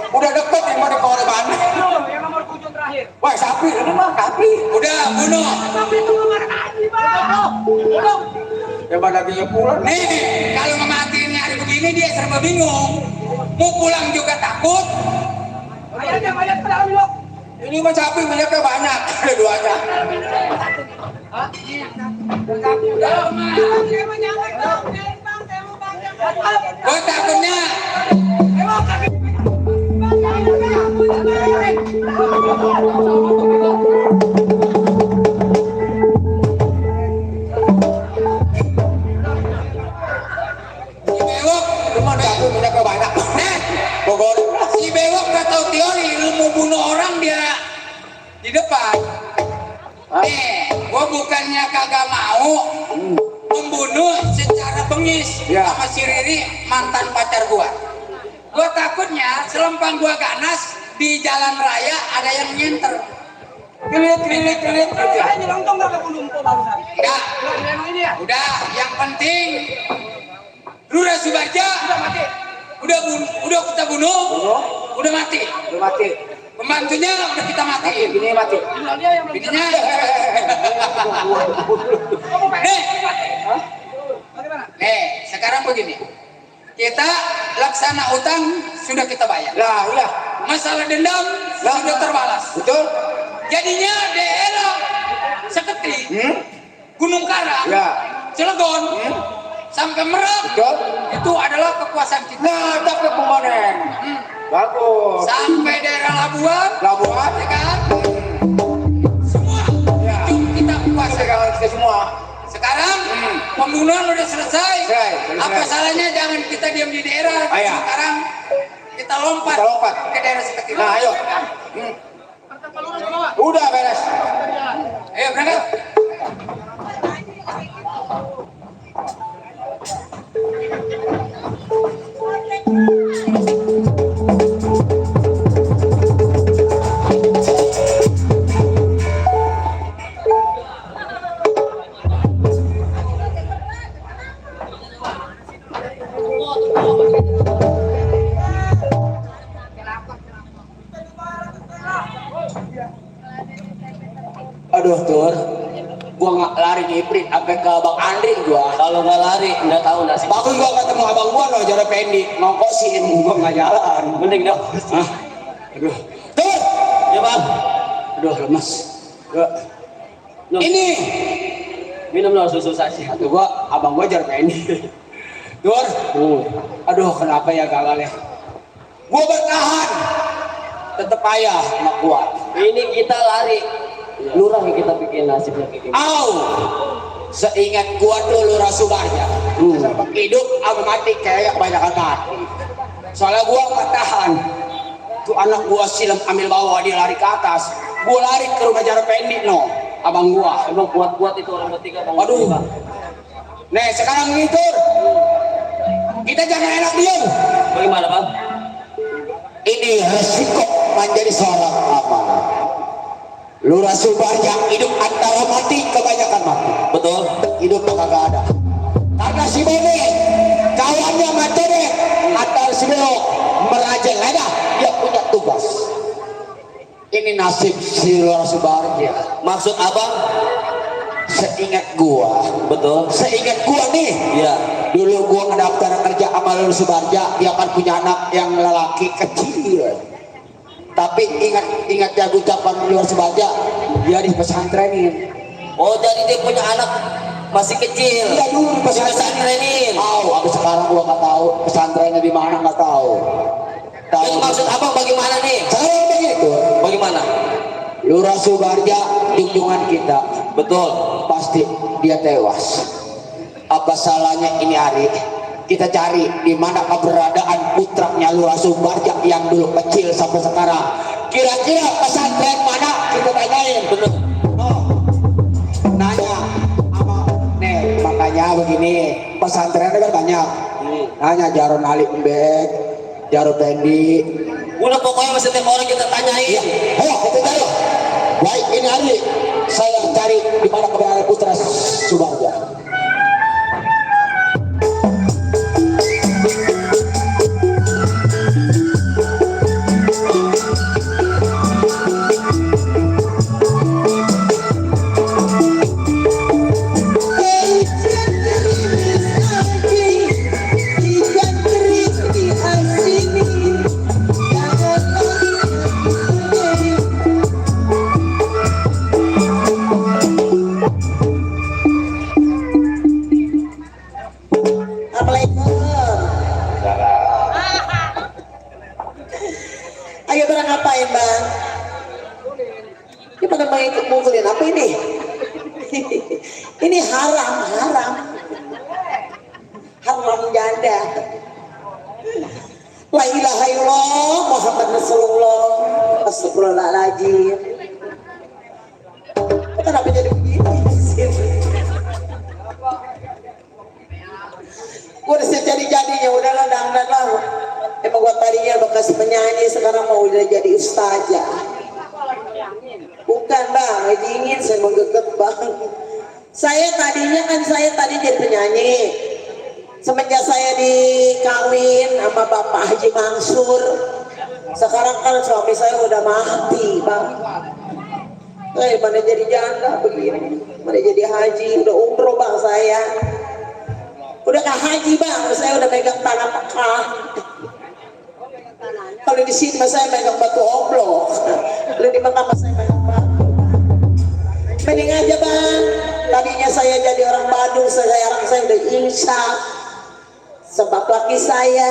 Udah deket ini mau di korban. Yang nomor 7 terakhir. Wah, sapi ini mah sapi. Udah bunuh. Tapi itu kamar mandi, Bang. Ya mana dia pulang. Nih, kalau ngematiin hari begini dia serba bingung. Mau pulang juga takut. Ayatnya ke dalam yuk. Ini mah sapi minyaknya banyak. Ada duanya. Gue takutnya tuh minta ke banyak. Nah, Bogor. si bewok gak tahu teori, lu mau bunuh orang dia di depan. Gua bukannya kagak mau membunuh secara bengis Ya. sama si Riri mantan pacar gua. Gua takutnya selempang gua ganas di jalan raya ada yang nyenter. Kelit. Saya nyelonong nggak ke Pulumpo barusan. Enggak, Udah emang ini ya? udah. Yang penting Lurah Subarja Udah mati. udah kita bunuh, udah mati. Udah mati. Pembantunya udah kita matiin. Ini mati. Tinggal dia yang belum Bininya. Kamu pengen Nih, bagaimana? sekarang begini. Kita laksana utang sudah kita bayar. Lah, iya. Masalah dendam sudah terbalas. Betul? Jadinya daerah Seketi, Gunung Karang, Ya. Cilegon, sampai Merak Betul? itu adalah kekuasaan kita. Nah, dapat pemaneng. Bagus. Sampai daerah Labuan, Labuan. ya kan? Semua Ya. itu kita Kita kuasai. kawan kita semua. Sekarang pembunuhan udah selesai. Selesai. Apa salahnya jangan kita diam di daerah. Iya. Sekarang kita lompat, Kita lompat. ke daerah Seketi. Nah, ayo. Udah beres. Ayo berangkat. Aduh, Tur. Gua nggak lari ngiprit sampai ke Bang Andri gua. Kalau nggak lari, nggak tahu nasib. Bagus gua ketemu abang gua loh, jarak pendi ngongkosin gua nggak jalan. Mending dong. Hah? Aduh. Tur. Ya bang, Aduh, lemes. Gua. Loh. Ini. minum loh susu saja. Aduh, abang gua jarak pendi. Tur. Aduh, kenapa ya gagal ya? Gua bertahan. Tetep ayah, nggak kuat. Ini kita lari. Lurah yang kita bikin nasibnya kayak gini. Au. Seingat gua dulu Rasubarja. Hidup sama mati kayak banyak mati. Soalnya gua nggak tahan. Tuh anak gua silam ambil bawa dia lari ke atas. Gua lari ke rumah jarak pendek no. Abang gua. Emang kuat-kuat itu orang bertiga bang. Aduh. Bang. Nih sekarang ini Tur. Kita jangan enak diem. Bagaimana bang? Ini resiko menjadi seorang amanah. Lurah Subarja hidup antara mati kebanyakan mati. Betul. Hidup tuh kagak ada. Karena si Bebe kawannya Matede atau si Beo merajalela, dia punya tugas. Ini nasib si Lurah Subarja. Maksud abang? Seingat gua, Betul. seingat gua nih, Iya. dulu gua ngedaftar kerja sama Lurah Subarja, dia kan punya anak yang lelaki kecil. Tapi ingat ya ucapan Lurah Subarja, dia di pesantrenin. Oh jadi dia punya anak masih kecil. Iya dulu di Pesantrenin. Tahu, abis sekarang gua nggak tahu pesantrennya di mana nggak tahu. Tahu. Jadi maksud abang bagaimana nih? Saya begitu. Bagaimana? Lurah Subarja junjungan kita, Betul. pasti dia tewas. Apa salahnya ini hari kita cari di mana keberadaan putranya Lurah Subarja yang dulu kecil sampai sekarang. Kira-kira pesantren mana kita tanyain. Betul. Nanya sama nih makanya begini pesantren kan banyak. Nanya Jaron Ali Mbek, Jaro Pendi. Udah pokoknya setiap orang kita tanyain. Ayo kita cari. Baik ini Ali, saya cari di mana keberadaan putra Subarja. Ayo barang ngapain bang? Ini pada main mukulin apa ini? Ini haram, haram janda. La ilaha illallah Muhammad Rasulullah. Astagfirullahaladzim. Kenapa jadi begini sih? Gue udah jadi-jadinya, udahlah dangdang lah. Emang gue tadinya bekas penyanyi, sekarang mau udah jadi ustazah. Bukan bang, lagi ingin saya menggeket bang. Saya tadi jadi penyanyi. Semenjak saya dikawin sama Bapak Haji Mansur, sekarang kan suami saya udah mati bang. Mana jadi janda begini, mana jadi haji, udah umroh bang saya. Udah gak haji bang, saya udah megang tanah Mekah. Kalau di sini saya megang batu oblok, kalau di Mekah saya megang batu. Mending aja bang, tadinya saya jadi orang Badung, sekarang saya udah insaf. Sebab laki saya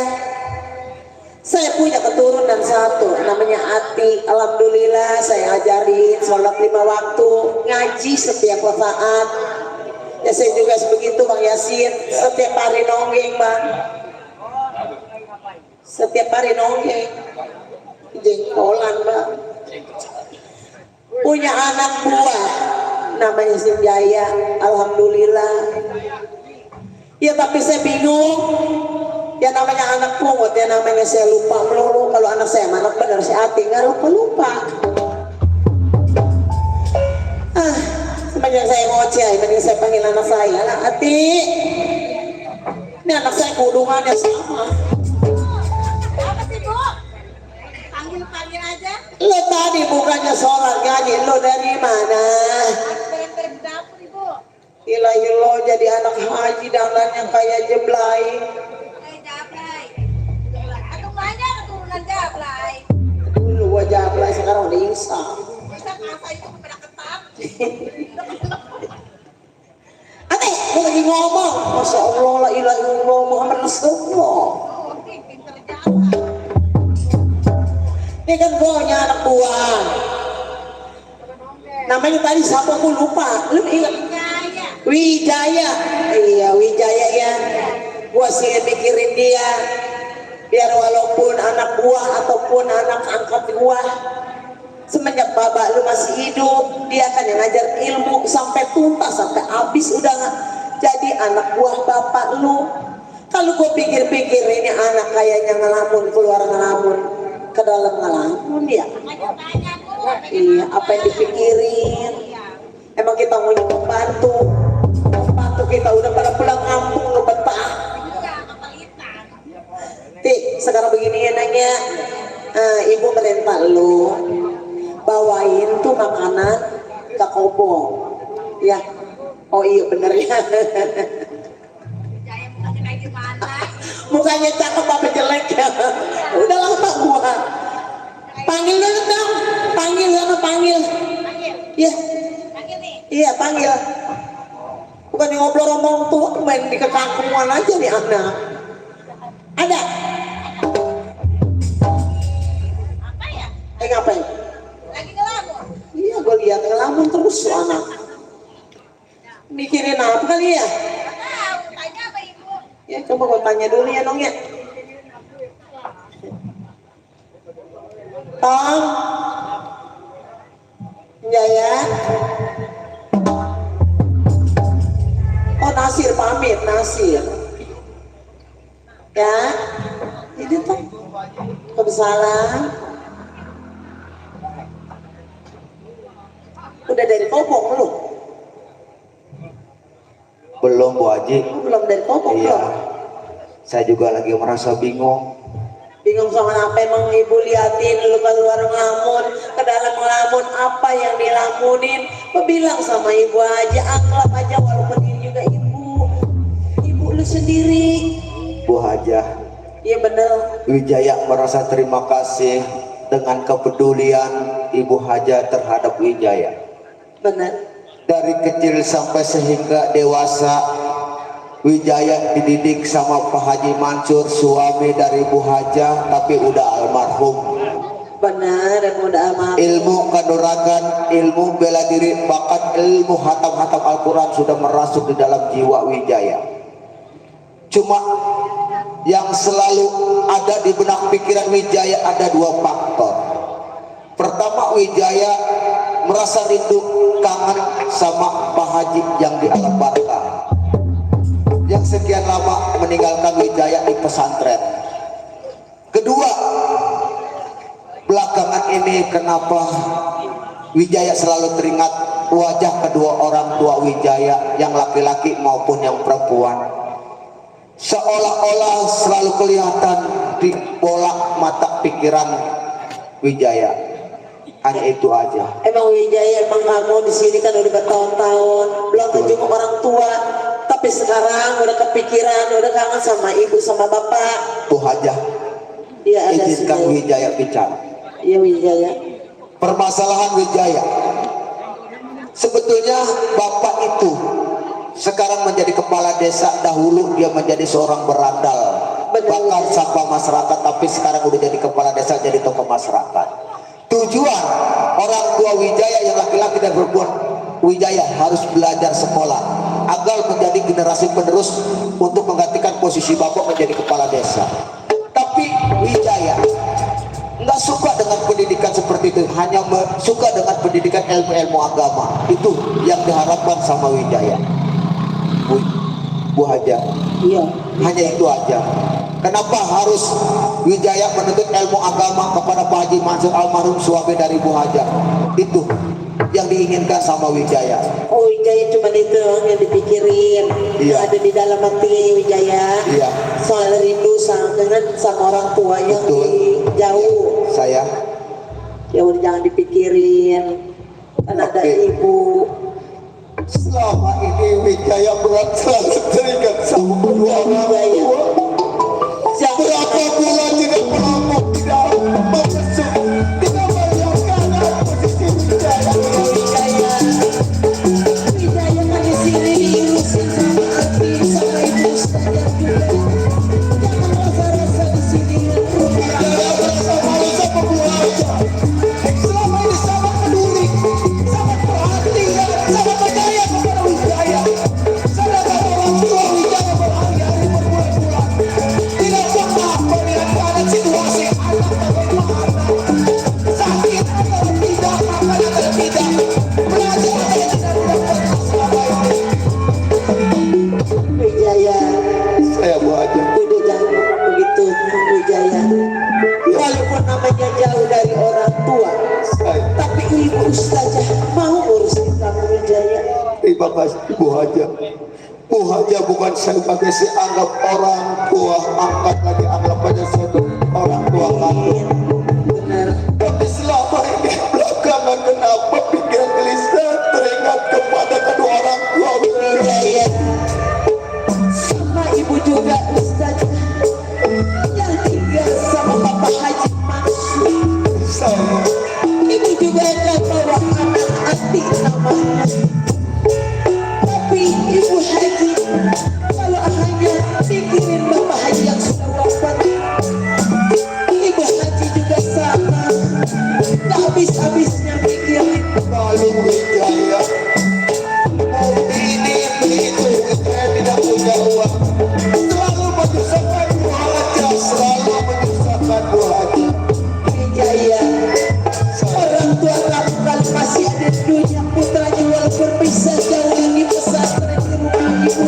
punya keturunan satu, namanya Ati. Alhamdulillah saya ajarin sholat 5 waktu, ngaji setiap saat. Ya saya juga sebegitu bang Yasin, setiap hari nonggeng bang. Setiap hari nonggeng, jengkolan bang. Punya anak buah, namanya Sinjaya. Alhamdulillah. Ya tapi saya bingung. Ya namanya anak pungut, ya namanya saya lupa melulu. Kalau anak saya anak benar si Ati nggak lupa. Semenjak saya ngoceh, mending saya panggil anak saya. Nah, Ati, ini anak saya kudungannya sama. Apa sih Bu? Panggil aja. Lo tadi bukannya sholat ngaji, lo dari mana? Beres-beres di dapur Ibu. Ilahi lo jadi anak haji dandan yang kayak jeblay. Kayak Jablay. Atau banyak keturunan Jablay. Dulu gua jeblay, sekarang udah insaf. Bisa masa itu kepada ketat. Ate, gue lagi ngomong. Masya Allah, la ilaha illallah Muhammad Rasulullah. Oke, pinter jalan. Ini kan gue punya anak buah. Namanya tadi siapa gue lupa. Lu ingat? Jaya. Wijaya. Iya, Wijaya ya. Gue sih mikirin dia. Biar walaupun anak buah ataupun anak angkat gue, semenjak bapak lu masih hidup, dia kan yang ngajar ilmu sampai tuntas, sampai habis, udah gak jadi anak buah bapak lu. Kalau gue pikir-pikir ini anak kayaknya ngelamun, keluar ngelamun, ke dalam ngelamun ya. Tanya Bu. Iya, apa yang dipikirin? Emang kita mau membantu kita udah pada pulang kampung lu betah. Iya, kepalitan. Tik, sekarang begini ya nanya, ibu perintah lu bawain tuh makanan ke Kobo ya. Oh iya bener ya. Jaya mukanya kayak gimana? Mukanya cakep apa jelek ya. Udah lama gua panggil dulu dong, panggil. Panggil. Iya, Panggil nih. iya panggil. Bukan ngobrol ngomong tua, main di kekangkungan aja nih anak. Ada Apa ya? ngapain? Lagi ngelamun. Iya, gue lihat ngelamun terus tuh anak. Mikirin apa kali ya? Nggak tahu. Tanya apa Ibu? Ya coba gue tanya dulu ya dong ya. Tong, ya. Oh Nasir pamit, Nasir. Ya, ini tuh kebesaran. Udah dari Kopong belum? Belum Bu Haji. Belum dari Kopong Iya. belum? Saya juga lagi merasa bingung. Bingung soal apa? Emang ibu liatin lu keluar ngelamun, ke dalam ngelamun, apa yang dilamunin? Lu bilang sama ibu aja, anggap aja walaupun ini juga ibu lu sendiri. Bu Hajah, Iya bener. Wijaya merasa terima kasih dengan kepedulian Ibu Hajah terhadap Wijaya. Bener. Dari kecil sampai sehingga dewasa, Wijaya dididik sama Pak Haji Mansur, suami dari Bu Hajah, tapi udah almarhum. Bener, dan udah amat. Ilmu kanuragan, ilmu bela diri, bahkan ilmu hatam-hatam Al-Quran sudah merasuk di dalam jiwa Wijaya. Cuma yang selalu ada di benak pikiran Wijaya ada dua faktor. Pertama, Wijaya merasa rindu kangen sama Pak Haji yang di Alam Barca, yang sekian lama meninggalkan Wijaya di pesantren. Kedua, belakangan ini kenapa Wijaya selalu teringat wajah kedua orang tua Wijaya, yang laki-laki maupun yang perempuan, seolah-olah selalu kelihatan di bola mata pikiran Wijaya. Hanya itu aja. Emang Wijaya emang kamu di sini kan udah bertahun-tahun, belum ketemu orang tua, tapi sekarang udah kepikiran, udah kangen sama ibu sama bapak. Bu Haja, Iya ada izinkan sini. Wijaya bicara. Iya Wijaya. Permasalahan Wijaya, sebetulnya bapak itu sekarang menjadi kepala desa, dahulu dia menjadi seorang berandal, bahkan sapa masyarakat, tapi sekarang udah jadi kepala desa, jadi tokoh masyarakat. Tujuan orang tua Wijaya yang laki-laki dan perempuan Wijaya harus belajar sekolah agar menjadi generasi penerus untuk menggantikan posisi bapak menjadi kepala desa. Tapi Wijaya nggak suka dengan pendidikan seperti itu, hanya suka dengan pendidikan ilmu-ilmu agama. Itu yang diharapkan sama Wijaya. Bu Haja, Iya. hanya itu aja. Kenapa harus Wijaya menuntut ilmu agama kepada Pak Haji Mansur almarhum suami dari Bu Haja? Itu yang diinginkan sama Wijaya. Oh Wijaya cuma itu yang dipikirin. Itu Iya. ada di dalam hati Wijaya. Iya. Soal rindu sama orang tua yang Betul. jauh. Saya Ya udah jangan dipikirin. Kan ada Oke. ibu. selama ini Wijaya berat selalu terikat sama kedua orang Wijaya. tua. Jangan Berapa bulan tidak melampau, tidak membesuk, tidak melihatkan posisi Wijaya. Wijaya. Wijaya kan di sini diurusin sama Abi, sama ibu saya juga. Jangan rasa-rasa di sini. Wijaya merasa malu sama Bu Haja. Selama ini sangat peduli, sangat perhatian, sangat percaya kepada Wijaya. Sedangkan orang tua Wijaya berhari-hari berbulan-bulan tidak pernah melihat situasi anak bagaimana, sakit atau tidak, makan atau tidak, belajar atau tidak pernah selama ini. Wijaya. Saya Bu Haja. Udah jangan ngomong begitu, Wijaya. Walaupun namanya jauh dari orang tua, tapi ibu ustazah mau urusin kamu Wijaya. Terima kasih Bu Haja. Bu Haja bukan sebagai seanggap orang tua angkat lagi, anggap aja sebagai orang tua kandung. Benar. Tapi selama ini belakangan kenapa pikiran gelisah teringat kepada kedua orang tua Wijaya. Sama ibu juga ustazah yang tinggal sama Bapak Haji Mansur. saya. Ibu juga akan bawa anak Ati namanya. Tapi Ibu Haji kalau hanya pikirin Bapak Haji yang sudah wafat, Ibu Haji juga sama, tak habis-habisnya pikirin. Lalu Wijaya mau ini begitu, Wijaya tidak punya uang, selalu menyusahkan Bu Haja, selalu menyusahkan Bu Haja. Wijaya, orang tua kamu kalau masih ada di dunia, putranya walaupun berpisah jauh di pesantren di rumah ibu,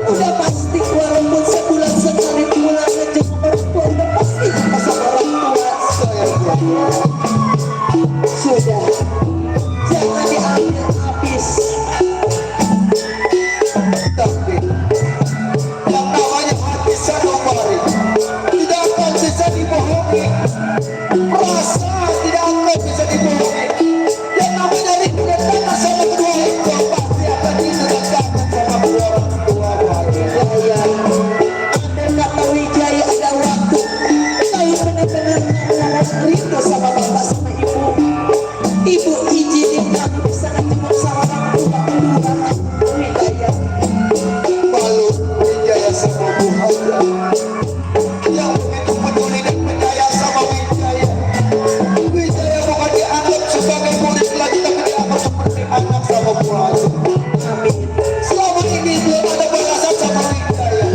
udah pasti walaupun sebulan sekali pulang aja orang tua, udah pasti sama orang tua. Saya berdua. Sudah, jangan diambil habis. Tapi yang namanya hati sanubari tidak akan bisa dibohongi, rasa tidak akan bisa dibohongi. Yang namanya rindu dan kangen sama kedua orang tua pasti akan rindu dan kangen sama kedua orang tua. Wijaya, andai kata Wijaya ada waktu, tahu benar-benar rindu sama bapak sama ibu. Ibu izinin kamu bisa ketemu sama orang tua kedua. Wijaya, Malu Wijaya sama Bu Haja yang begitu peduli dan percaya sama Wijaya. Wijaya bukan dianggap sebagai murid lagi, tapi dianggap seperti anak sama Bu Haja. amin. Selama ini belum ada balasan sama Wijaya.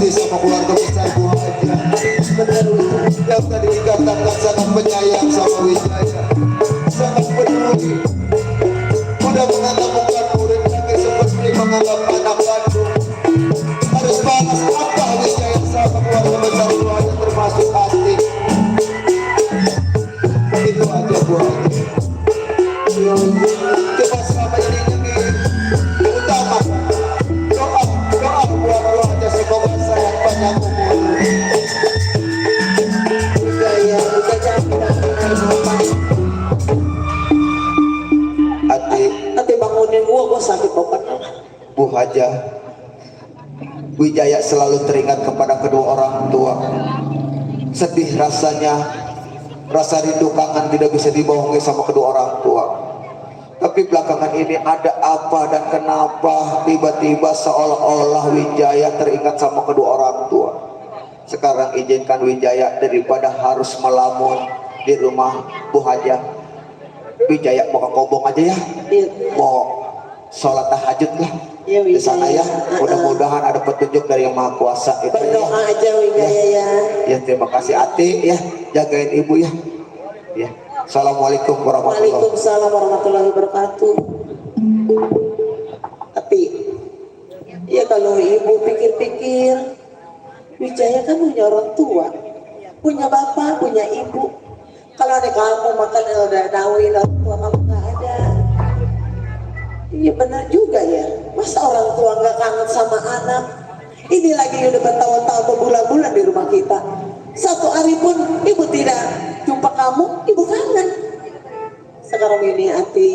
pasti sama keluarga besar Bu Haja. Yang tadi dikatakan sangat penyayang sama Wijaya, sangat peduli. Udah menganggap bukan murid, tapi seperti menganggap anak Bandung. Harus balas apa Wijaya sama keluarga besar Bu Haja, termasuk Asti. Itu aja Bu Haja. Coba selama ini utama doa buat Bu Haja semoga sehat panjang umur. Wijaya udah Ati bangunin gua sakit bapaknya. Bu Haja, Wijaya selalu teringat kepada kedua orang tua. Sedih rasanya, rasa rindu kangen tidak bisa dibohongi sama kedua orang tua. Tapi belakangan ini ada apa dan kenapa tiba-tiba seolah-olah Wijaya teringat sama kedua orang tua. Sekarang izinkan Wijaya daripada harus melamun di rumah Bu Haja, Wijaya mau ke Kobong aja ya, mau sholat tahajud lah di sana ya. Mudah-mudahan ada petunjuk dari Yang Maha Kuasa. Itu Berdoa aja Wijaya ya. Ya terima kasih Ati ya, jagain ibu ya. Ya. Assalamualaikum warahmatullahi wabarakatuh. Waalaikumsalam warahmatullahi wabarakatuh. Tapi ya kalau ibu pikir-pikir, Wijaya kan punya orang tua, punya bapak, punya ibu. Kalau ada kamu makan udah nawin orang tua kamu nggak ada. Iya benar juga ya. Masa orang tua nggak kangen sama anak? Ini lagi udah bertahun-tahun berbulan-bulan di rumah kita. Satu hari pun ibu tidak jumpa kamu, ibu kangen. Sekarang ini Ati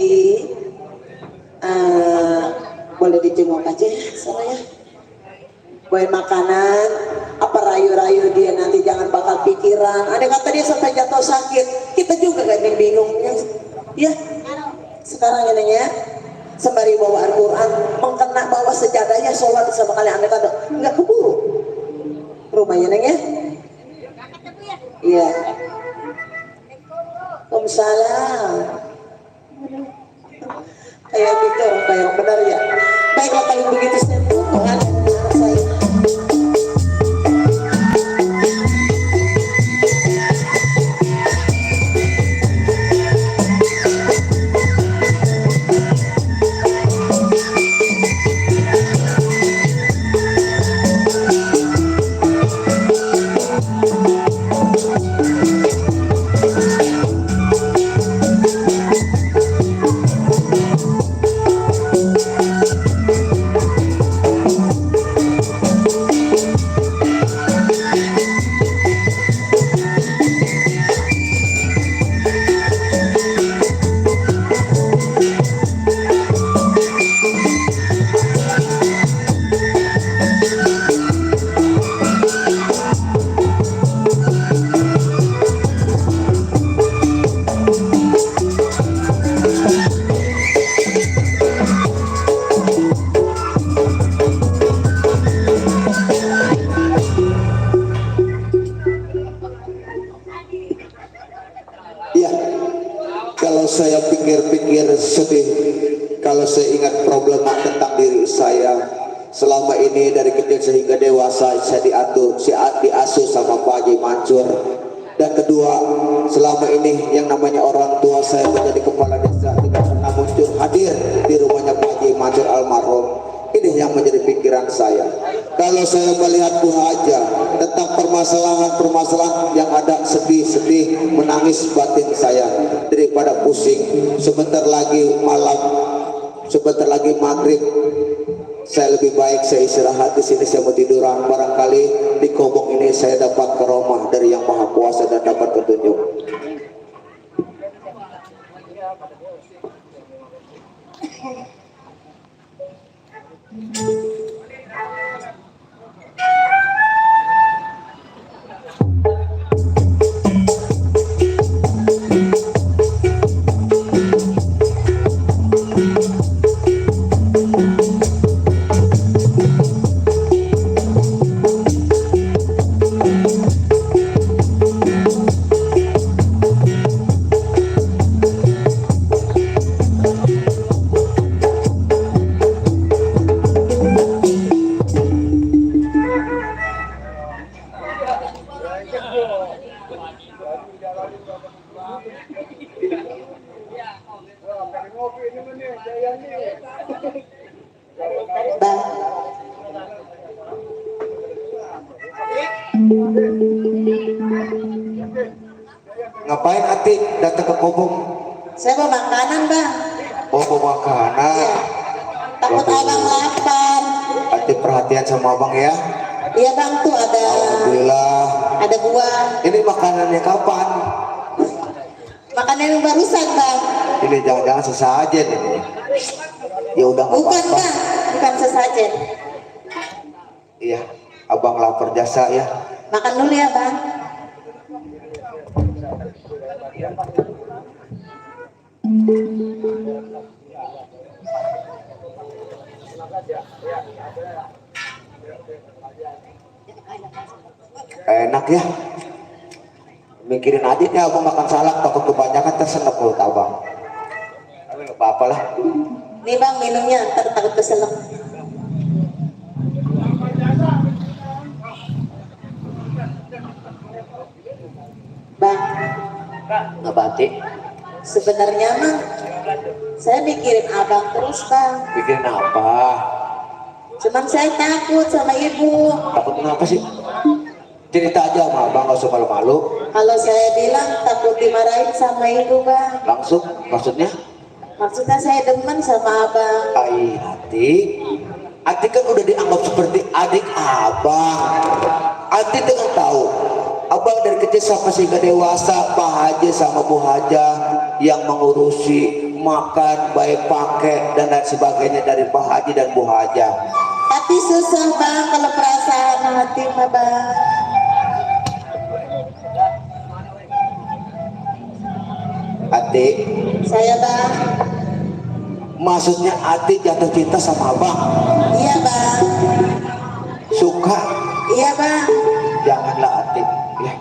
boleh dijenguk aja ya saya. Bawain makanan, apa rayu-rayu dia nanti jangan bakal pikiran. Ada kata dia sampai jatuh sakit, kita juga gak ada yang bingung ya. Sekarang ini ya, sembari bawa Al-Quran, mengkena bawa sejadahnya sholat sama kalian. Anda kata nggak keburu rumahnya neng ya. Iya. Waalaikumsalam. Kayak gitu orang kayak benar ya. Baiklah kalau begitu saya Tuhan saya. Saya pikir-pikir sedih kalau saya ingat problema tentang diri saya. Selama ini dari kecil sehingga dewasa saya diasuh sama Pak Haji Mansur. Dan kedua, selama ini yang namanya orang tua saya menjadi kepala desa tidak pernah muncul hadir di rumahnya Pak Haji Mansur almarhum. Ini yang menjadi pikiran saya. Kalau saya melihat Bu Haja tentang permasalahan yang ada, sedih-sedih, menangis batin saya daripada pusing. Sebentar lagi malam, sebentar lagi maghrib, saya lebih baik saya istirahat di sini, saya mau tiduran. Barangkali di Kobong ini saya dapat karomah dari Yang Maha Kuasa dan dapat petunjuk. Ngapain Ati datang ke Kobong? Saya mau makanan bang. Oh, mau makanan. Takut abang lapar. Ati perhatian sama abang ya. Iya bang, tuh ada Alhamdulillah. buah. Ini makanannya kapan? Makanan yang barusan bang. Ini jangan-jangan sesajen ini. Ya udah nggak Bukan apa-apa. bang, bukan sesajen. Iya, abang lapar jasa ya. Makan dulu ya bang. Enak ya. Mikirin aja nih abang makan salak, takut kebanyakan tersenep perut abang. Tapi nggak apa-apa lah. Nih bang minumnya, ntar takut keselak. Bang, Nggak batik. sebenarnya mah saya mikirin abang terus bang. Mikirin apa? Cuman saya takut sama ibu. Takut kenapa sih? Cerita aja sama abang, nggak usah malu-malu. Kalau saya bilang takut dimarahin sama ibu bang. Langsung, maksudnya? Maksudnya saya demen sama abang. Ai, Ati kan udah dianggap seperti adik abang. Ati dengan tahu abang dari kecil sampai sehingga dewasa, Pak Haji sama Bu Haja yang mengurusi makan, baik pakai dan lain sebagainya dari Pak Haji dan Bu Haja. Tapi susah bang kalau perasaan hati mah bang. Ati, Saya bang. maksudnya Ati jatuh cinta sama abang? Iya bang. Suka? Iya bang. Janganlah Ati. Ya.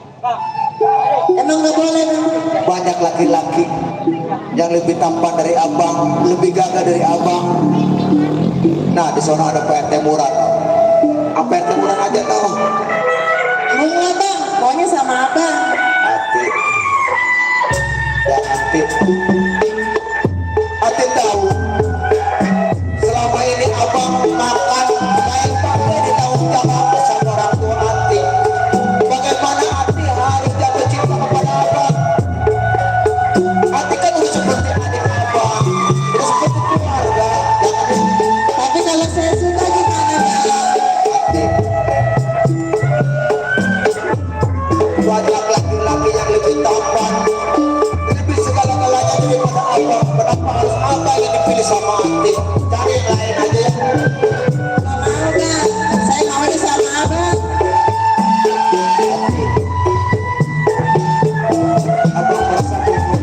Emang nggak boleh bang. Banyak laki-laki yang lebih tampan dari abang, lebih gagah dari abang. Nah, di sana ada PRT Murad. PRT Murad aja tau. Enggak bang, maunya sama abang. Ati, jangan Ati. Ati tahu, selama ini abang makan baik pakai di tanggung jawab bersama orang tua Ati. Bagaimana Ati harus jatuh cinta kepada abang? Ati kan udah seperti adik abang, udah seperti keluarga. Jangan Tapi kalau saya suka gimana bang? Ati. Banyak laki-laki yang lebih tampan, lebih segala-galanya daripada abang. Kenapa harus abang yang dipilih sama Ati? Cari yang lain aja ya. Nggak mau bang, saya maunya sama abang. Abang merasa bohong.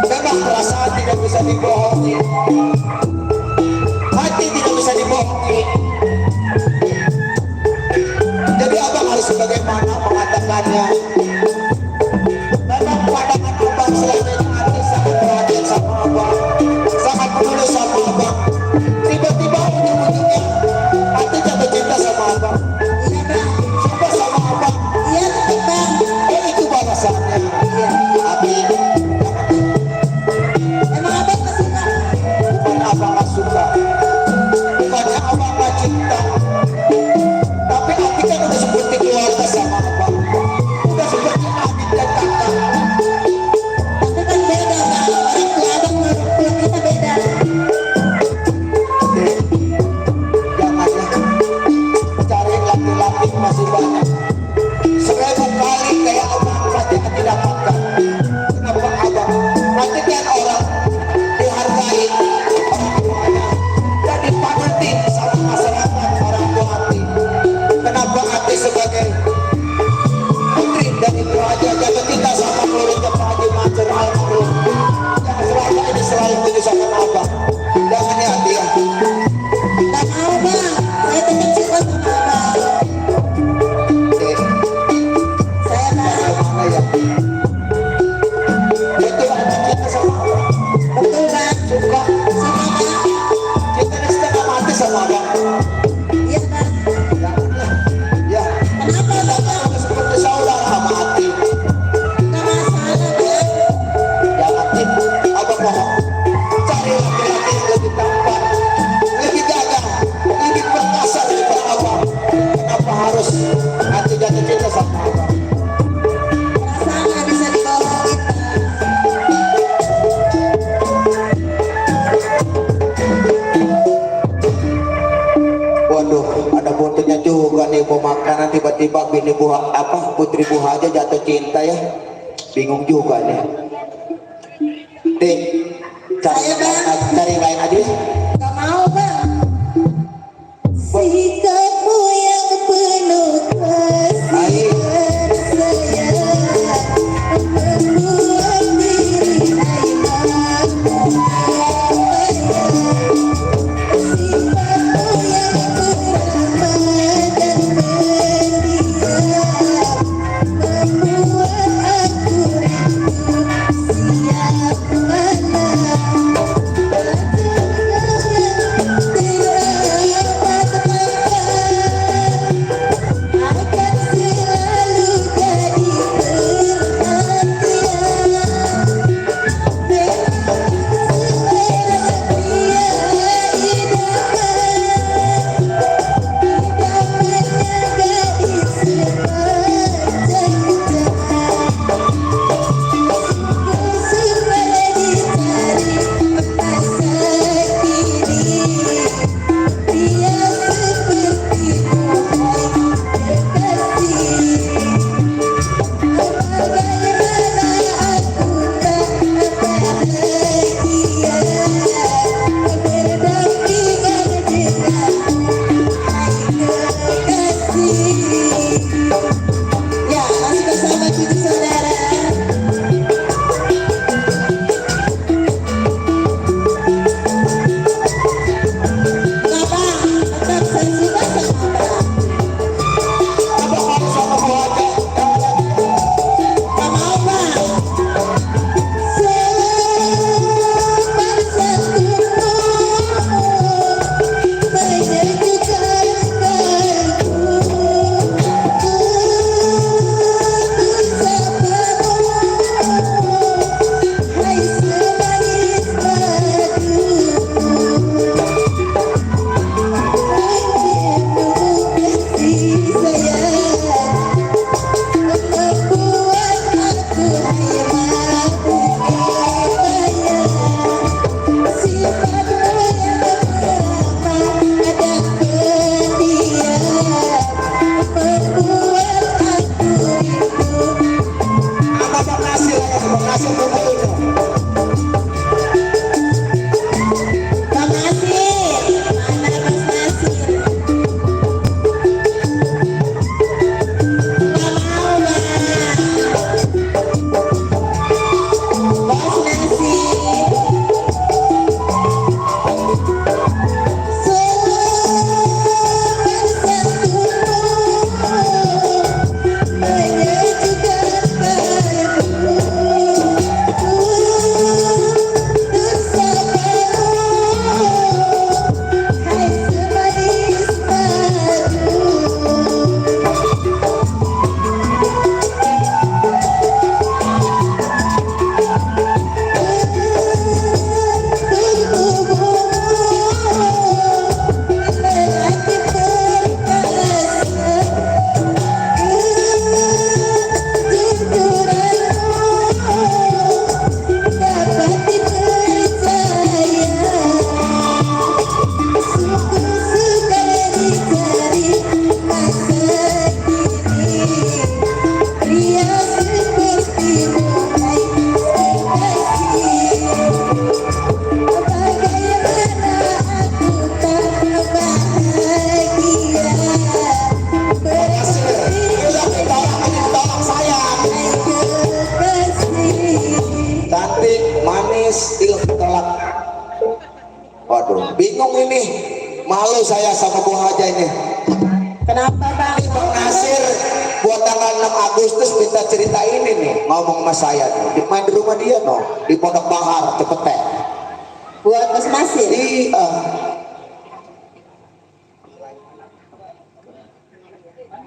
Memang perasaan tidak bisa dibohongi. Hati tidak bisa dibohongi. Jadi abang harus bagaimana mengatakannya. Memang pandangan abang selama ini Ati sangat perhatian sama abang, sangat peduli sama abang. Tiba-tiba ujung-ujungnya Ati jatuh cinta sama abang, Iya bang. suka sama abang. Iya bang. Itu balasannya. Iya. Ati, Emang abang nggak suka? bukan abang gak suka, bukannya abang gak cinta, tapi Ati kan udah seperti keluarga sama abang, udah seperti adik dan kakak. Tapi kan beda bang. Orang tua abang sama orang tua kita beda. Dek, jangan ya, cari laki-laki masih banyak. 1000 kali kayak abang pasti Ati dapatkan. Kenapa abang? Ati kan orang dihargai orang tuanya dan dipanuti sama masyarakat orang tua Ati. Kenapa Ati sebagai putri dan ibu Haja jatuh cinta sama keluarga Pak Haji Mansur almarhum? Jangan selama ini selalu menyusahkan abang. Jangan ya Ati ya. Nggak mau bang. Saya tetap suka sama abang. Dek, Saya bang. kemana ya? Betul abang cinta sama abang. Agustus nanti jatuh cinta sama abang. Perasaan nggak bisa dibohongin. Waduh, ada fotonya juga nih mau makanan tiba-tiba bini buah apa putri buah aja jatuh cinta ya. Bingung juga nih. Dek, cari lain aja. Gak mau bang. Sikapmu yang penuh kasih dan sayang membuat diri Aiman sifatmu yang beramah dan pendiam membuat aku rindu siap mana. Akan selalu jadi Ya, masih bersama cucu saudara. Kenapa? Tetap saya suka sama Abang. Gak mau bang. Selepas satumu menyejukkan kalbu. Hai semanis madu kasih sayang membuat aku hayat sifatmu yang beramah dan pendiam membuat aku rindu. Apa Bang Nasir ya, Bang Nasir betul. Bang Nasir, mana Mas Nasir? Gak mau bang. Mas Nasir. Selepas satumu menyejukkan kalbu. Hai semanis madu lelaki perkasa kejujuranmu dapat dipercaya. Sungguh sukar dicari masa kini pria sepertimu hai kekasih. Bagaimana aku tak bahagia berarti Tolong sayang. hai kekasih. Cantik, manis, telak. Waduh, bingung ini. Malu saya sama Bu Haja ini. Kenapa bang? Bang Nasir buat tanggal 6 Agustus minta cerita ini nih, ngomong sama saya nih. Main di rumah dia no, di Pondok Bahar, Cepete. Buat Mas Nasir. Iya.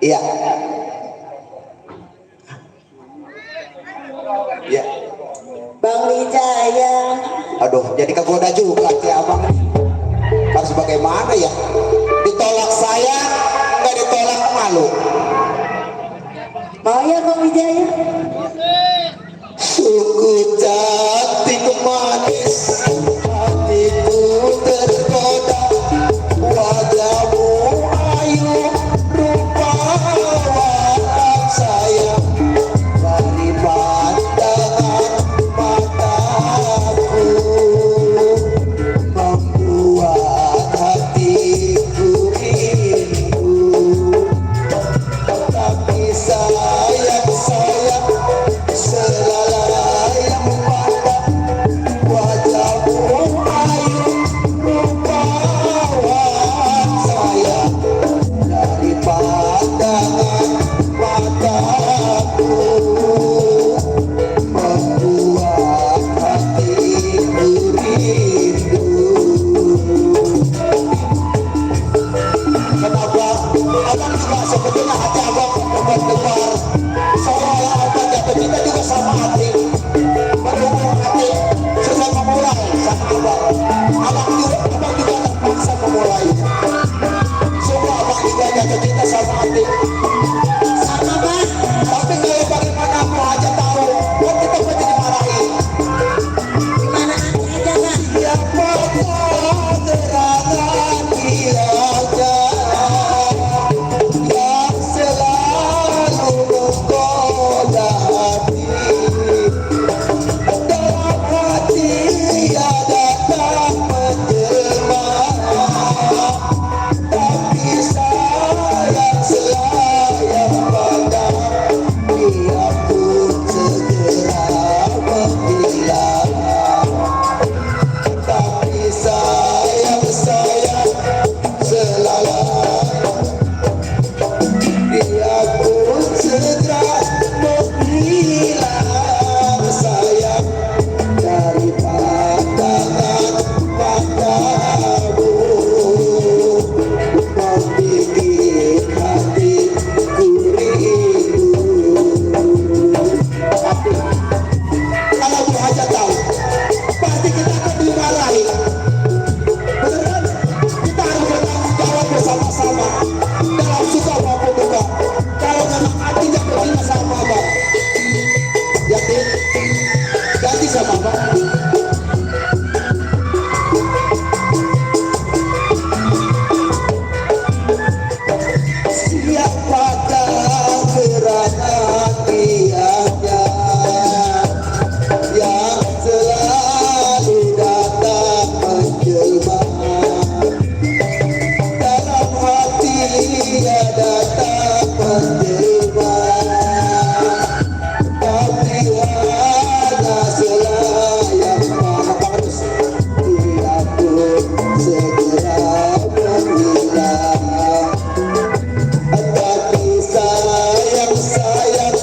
Iya. Iya. Bang Wijaya. Aduh, jadi kegoda juga si abang. Harus bagaimana ya? Ditolak saya, nggak ditolak malu. Mau ya Kang Wijaya? Suku cantik manis, hatiku tergoda, wajahmu ayu, rupa watak sayang, dari pandangan mataku, membuat hatiku rindu. Tetapi sayang selalai memandang wajahmu ayu, rupawan sayang, dari pandangan mataku, membuat hatiku rindu. Kenapa abang juga sebetulnya hati abang berdebar, seolah abang jatuh cinta juga sama hati, berhubung hati sudah memulai sama abang. Abang juga terpaksa memulainya. Semua abang juga jatuh cinta sama hati. Sama bang. Tapi kalau bagaimana aku aja tahu, kan kita pasti dimarahin. Gimana aja bang? Siapa gerangan diaja yang selalu menggoda hati, dalam hati ia datang menjelma, tapi sayang selayang pandang dia pun segera menghilang. Tapi sayang selalu dia pun segera menghilang sayang, dari pandangan matamu, membikin hatiku rindu. Tapi kalau Bu Haja tahu, pasti kita akan dimarahi. Bener kan? Kita harus bertanggung jawab bersama-sama dalam suka maupun duka. Kalau memang hati tidak berguna sama abang, yakin ganti sama abang. Siapakah gerangan dianya yang selalu datang menjelma, dalam hati ia datang menjelma, tapi hanya selayang panas, dia pun segera menghilang. Tapi sayang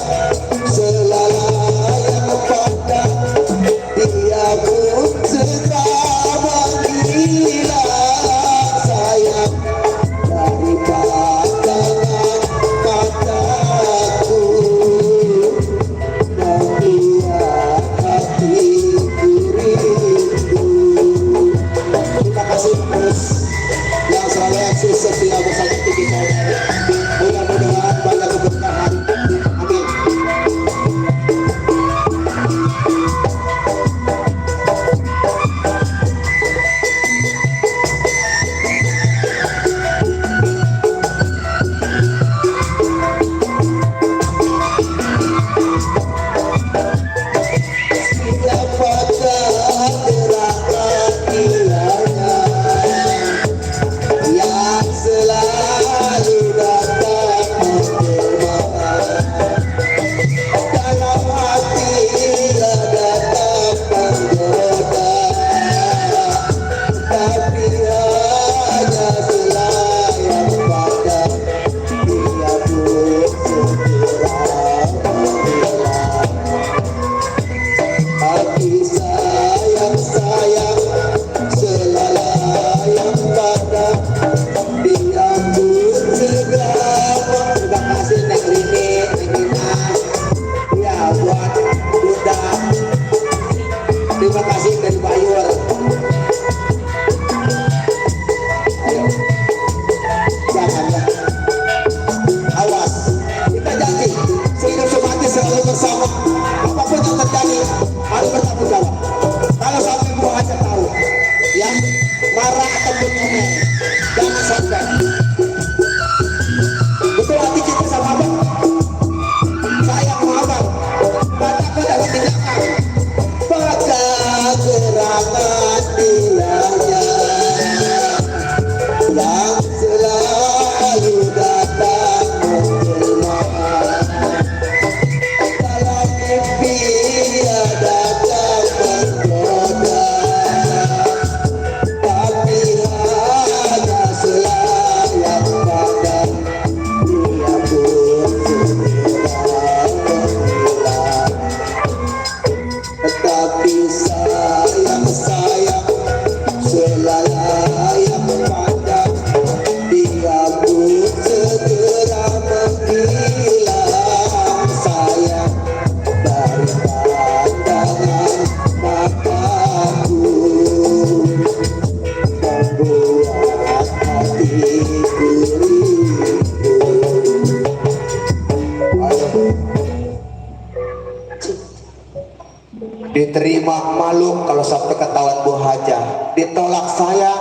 diterima malu kalau sampai ketahuan Bu Haja, ditolak saya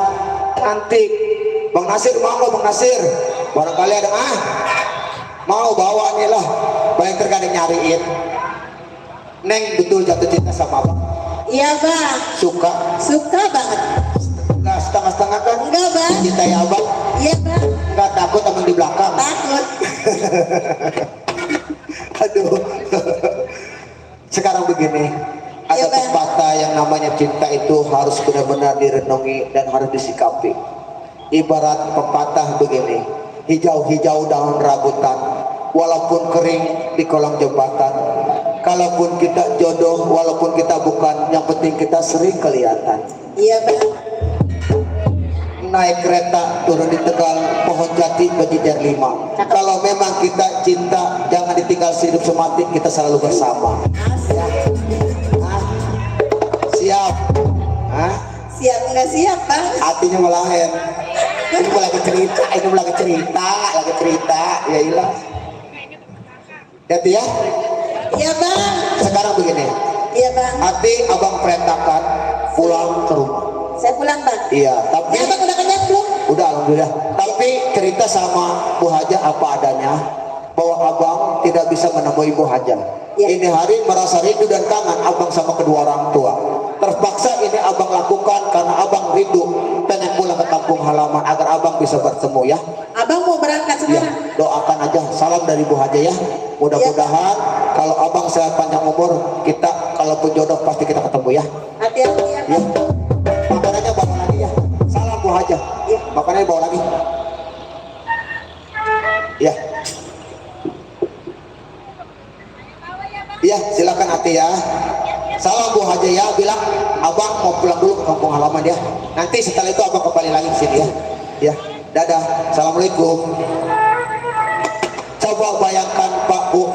cantik. Bang Nasir mau, Bang Nasir barangkali ada mau bawa nih lah, paling terkadang nyariin. Neng betul jatuh cinta sama Abang? Iya bang, Suka? suka banget. Enggak setengah-setengah kan? Enggak bang. Cintai Abang? Iya bang, Enggak takut Abang di belakang? takut. Aduh. Sekarang begini, ada Ya, Bang. pepatah yang namanya cinta itu harus benar-benar direnungi dan harus disikapi. Ibarat pepatah begini, hijau-hijau daun rambutan, walaupun kering di kolong jembatan. Kalaupun kita jodoh, walaupun kita bukan, yang penting kita sering kelihatan. Iya bang. Naik kereta turun di Tegal, pohon jati berjejer 5. Kalau memang kita cinta, jangan ditinggal sehidup semati, kita selalu bersama. Hah? Siap? Hah? Siap nggak siap bang? Hatinya melahen. Ini mau lagi cerita, lagi cerita, ya ilah. Hati ya. Iya bang. Sekarang begini, Iya bang. hati Abang perintahkan pulang ke rumah. Saya pulang bang. Iya, tapi Ya bang udah kenyang belum? udah alhamdulillah. Tapi cerita sama Bu Haja apa adanya, bahwa Abang tidak bisa menemui Bu Haja. Ya. Ini hari merasa rindu dan kangen Abang sama kedua orang tua. Terpaksa ini Abang lakukan karena Abang rindu pengen pulang ke kampung halaman agar Abang bisa bertemu ya. Abang mau berangkat Ya, sekarang? doakan aja. Salam dari Bu Haja ya. Mudah-mudahan kalau Abang sehat panjang umur, kita kalaupun jodoh pasti kita ketemu ya. Hati-hati ya Ya. bang. Makanannya bawa lagi ya. Salam Bu Haja. Ya. Makanannya bawa lagi. Ya. Iya, silakan Ati ya. Salam Bu Haja ya, bilang Abang mau pulang dulu ke kampung halaman ya. Nanti setelah itu Abang kembali lagi ke sini ya. Ya, dadah. Assalamualaikum. Coba bayangkan Pak Bu,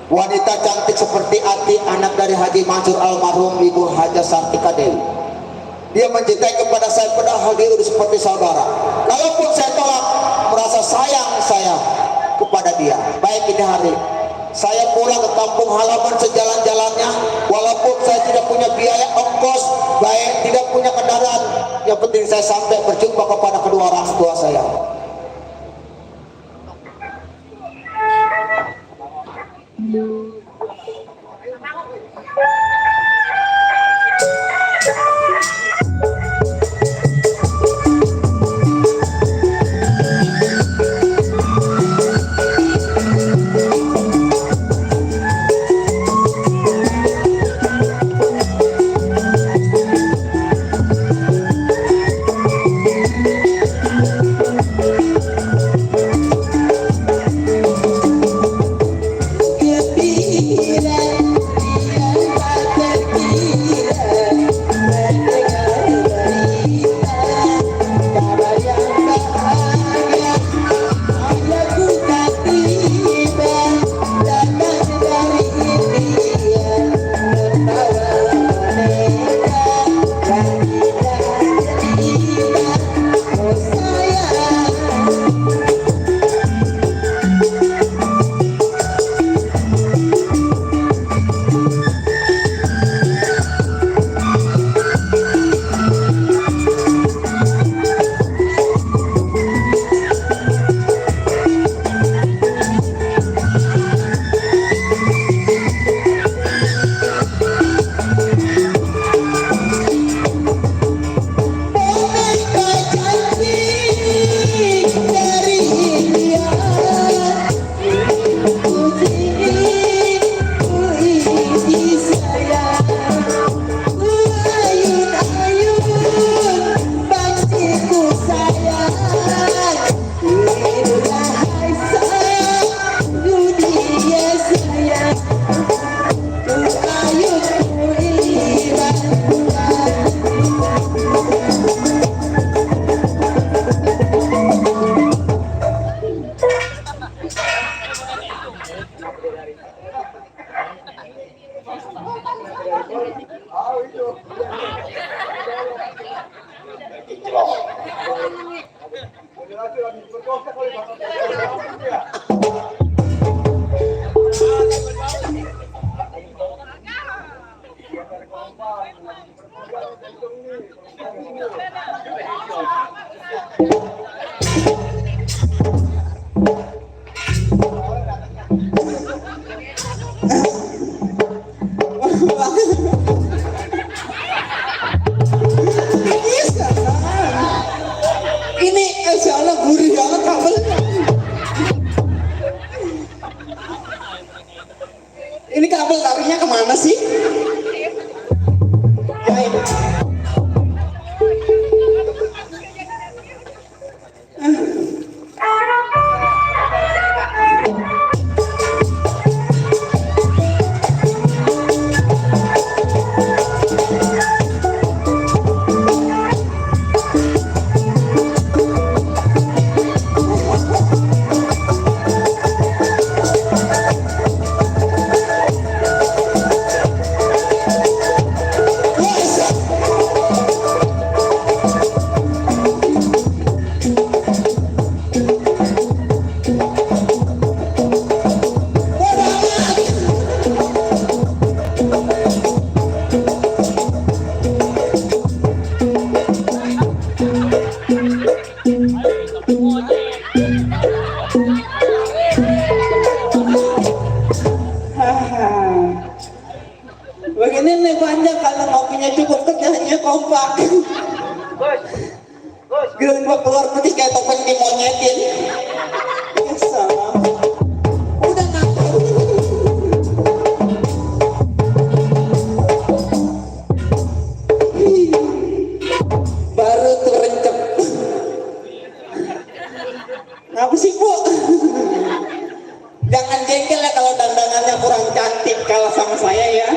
wanita cantik seperti Ati, anak dari Haji Mansur almarhum Ibu Haja Sartika Dewi. Dia mencintai kepada saya padahal dia udah seperti saudara. Kalaupun saya tolak, merasa sayang saya kepada dia. Baik ini hari saya pulang ke kampung halaman sejalan-jalannya, walaupun saya tidak punya biaya ongkos, baik tidak punya kendaraan, yang penting saya sampai berjumpa kepada kedua orang tua saya. Ketika Bisa. Ini insya Allah gurih banget kabelnya. Ini kabel tariknya kemana sih? Ya ini. Begini nih panjang kalau ngopinya cukup kerjanya kompak. Gerembak keluar putih kayak topeng dimonyetin. Biasa. Udah ngapa? Baru tuh rencep. Ngapa sih Bu? Jangan jengkel ya kalau dandanannya kurang cantik kalah sama saya ya.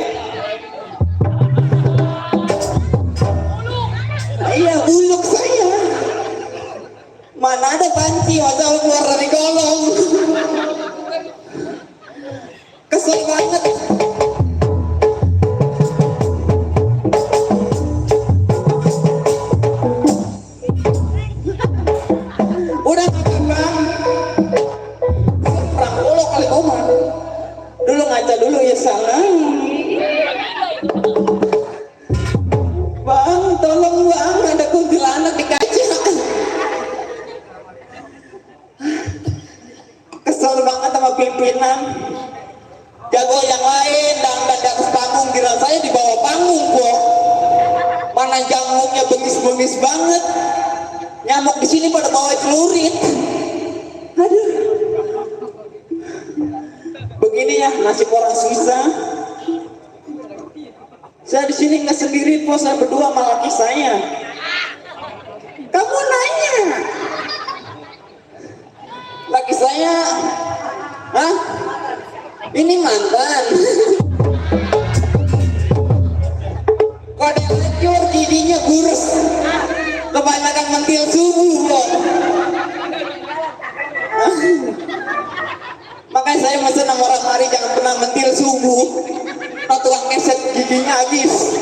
Iya, uluk saya. Mana ada panci, masa keluar dari kolong. Kesel banget. Udah Bang. Perang uluk kali koma. Dulu ngaca dulu ya salah. Bang, tolong bang, ada kuntilanak di kaca. Kesel banget sama pimpinan. Jago yang lain, dan di atas panggung, kira saya di bawah panggung kok. Mana jangungnya bengis-bengis banget. Nyamuk di sini pada bawa celurit. Aduh. Begini ya, nasib orang susah. Saya di sini nggak sendiri, po, saya berdua sama laki saya. Kamu nanya, laki saya, hah? Ini mantan. Kok ada yang hancur, giginya gurus, kebanyakan mentil subuh, po. Makanya saya mesen sama orang mari jangan pernah mentil subuh. Tukang keset giginya habis.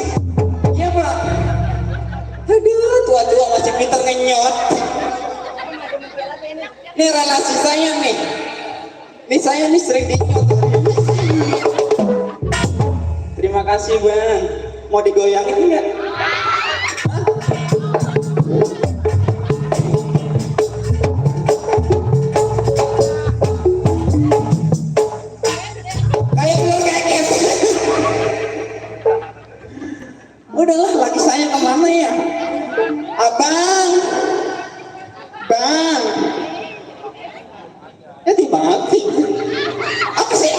Iya Pak. Aduh, tua-tua masih pinter ngenyot. Ini relasi saya nih. Nih saya nih sering dinyot. Terima kasih Bang. Mau digoyangin enggak? Udahlah, laki saya kemana ya? Abang, Bang, ya dimati. Apa sih?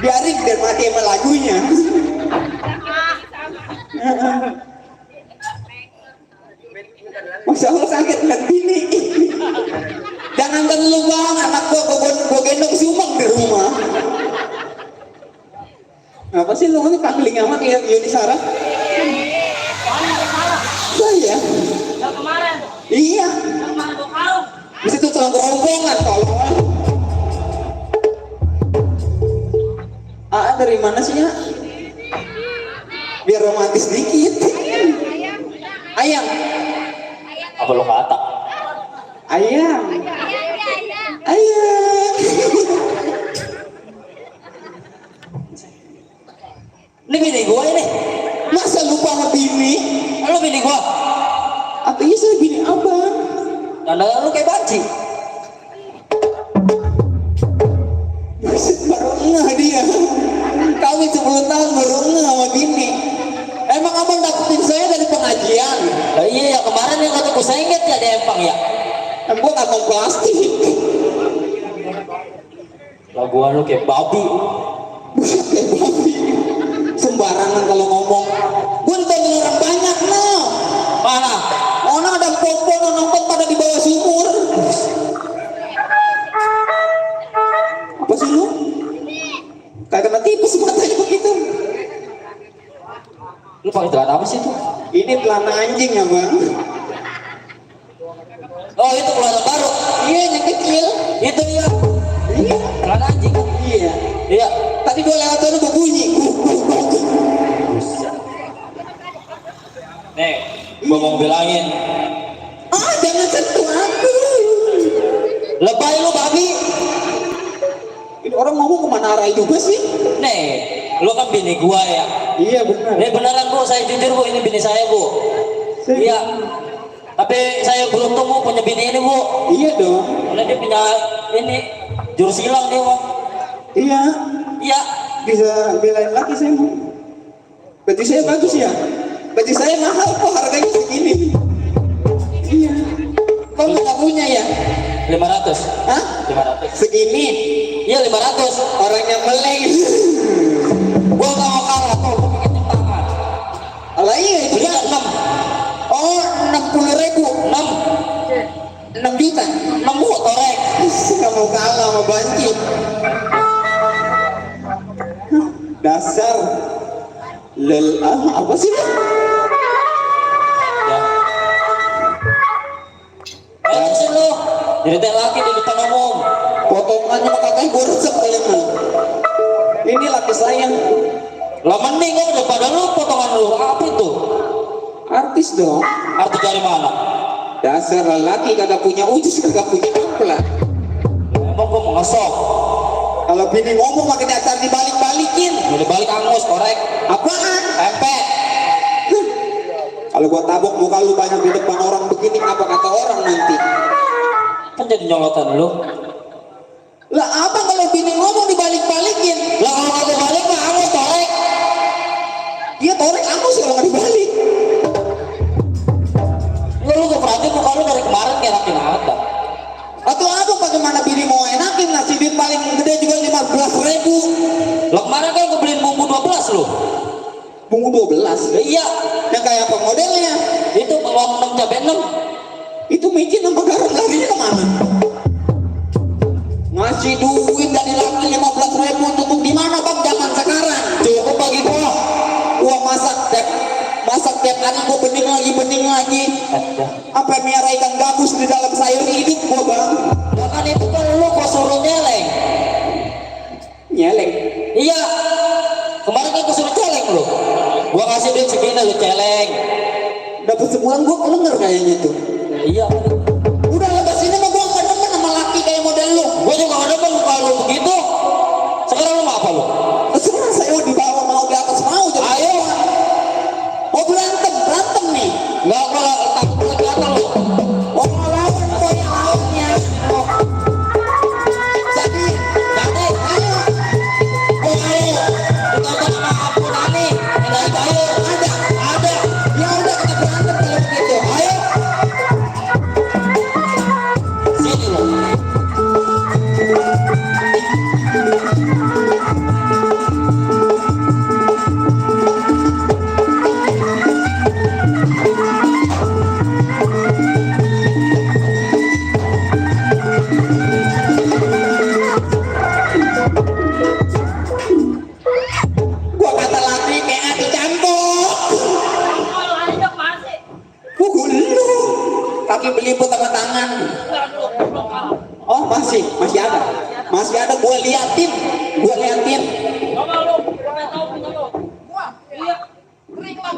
biarin biar mati sama lagunya. Masya Allah sakit lihat bini. Jangankan lu bang, anak gua gendong si Umang di rumah. Apa sih lu ini pangling amat lihat Yuni Sarah? Saya. Yang kemarin. Iya. Yang kemarin gua kalung. Di situ tulang rombongan tolong. Dari mana sih ya? Biar romantis dikit. Ayam. Apa lo kata? Ayam. Ayam. Ini bini gua ini. Masa lupa sama bini? Lo bini gua. Atau iya saya bini abang? Dandangan lu kayak banci. Buset, baru ngeh dia. Kawin 10 tahun baru ngeh sama bini. Emang abang dapetin saya dari pengajian? Lah iya ya kemarin yang kata saya inget ya di Empang ya. Gua gak mau plastik. Lah gua lu kayak babi. Buset, kayak babi. Sembarangan kalau ngomong. Gua ditonton orang banyak noh. Mana? Orang ada popo nonton pada di bawah sumur. Apa sih lu? Kayak kena tipes matanya begitu. Lu pakai celana apa sih itu? Ini celana anjing ya bang. Oh itu keluaran baru. Iya yang kecil. Itu ya. Iya. Celana anjing. Iya. Iya. Tadi gua lewat sana berbunyi. Nih, gua mau bilangin. Ah jangan sentuh aku. Lebay lu babi. Ini orang ngomong kemana arah juga sih? Nih, lu kan bini gua ya. Iya benar. Ini beneran bu, saya jujur bu, ini bini saya bu. Iya. Tapi saya beruntung bu punya bini ini bu. Iya dong. Karena dia punya ini jurus hilang dia bang. Iya. Iya. Bisa belain lagi saya mau. Baju saya bagus ya. Baju saya mahal kok harganya segini. Iya. Kok nggak punya ya? 500. Hah? 500. Segini. Iya 500. Orangnya meleng. Gua nggak mau kalah tuh, gua pakai jam tangan. Alah iya itu Beli kan. 6. Oh 60.000. 6 juta. 6 bu, torek. Kamu kalah sama banci. Dasar apa sih? Ya. Terusin lu. Jadi laki di depan umum. Potongannya mah katanya gue resep kalian mah. Ini laki saya. Lah mending gua daripada lu potongan lu. Apa itu? Artis dong. Arti dari mana? Dasar lelaki kagak punya usus kagak punya ampela. Emang gua mau ngesok. Kalau bini ngomong makin dasar dibalik-balikin. Udah balik angus, korek. Apaan? Tempe. Kalau gua tabok muka lu banyak di depan orang begini apa kata orang nanti? Kan jadi nyolotan lu. Lah apa kalau bini ngomong dibalik-balikin? Lah kalau nggak dibalik mah angus, korek. Dia torek angus kalau nggak dibalik. Lu gak perhatiin muka lu dari kemarin kayak enakin ada. Atau apa bagaimana bini mau enakin ngasih duit paling gede juga 15.000. Lah kemarin kan gua beliin bumbu 12 lu. Bumbu 12. Ya, iya. Yang kayak apa modelnya? Itu bawang 6 cabai 6. Itu micin sama garam larinya kemana? Ngasih duit dari laki 15.000 untuk di mana bang zaman sekarang? Cukup bagi gua. Gua masak tiap hari gua bening lagi. Apa miara ikan gabus di dalam sayur hidup gua bang? Bahkan itu kan lu gua suruh nyeleng. Nyeleng. Iya. Kemarin kan gua suruh celeng lu. Gua kasih duit segini lu celeng. Dapat sebulan gua kelenger kayaknya tuh. Iya. Udah lepas ini mah gua nggak demen sama laki kayak model lu. Gua juga gak demen muka lu begitu. Sekarang lu mau apa lu? Terserah saya mau di bawah mau di atas mau jadi. Ayo. Mau berantem nih. Nggak gua takut lu kelihatan lu. Mau lawan kok yang lawannya. Jadi Ayo. Oh ayo. Ditonton sama Ampun Ani. Dari kayu. Ada. ya udah kita berantem kalau begitu. Ayo. Sini lu. Gua liatin. Coba lu, pengen tahu punya lu. Wah, Iya. kering lah.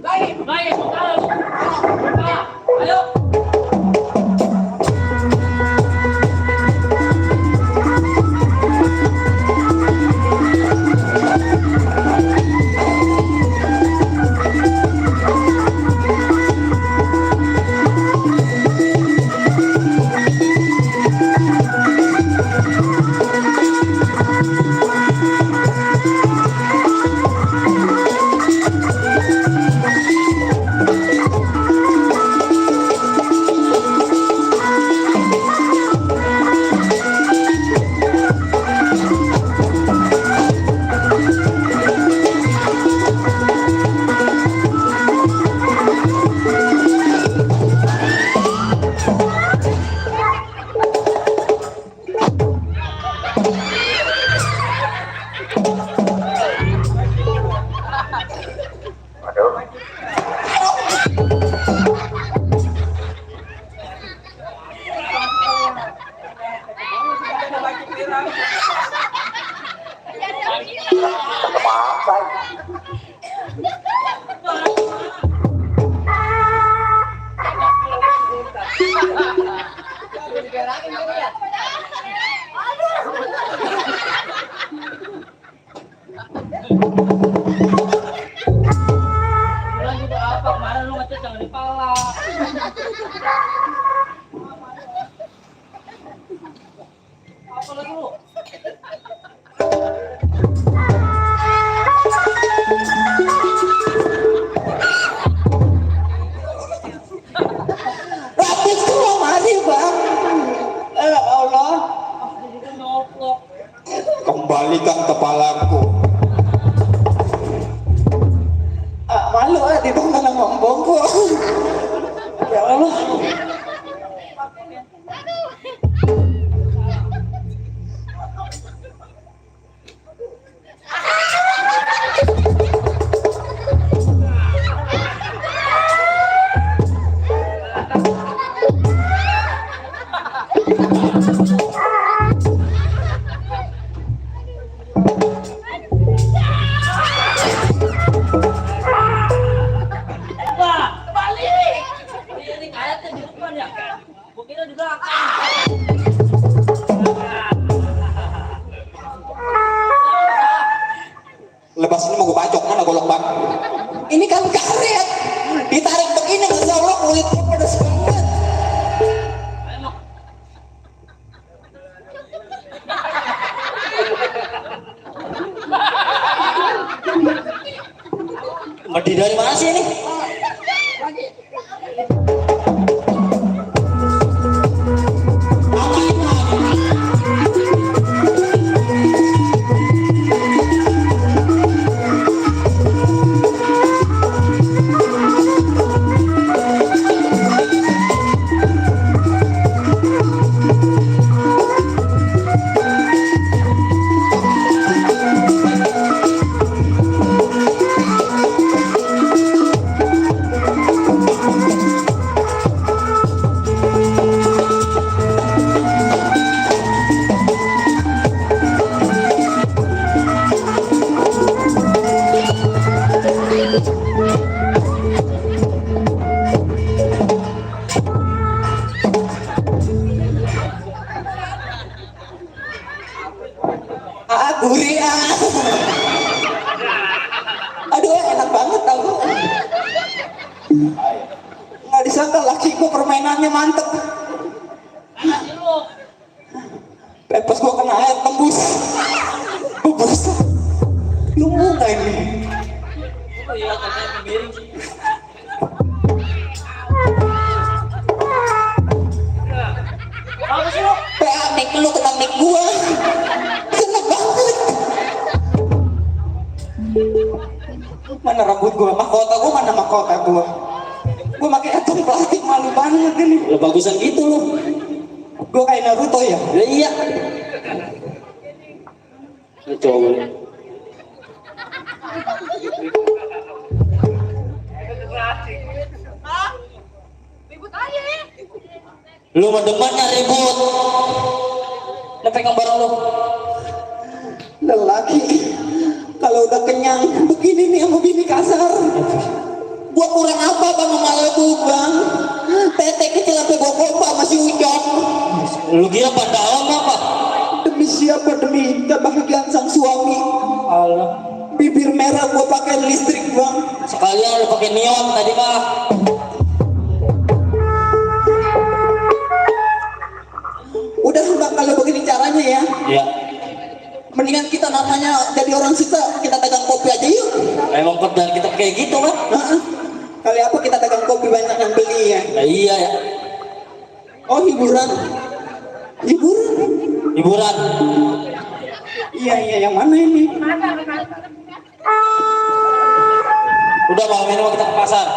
Baik, ayo. Bilang juga apa kemarin lu ngecat jangan di pala. Apa lagi lu? Rapis tuh mari bang. Allah. Jadi kan nyoplok. Kembalikan kepalaku. Malu di tangan ngomong kok. Ya Allah. Wah, balik. Ini kayaknya di depan ya. Gua kira di belakang. Lepas ini mau gue bacok mana golok bang? Ini kan karet. Ditarik begini insya Allah kulitnya pedas banget. Madi dari mana sih ini? Gurih Aduh enak banget tau. Nggak disangka lakiku permainannya mantep. Ayo lu. Pas gua kena air tembus. Bubus. Lu nggak ini? Oh iya, katanya miring sih. Apa sih lu? Nik mana rambut gua, mahkota gua mana mahkota gua. Gua pakai kantong plastik malu banget ini. Lo bagusan gitu lo. Gua kayak Naruto ya. Ya iya. Coba. Ribut aja ya. Lu mendemannya ribut. Nepegang barang lu. Lelaki kalau udah kenyang begini nih sama bini kasar. Gua kurang apa bang sama lu bang? Tete kecil sampai gua kompak masih ucap. Lu kira pandalam apa? Demi siapa? Demi kebahagiaan sang suami. Allah. Bibir merah gua pakai listrik bang. Sekalian lu pakai neon tadi mah. Udah bang kalau begini caranya ya. Iya. Mendingan kita namanya jadi orang sita, kita dagang kopi aja yuk. Emang kerjaan kita kayak gitu kan? Heeh. Kali apa kita dagang kopi banyak yang beli ya? Ya, iya ya. Oh hiburan. Hiburan. Hiburan. Iya yang mana ini? Udah malam ini mau kita ke pasar.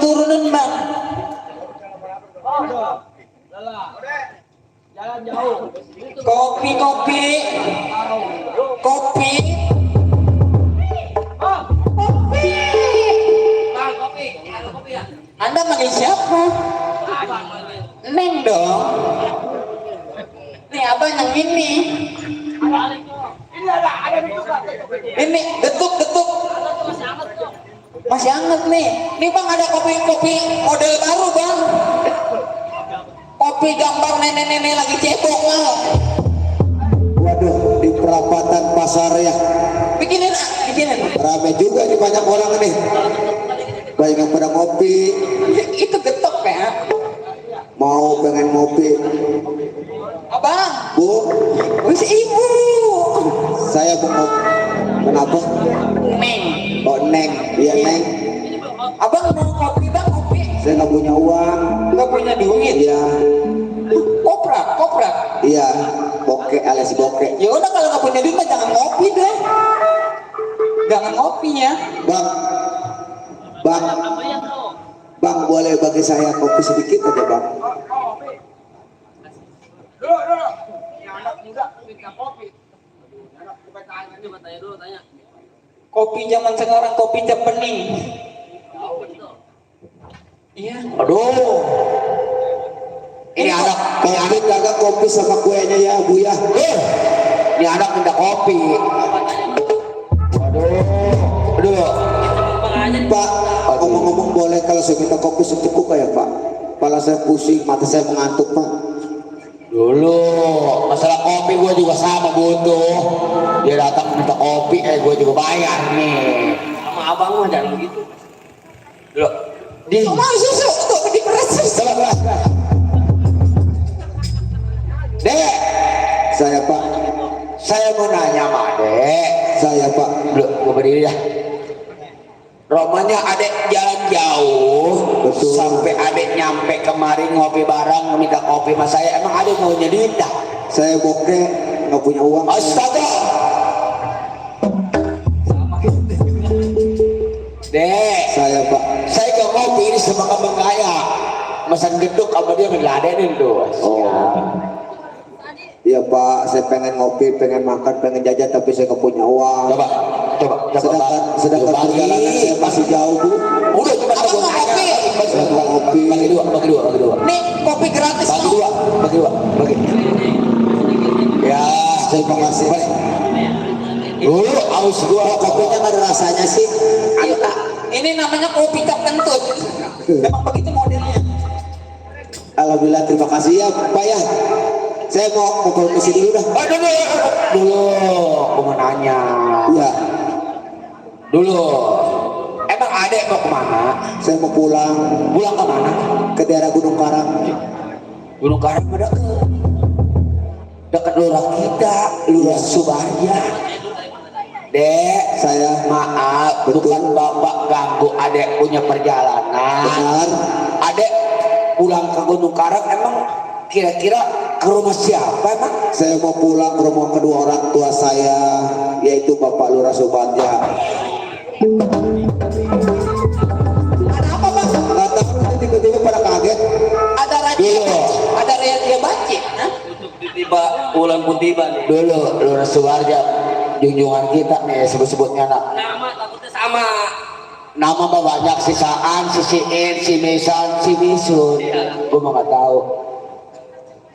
turunan bang. Jalan jauh. Kopi. Anda manggil siapa? Neng dong. Nih abang yang ini. Ini ada juga. Ini getuk. Masih hangat nih. Nih bang ada kopi model baru bang. Kopi gambar nenek-nenek lagi cebok lah. Waduh, di perapatan pasar ya. Bikinin. Rame juga nih banyak orang nih. Banyak yang pada ngopi. Itu getuk ya. Mau pengen ngopi. Abang. Bu, Wis ibu. saya mau ngopi. Kenapa? Neng. Oh Neng, iya Neng. Abang mau kopi bang kopi. Saya nggak punya uang. Nggak punya duit. Iya, Koprak. iya. Bokek alias bokek. Ya udah kalau nggak punya duit mah jangan ngopi deh. Jangan ngopi ya. Bang, boleh bagi saya kopi sedikit aja bang. Dulu. Ini anak muda minta kopi. Coba tanya dulu. Kopi zaman sekarang kopi Japaning. Iya. Aduh. Ini anak kopi kagak kopi sama kuenya ya bu ya. Ini anak minta kopi. Aduh. Pak, ngomong-ngomong boleh kalau saya minta kopi secukupnya ya Pak? Kepala saya pusing, mata saya mengantuk Pak. Dulu masalah kopi gue juga sama butuh. Dia datang minta kopi, gue juga bayar nih. Sama abang mah jangan begitu. Dulu. Di susu tuh diperes. Dek, Saya Pak, saya mau nanya sama Dek. saya Pak. Dulu, gue berdiri dah. Romanya adek jalan jauh. Betul. Sampai adek nyampe kemari ngopi bareng minta kopi sama saya. Emang adek mau jadi dah? Saya bokek, nggak punya uang. Astaga. Dek, Saya Pak. saya gak ngopi ini sama kembang kaya. Mesan geduk sama dia ngeladenin tuh. Oh. Iya Pak, saya pengen ngopi, pengen makan, pengen jajan, tapi saya nggak punya uang. Coba. Sedangkan perjalanan saya masih jauh bu. Udah cuma Abang mau kopi. Saya mau ngopi. Bagi dua. Nih kopi gratis. Bagi dua. Ya, Terima kasih. dulu aus gua Kopinya nggak ada rasanya sih. Iya. Ini namanya kopi cap kentut. Emang begitu modelnya. Alhamdulillah, terima kasih ya Pak ya. Saya mau permisi dulu dah. dulu gua mau nanya. Iya, Dulu emang adek mau kemana? saya mau pulang Pulang ke mana? ke daerah Gunung Karang. Gunung Karang ada dekat lurah kita, lurah Subarja. Dek, Saya maaf, Betul. bukan bapak ganggu adek punya perjalanan. benar. Adek pulang ke Gunung Karang emang kira-kira ke rumah siapa emang? Saya mau pulang ke rumah kedua orang tua saya, yaitu Bapak Lurah Subarja. Ada apa bang? Nggak tahu tiba-tiba pada kaget. Ada raja banci. Tiba pulang pun tiba nih. Dulu Lurah Subarja junjungan kita nih sebut-sebutnya anak. Nama takutnya sama. Nama mah banyak, si Saan, si Siin, si Misan, si Misun. Gue mah nggak tahu.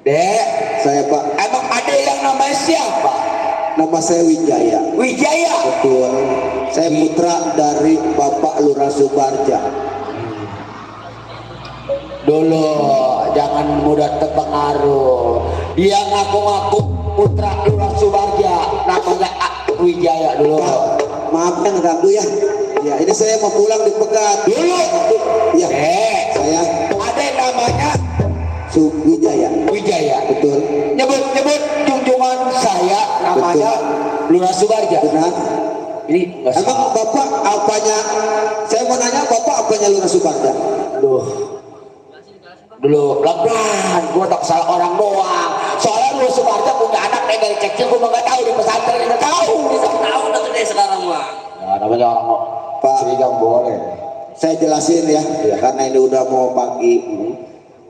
Dek, Saya Pak, emang ada yang namanya siapa? nama saya Wijaya. Wijaya. Betul. Saya putra dari Bapak Lurah Subarja. Dulu jangan mudah terpengaruh. Dia ngaku-ngaku putra Lurah Subarja, namanya Wijaya dulu. Pak, maaf yang ganggu ya. Ya, ini saya mau pulang di Pegat. Dulu, Ya, saya ada yang namanya Wijaya. Wijaya. Betul. Nyebut junjungan saya namanya Lurah Subarja. Benar. Ini nggak Emang salah. Bapak apanya? Saya mau nanya Bapak apanya Lurah Subarja? Aduh. Dulu pelan-pelan, gua tak salah orang doang. Soalnya Lurah Subarja punya anak dari kecil, gua nggak tahu di pesantren nggak tahu. Tahu udah gede sekarang mah. Nah, namanya orang Pak. Srigang boleh. Saya jelasin ya, karena ini udah mau pagi.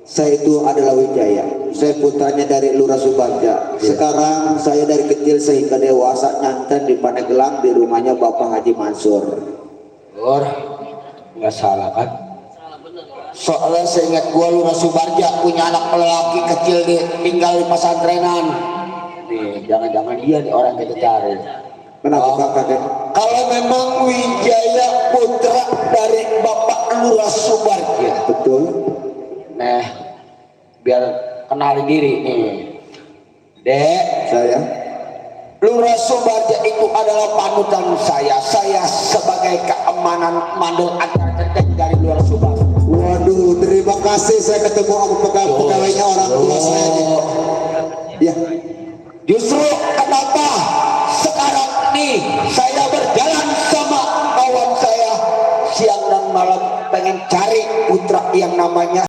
Saya itu adalah Wijaya. Saya putranya dari Lurah Subarja. Sekarang saya dari kecil sehingga dewasa nyanten di Pandeglang di rumahnya Bapak Haji Mansur. Nggak salah kan? Soalnya saya ingat gua Lurah Subarja punya anak lelaki kecil tinggal di pesantrenan. Nih, jangan-jangan dia nih orang kita cari. Kenapa kakek? Kalau memang Wijaya putra dari Bapak Lurah Subarja, Betul. nah biar kenalin diri nih, Dek. Saya. Lurah Subarja itu adalah panutan saya. Saya sebagai keamanan mandor acara centeng dari Lurah Subarja. Waduh, terima kasih saya ketemu sama pegawainya orang tua saya. Ya. Justru kenapa sekarang nih saya berjalan sama kawan saya siang dan malam pengen cari putra yang namanya